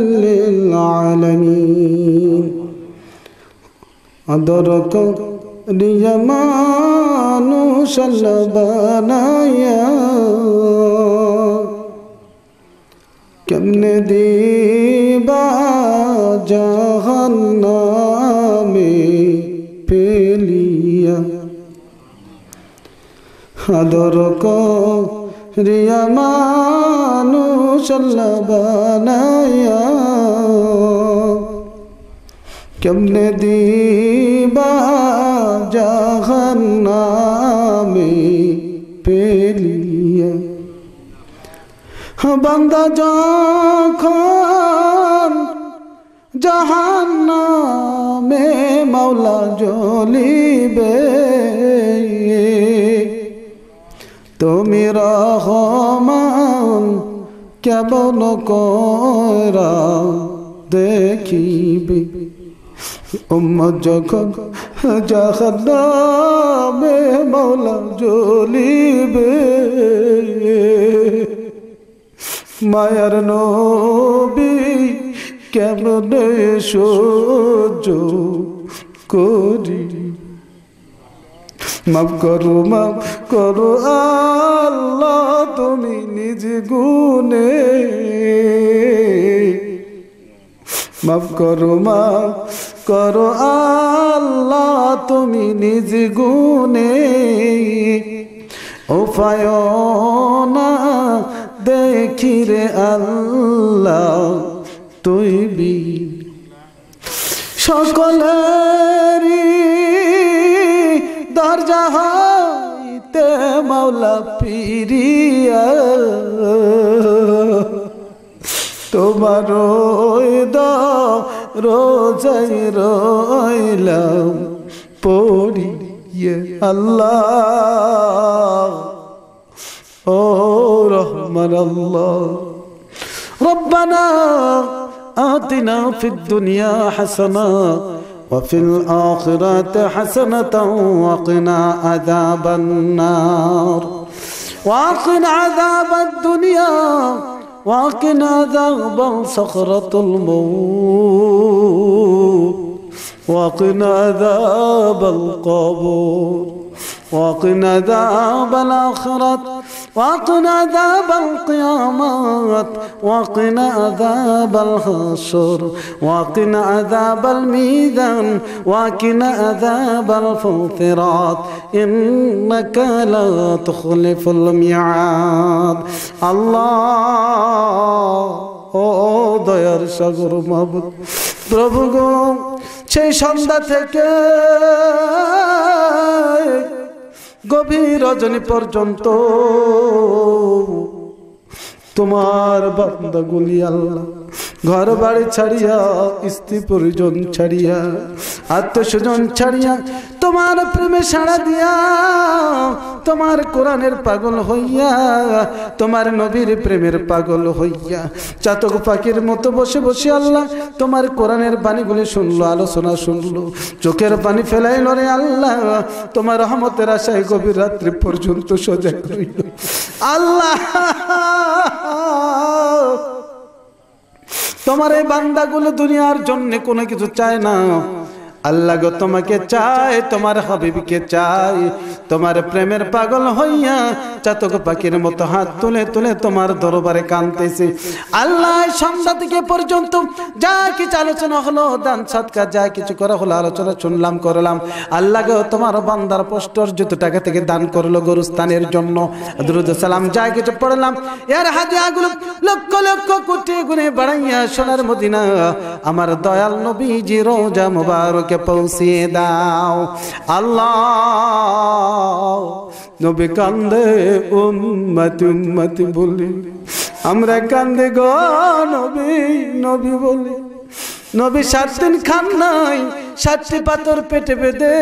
للعالمين أدرك ليمانوش اللبانايا كمن ديبا جهنمي بليا أدرك ليمانوش اللبانايا كمن ديبا جهنمي بليا বান্দা যখন জাহান্নামে মাওলা জ্বলিবে তুমি রহমান কেমন কইরা দেখিবে উম্মত যখন জাহান্নামে মাওলা জ্বলিবে মায়ার নবী কেমনে সহ্য করি মাফ করো আল্লাহ তুমি নিজ গুণে মাফ করো আল্লাহ তুমি নিজ গুণে, উপায় না দেখি রে আল্লাহ তুই বি সকলেরই দরজা হইতে মাওলা পিরিয়া, তোমার রোজাই রইলাম পড়িয়ে আল্লাহ ও রহমান আল্লাহ। রব্বানা আতিনা ফিদ দুনিয়া হাসানা ওয়া ফিল আখিরাতি হাসানাতাও ওয়া কিনা আযাবান নার ওয়া কিনা আযাবাদ দুনিয়া ওয়া কিনা আযাবাল সাখরাতুল মাউত ওয়া কিনা আযাবাল কবর ওয়া কিনা আযাবাল আখিরাত وقنا عذاب القيامات وقنا عذاب الحشر وقنا عذاب الميزان وقنا عذاب الفطرات إنك لا تخلف الميعاد الله ও দয়ার সাগর মাবুদ প্রভু গো, সেই সন্ধ্যা থেকে গভীর রজনী পর্যন্ত তোমার বান্দাগুলি আল্লাহ ঘর বাড়ি ছাড়িয়া, স্ত্রী পরিজন ছাড়িয়া, আত্মস্বজন ছাড়িয়া তোমার প্রেমে সাড়া দিয়া, তোমার কোরআনের পাগল হইয়া, তোমার নবীর প্রেমের পাগল হইয়া চাতক পাখির মতো বসে বসে আল্লাহ তোমার কোরআনের বাণীগুলি শুনলো, আলোচনা শুনলো, চোখের পানি ফেলাইল রে আল্লাহ, তোমার রহমতের আশায় গভীর রাত্রি পর্যন্ত সজাগ রইল আল্লাহ। তোমার এই বান্দাগুলো দুনিয়ার জন্য কোনো কিছু চায় না আল্লাহ গো, তোমাকে চাই, তোমার হাবিবকে চাই, তোমার প্রেমের পাগল হইয়া চাতক পাখির মতো হাত তুলে তুলে তোমার দরবারে কাঁদতেছে আল্লাহ। সন্ধ্যা থেকে পর্যন্ত যা কিছু আলোচনা হলো, দান সদকা যা কিছু করা হলো, আলোচনা শুনলাম করলাম আল্লাহ গো, তোমার বান্দার পোস্টর যত টাকা থেকে দান করলো গরুস্থানের জন্য, দুরূদ সালাম যা কিছু পড়লাম এর হাদিয়াগুলো লক্ষ লক্ষ কোটি গুণে বাড়াইয়া সোনার মদিনা আমার দয়াল নবীজি রওজা মুবারকে পৌঁছিয়ে দাও আল্লাহ। নবী কান্দে উম্মতি উম্মতি বলি, আমরা কান্দে গো নবী নবী বলি। নবী 7 দিন খান নাই, 7টি পাথর পেটে বেঁধে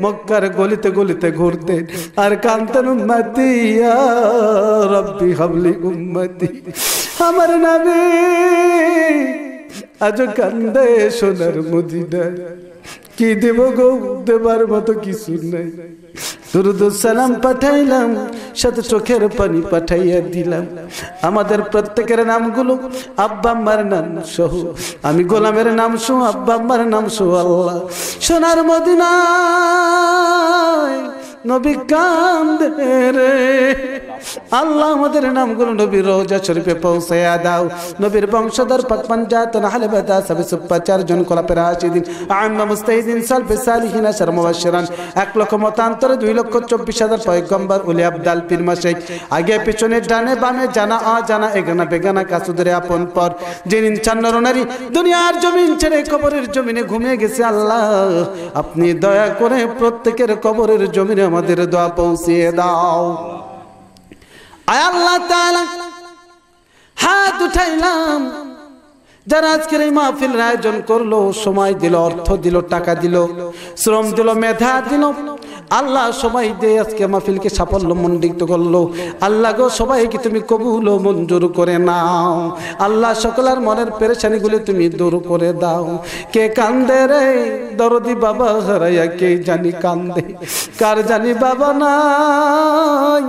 মক্কার গলিতে গলিতে ঘুরতেন আর কান্দতেন উম্মতি ইয়া রব্বি হাবলি উম্মতি। আমার নবী আজ কান্দে সোনার মদিনায়, কি দেব গো, দেবার মতো কিছু নাই। দুরূদ সালাম পাঠাইলাম, সাথে চোখের পানি পাঠাইয়া দিলাম। আমাদের প্রত্যেকের নামগুলো আব্বা আম্মার নাম সহ, আমি গোলামের নাম সহ, আব্বা আম্মার নাম সহ আল্লাহ সোনার মদিনায় নবী কান্দে রে আল্লাহ। আমাদের নামগুলো নবীর রওজা শরীফে পৌঁছায়া দাও। নবীর বংশধর পাকমান জাতন আহলে বাদা সবে 4 জন খোলাফে রাশিদিন আম্মা মুস্তাহিদিন সালফে সালিহিন আশর মুবাশশিরান 1 লক্ষ মতান্তরে 2,24,000 পয়গম্বর ওলি আবদাল পীর মাশাইখ, আগে পিছনে ডানে বামে জানা অজানা এগানা বেগানা কাসুদরে আপন পর যিনি চান্নর নারী দুনিয়ার জমিন ছেড়ে কবরের জমিনে ঘুমিয়ে গেছে আল্লাহ, আপনি দয়া করে প্রত্যেকের কবরের জমিনে আমাদের দোয়া পৌঁছিয়ে দাও। আয় আল্লাহ তাআলা হাত উঠাইলাম, যারা আজকের এই মাহফিল আয়োজন করলো, সময় দিল, অর্থ দিল, টাকা দিল, শ্রম দিল, মেধা দিল, আল্লাহ সবাই দিয়ে আজকে মাহফিলকে সাফল্য মণ্ডিত করলো আল্লাহ গো, সবাইকে তুমি কবুল ও মঞ্জুর করে নাও আল্লাহ। সকলের মনের পেরেশানিগুলি তুমি দূর করে দাও। কে কান্দে রে দরদি বাবা হারাইয়া, কে জানি কান্দে, কার জানি বাবা নাই,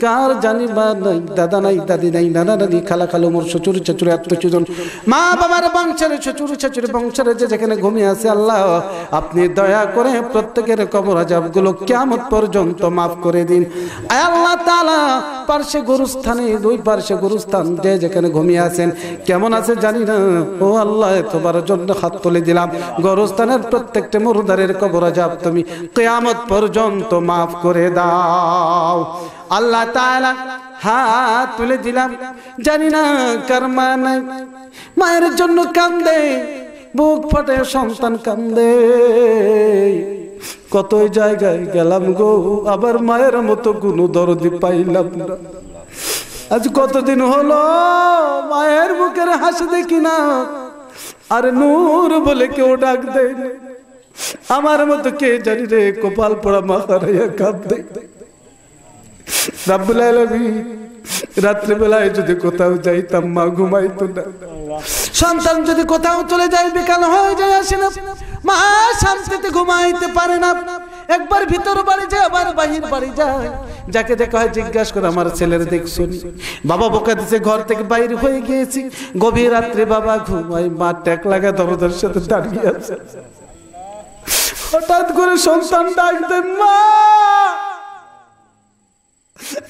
কার জানিবা নাই, দাদা নাই, দাদি নাই, নানা নানি, খালা খালু, মোর শ্বশুর শাশুড়ি, আত্মীয়স্বজন, মা বাবার বংশের শ্বশুর শাশুড়ি বংশের যে যেখানে ঘুমিয়ে আছে আল্লাহ আপনি দয়া করে প্রত্যেকের কবর আযাবগুলো কিয়ামত পর্যন্ত মাফ করে দিন। আয় আল্লাহ তাআলা, পার্শ্বে গুরুস্থানে, দুই পার্শ্বে গুরুস্থান যে যেখানে ঘুমিয়ে আছেন, কেমন আছে জানি না, ও আল্লাহ তোমার জন্য হাত তুলে দিলাম, গোরস্থানের প্রত্যেকটা মুর্দারের কবর আযাব তুমি কিয়ামত পর্যন্ত মাফ করে দাও। আল্লাহ তাআলা হাত তুলে দিলাম, জানি না কার মা নাই, মায়ের জন্য কান্দে, বুক ফাটে সন্তান কান্দে, কত জায়গায় গেলাম গো, আবার মায়ের মতো কোনো দরদি পাইলাম না। আজ কতদিন হলো মায়ের বুকের হাসি দেখি না, আর নূর বলে কেউ ডাক দেয় না। আমার মতো কে জানি রে কপাল পোড়া মা হারাইয়া কাঁদে। রাব্বুল আলামিন, রাত্রে বেলায় যদি কোথাও যাইতাম মা ঘুমাইতো না, সন্তান যদি কোথাও চলে যায় বিকাল হয়ে যায় আসে না, মা শান্তিতে ঘুমাইতে পারে না, একবার ভিতর বাড়ি যায় আবার বাহির বাড়ি যায়, যাকে দেখা হয় জিজ্ঞাসা করে আমার ছেলের দেখছো নি, বাবা বোকা দিছে ঘর থেকে বাইরে হয়ে গিয়েছি, গভীর রাত্রে বাবা ঘুমাই, মা ট্যাক লাগা দরজার সাথে দাঁড়িয়ে আছে, হঠাৎ করে সন্তান ডাক দেয় মা,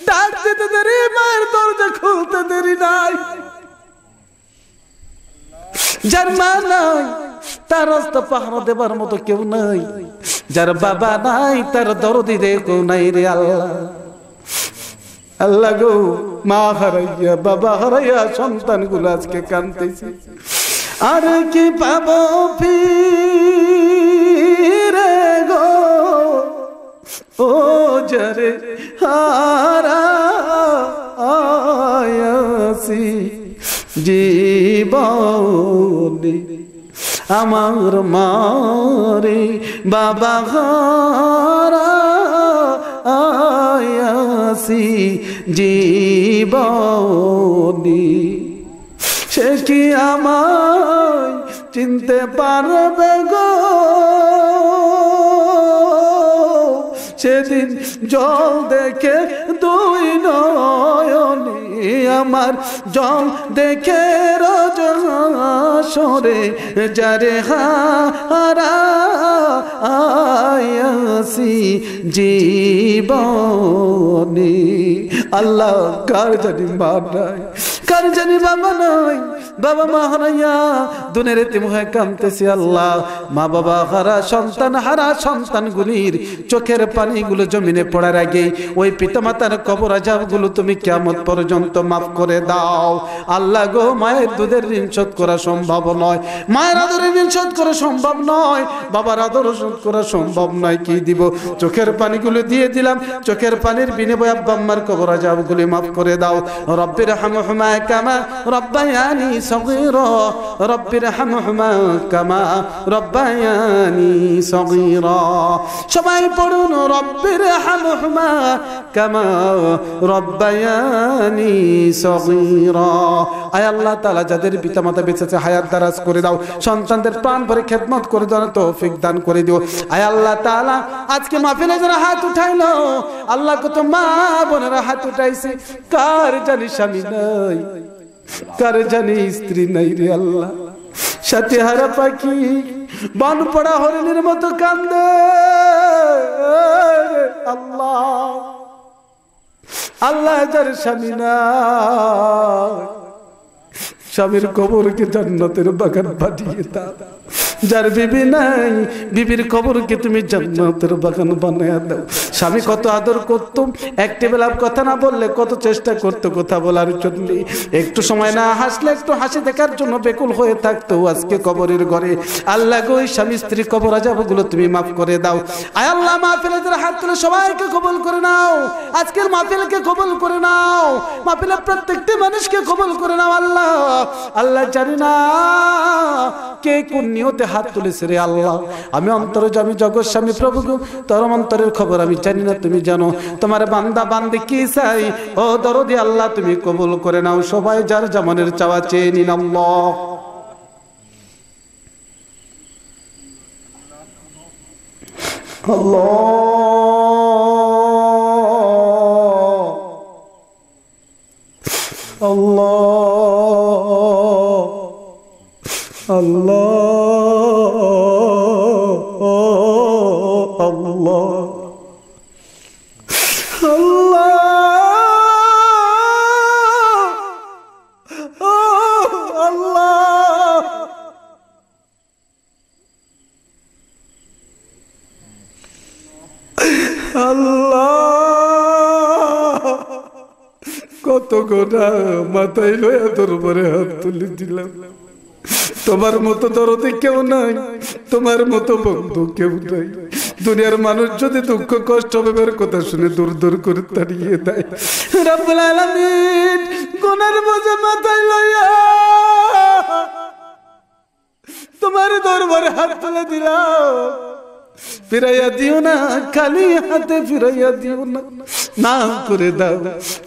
ডাক দিতে দেরি, মায়ের দরজা খুলতে দেরি নাই। যার মা নাই তার রাস্তা পাহারা দেবার মতো কেউ নাই, যার বাবা নাই তার দরদি রে কেউ নাই রে আল্লাহ। আল্লাহ গো, মা হারাইয়া বাবা হারাইয়া সন্তান গুলো আজকে কাঁদতেছে, আর কি পাবো ফিরে গো ও যারে হারাইয়াছি জীবনে, আমার মারে বাবা হারাইয়াছি জীবনে, সে কি আমায় চিনতে পারবে গো, সেদিন জল দেখে দুই নয়নে, আমার জল দেখে রজরে যারে হারাইয়াছি জীবনে। আল্লাহ, কার জানি মা নাই, কার জানি বাবা নাই, বাবা মা হারাইয়া দুনিয়ার এতিম হয়ে কাঁদতেছি আল্লাহ। মা বাবা হারা সন্তান, হারা সন্তানগুলির চোখের পানিগুলো জমিনে পড়ার আগে ওই পিতামাতার কবর আযাবগুলো তুমি কিয়ামত পর্যন্ত মাফ করে দাও আল্লাহ গো। মায়ের দুধের ঋণ শোধ করা সম্ভব নয়, মায়ের আদরের ঋণ শোধ করা সম্ভব নয়, বাবার আদর শোধ করা সম্ভব নয়, কি দিব? চোখের পানিগুলো দিয়ে দিলাম, চোখের পানির বিনিময়ে আব্বা আম্মার কবর আযাবগুলো মাফ করে দাও। রব্বির হামহুমা কামা রব্বায়ানি সগীরা, রব্বির হামহুমা কামা রব্বায়ানি সগীরা। সবাই পড়ুন, রব্বির হামহুমা কামা রব্বায়ানি সগীরা। আয় আল্লাহ তাআলা, যাদের পিতামাতা বেঁচে আছে হায়াত দারাজ করে দাও, সন্তানদের প্রাণ ভরে খেদমত করে দাও, তৌফিক দান করে দিও। আয় আল্লাহ তাআলা, আজকে মাহফিলে যারা হাত উঠাইলো আল্লাহ, কত মা বোনেরা হাত উঠাইছে, কার জানি স্বামী নাই, কার জানি স্ত্রী নাই রে আল্লাহ। সাথে হারা পাখি বান পড়া হরিণের মতো কান্দে আল্লাহ। আল্লাহ, যার স্বামী নাই, স্বামীর কবরকে জান্নাতের বাগান বানিয়ে দাও। যার বিবি নাই, বিবির কবরকে তুমি জান্নাতের বাগান বানিয়ে দাও। স্বামী কত আদর করত, একটি বেলা কথা না বললে কত চেষ্টা করতো কথা বলার জন্য, একটু সময় না হাসলে একটু হাসি দেখার জন্য বেকুল হয়ে থাকতো, আজকে কবরের ঘরে। আল্লাহ গো, স্বামী স্ত্রী কবর আযাবগুলো তুমি মাফ করে দাও। আয় আল্লাহ, মাহফিলে যারা হাত তুলে সবাইকে কবুল করে নাও, আজকের মাহফিলকে কবুল করে নাও, মাহফিলের প্রত্যেকটি মানুষকে কবুল করে নাও আল্লাহ। আল্লাহ, জানি না কে কোন নিয়তে হাত তুলেছে রে আল্লাহ, আমি অন্তর্যামী জগৎ স্বামী প্রভু গো, তোর অন্তরের খবর আমি জানি না, তুমি জানো। তোমার বান্দা বান্দি কি চাই, ও দরদি আল্লাহ তুমি কবুল করে নাও। সবাই যার জামানের চাওয়া চেয়ে নিন আল্লাহ। আল্লাহ কত গোটা মাথায় লয়া তোর উপরে হাত তুলে দিলাম। তোমার মতো দরদি কেউ নাই, তোমার মতো বন্ধু কেউ নাই। দুনিয়ার মানুষ যদি দুঃখ কষ্ট বের কথা শুনে দূর দূর করে তাড়িয়ে দেয়, রব্বুল আলামিন গুনার বোঝা মাথায় লইয়া তোমার দরবারে হাত তুলে দিলাম। ফিরাইয়া দিও না, খালি হাতে ফিরাইয়া দিও না, নাম করে দাও।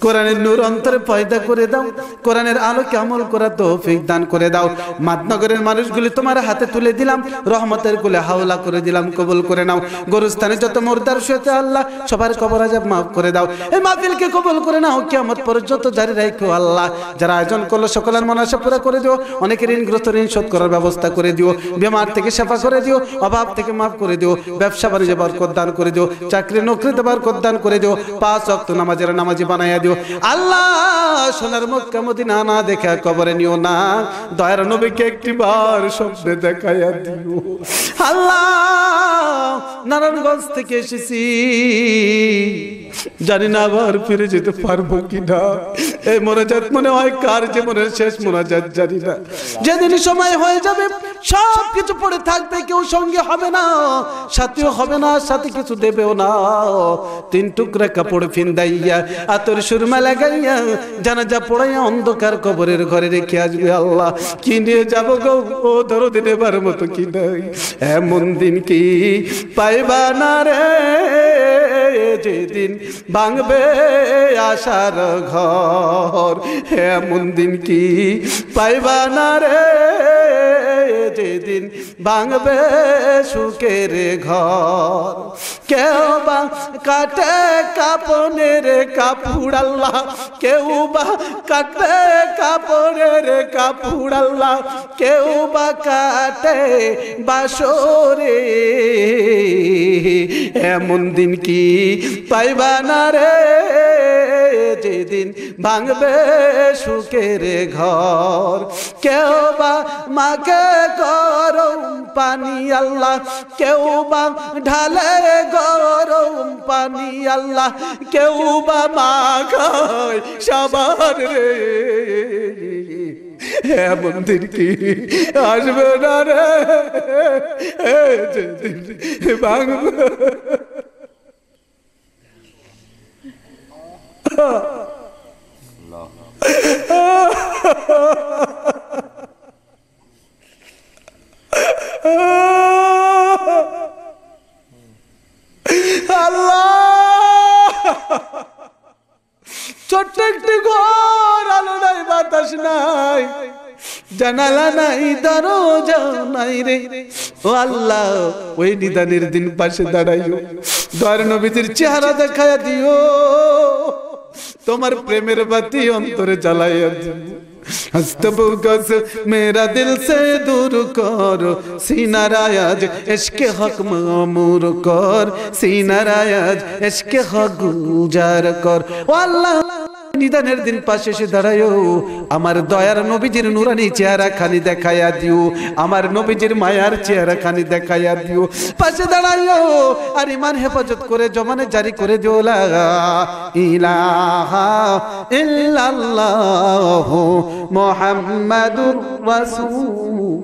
কোরআনের নূর অন্তরে পয়দা করে দাও, কোরআনের আলোকে আমল করার তৌফিক দান করে দাও। মাদনগরের মানুষগুলি তোমার হাতে তুলে দিলাম, রহমতের কোলে হাওলা করে দিলাম, কবুল করে নাও। গোরস্থানে যত মুর্দার শুয়েছে আল্লাহ সবার কবর আযাব মাফ করে দাও। এই মাহফিলকে কবুল করে নাও, কিয়ামত পর্যন্ত জারি রাখো আল্লাহ। যারা আয়োজন করলো সকলের মনাশা পুরা করে দিও, অনেকের ঋণগ্রস্ত ঋণ শোধ করার ব্যবস্থা করে দিও, বেমার থেকে শাফা করে দিও, অভাব থেকে মাফ করে দিও, ব্যবসা বাণিজ্যে বরকত দান করে দিও, চাকরি নৌকরিতে বরকত দান করে দিও, 5 ওয়াক্ত নামাজের নামাজি বানাইয়া দিও আল্লাহ। সোনার মক্কা মদিনা না দেখে কবরে নিও না, দয়ার নবীকে একটিবার স্বপ্নে দেখাইয়া দিও আল্লাহ। নারায়ণগঞ্জ থেকে এসেছি, জানি না আবার ফিরে যেতে পারবো কিনা। এই মোনাজাত মনে হয় কার জীবনের শেষ মোনাজাত জানি না। যেদিন সময় হয়ে যাবে সব কিছু পড়ে থাকবে, কেউ সঙ্গে হবে না, সাথীও হবে না, সাথে কিছু দেবেও না। 3 টুকরা কাপড় ফিন্দাইয়া আতর সুরমা লাগাইয়া জানাজা পড়াইয়া অন্ধকার কবরের ঘরে রেখে আসবে আল্লাহ। কি নিয়ে যাব গো ও দরদিন, এবার মতো কি নাই। এমন দিন কি পাইবা না রে, যেদিন ভাঙবে আশার ঘর। এমন দিন কি পাইবা না রে, যেদিন ভাঙবে সুখের ঘর। কেউ বা কাটে কাপড়ের কাপড় আল্লাহ, কেউ বা কাটে কাপড়ের কাপড় আল্লাহ, কেউ বা কাটে বাসরে। এমন দিন কি পাইবা না রে, যেদিন ভাঙবে সুখের ঘর। কেউ বা মাকে গরম পানি আল্লাহ, কেউ বা ঢালে গরম পানি আল্লাহ, কেউ বা মাখায় সাবান রে। এমন দিন কি আসবে না রে, যেদিন ভাঙবে আল্লাহ। ছোট্ট একটি ঘর, আলো নাই, বাতাস নাই, জানালা নাই, দরজা নাই রে। ও আল্লাহ, ওই নিদানের দিন পাশে দাঁড়াইও, দয়ার নবীজির চেহারা দেখায়া দিও, তোমার প্রেমের বাতি অন্তরে জ্বালাইয়া দিও। हस्तबुगस मेरा दिल से दूर कर, सीना रायाज इश्क़ हक मामूर कर, सीना रायाज इश्क़ हक गुजार कर। ओ अल्लाह, निदाনের দিন পাশে এসে দাঁড়ায়ো, আমার দয়ার নবীজির নুরানি চেহারা খানি দেখাইয়া দিও, আমার নবীজির মায়ার চেহারা খানি দেখাইয়া দিও। পাশে দাঁড়ায়ো আর ইমান হেফাজত করে জমানে জারি করে দিও, লা ইলাহা ইল্লাল্লাহ মুহাম্মাদুর রাসূলুল্লাহ।